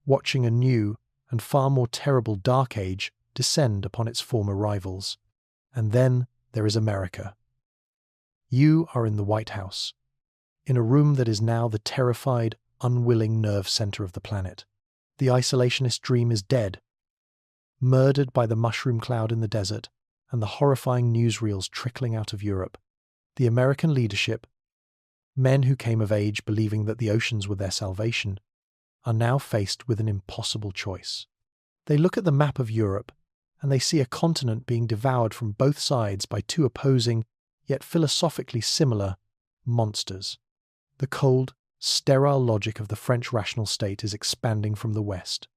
watching a new and far more terrible dark age descend upon its former rivals. And then there is America. You are in the White House, in a room that is now the terrified, unwilling nerve center of the planet. The isolationist dream is dead, murdered by the mushroom cloud in the desert and the horrifying newsreels trickling out of Europe. The American leadership, men who came of age believing that the oceans were their salvation, are now faced with an impossible choice. They look at the map of Europe, and they see a continent being devoured from both sides by two opposing, yet philosophically similar, monsters. The cold, sterile logic of the French rational state is expanding from the west.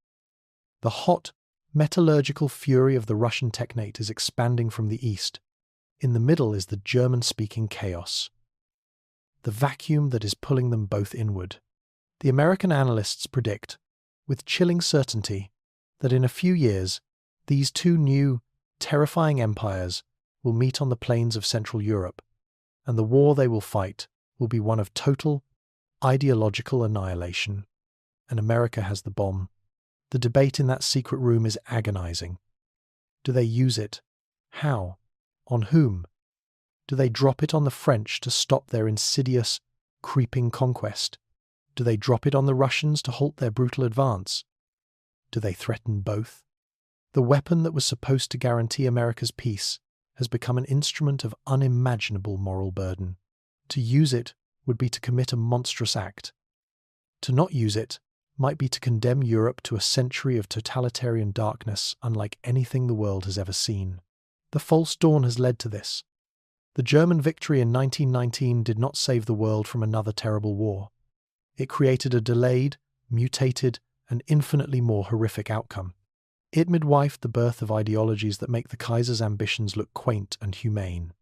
The hot, metallurgical fury of the Russian technate is expanding from the east. In the middle is the German-speaking chaos, the vacuum that is pulling them both inward. The American analysts predict, with chilling certainty, that in a few years, these two new, terrifying empires will meet on the plains of Central Europe, and the war they will fight will be one of total, ideological annihilation. And America has the bomb. The debate in that secret room is agonizing. Do they use it? How? On whom? Do they drop it on the French to stop their insidious, creeping conquest? Do they drop it on the Russians to halt their brutal advance? Do they threaten both? The weapon that was supposed to guarantee America's peace has become an instrument of unimaginable moral burden. To use it would be to commit a monstrous act. To not use it might be to condemn Europe to a century of totalitarian darkness unlike anything the world has ever seen. The false dawn has led to this. The German victory in 1919 did not save the world from another terrible war. It created a delayed, mutated, and infinitely more horrific outcome. It midwifed the birth of ideologies that make the Kaiser's ambitions look quaint and humane.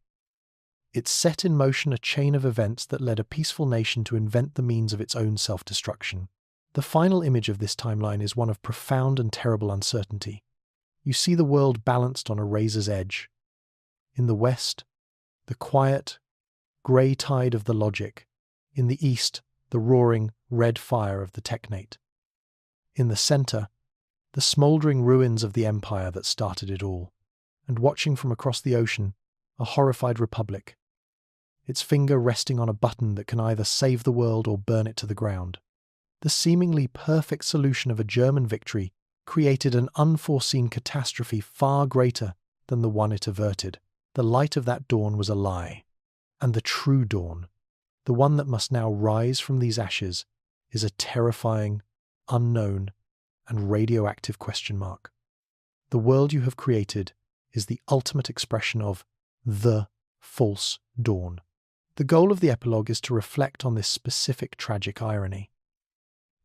It set in motion a chain of events that led a peaceful nation to invent the means of its own self-destruction. The final image of this timeline is one of profound and terrible uncertainty. You see the world balanced on a razor's edge. In the west, the quiet, grey tide of the logic. In the east, the roaring, red fire of the technate. In the centre, the smouldering ruins of the empire that started it all. And watching from across the ocean, a horrified republic, its finger resting on a button that can either save the world or burn it to the ground. The seemingly perfect solution of a German victory created an unforeseen catastrophe far greater than the one it averted. The light of that dawn was a lie. And the true dawn, the one that must now rise from these ashes, is a terrifying, unknown, and radioactive question mark. The world you have created is the ultimate expression of the false dawn. The goal of the epilogue is to reflect on this specific tragic irony.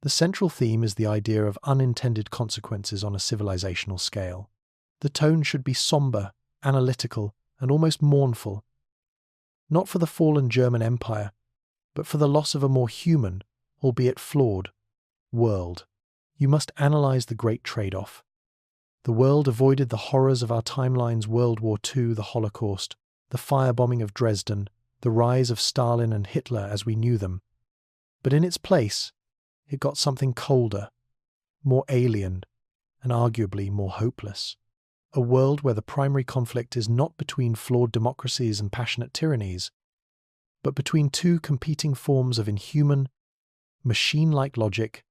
The central theme is the idea of unintended consequences on a civilizational scale. The tone should be somber, analytical, and almost mournful, not for the fallen German Empire, but for the loss of a more human, albeit flawed, world. You must analyze the great trade-off. The world avoided the horrors of our timeline's World War II, the Holocaust, the firebombing of Dresden, the rise of Stalin and Hitler as we knew them. But in its place, it got something colder, more alien, and arguably more hopeless. A world where the primary conflict is not between flawed democracies and passionate tyrannies, but between two competing forms of inhuman, machine-like logic,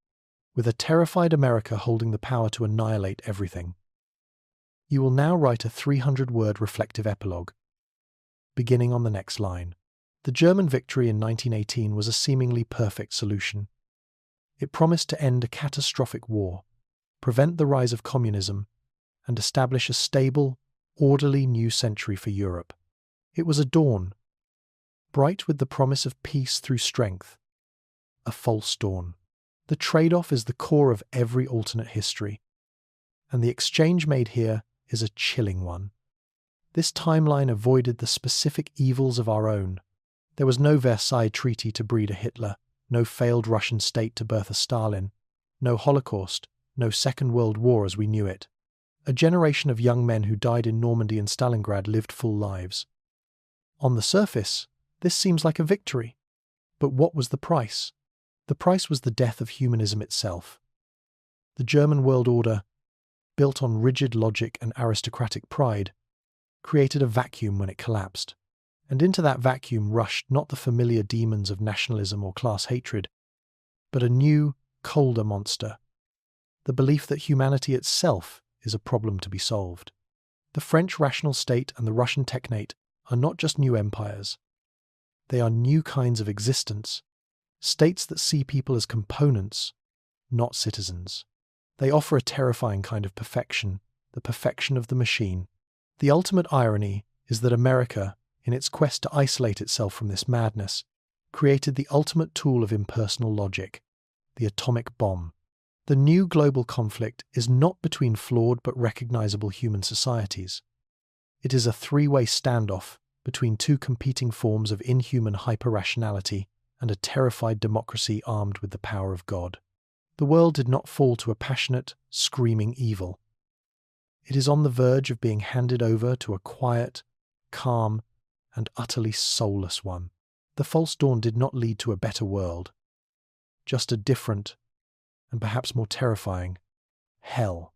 with a terrified America holding the power to annihilate everything. You will now write a 300-word reflective epilogue, beginning on the next line. The German victory in 1918 was a seemingly perfect solution. It promised to end a catastrophic war, prevent the rise of communism, and establish a stable, orderly new century for Europe. It was a dawn, bright with the promise of peace through strength, a false dawn. The trade-off is the core of every alternate history, and the exchange made here is a chilling one. This timeline avoided the specific evils of our own. There was no Versailles Treaty to breed a Hitler, no failed Russian state to birth a Stalin, no Holocaust, no Second World War as we knew it. A generation of young men who died in Normandy and Stalingrad lived full lives. On the surface, this seems like a victory. But what was the price? The price was the death of humanism itself. The German world order, built on rigid logic and aristocratic pride, created a vacuum when it collapsed. And into that vacuum rushed not the familiar demons of nationalism or class hatred, but a new, colder monster. The belief that humanity itself is a problem to be solved. The French rational state and the Russian technate are not just new empires. They are new kinds of existence, states that see people as components, not citizens. They offer a terrifying kind of perfection, the perfection of the machine. The ultimate irony is that America, in its quest to isolate itself from this madness, created the ultimate tool of impersonal logic, the atomic bomb. The new global conflict is not between flawed but recognizable human societies. It is a three-way standoff between two competing forms of inhuman hyper-rationality and a terrified democracy armed with the power of God. The world did not fall to a passionate, screaming evil. It is on the verge of being handed over to a quiet, calm, and utterly soulless one. The false dawn did not lead to a better world, just a different, and perhaps more terrifying, hell.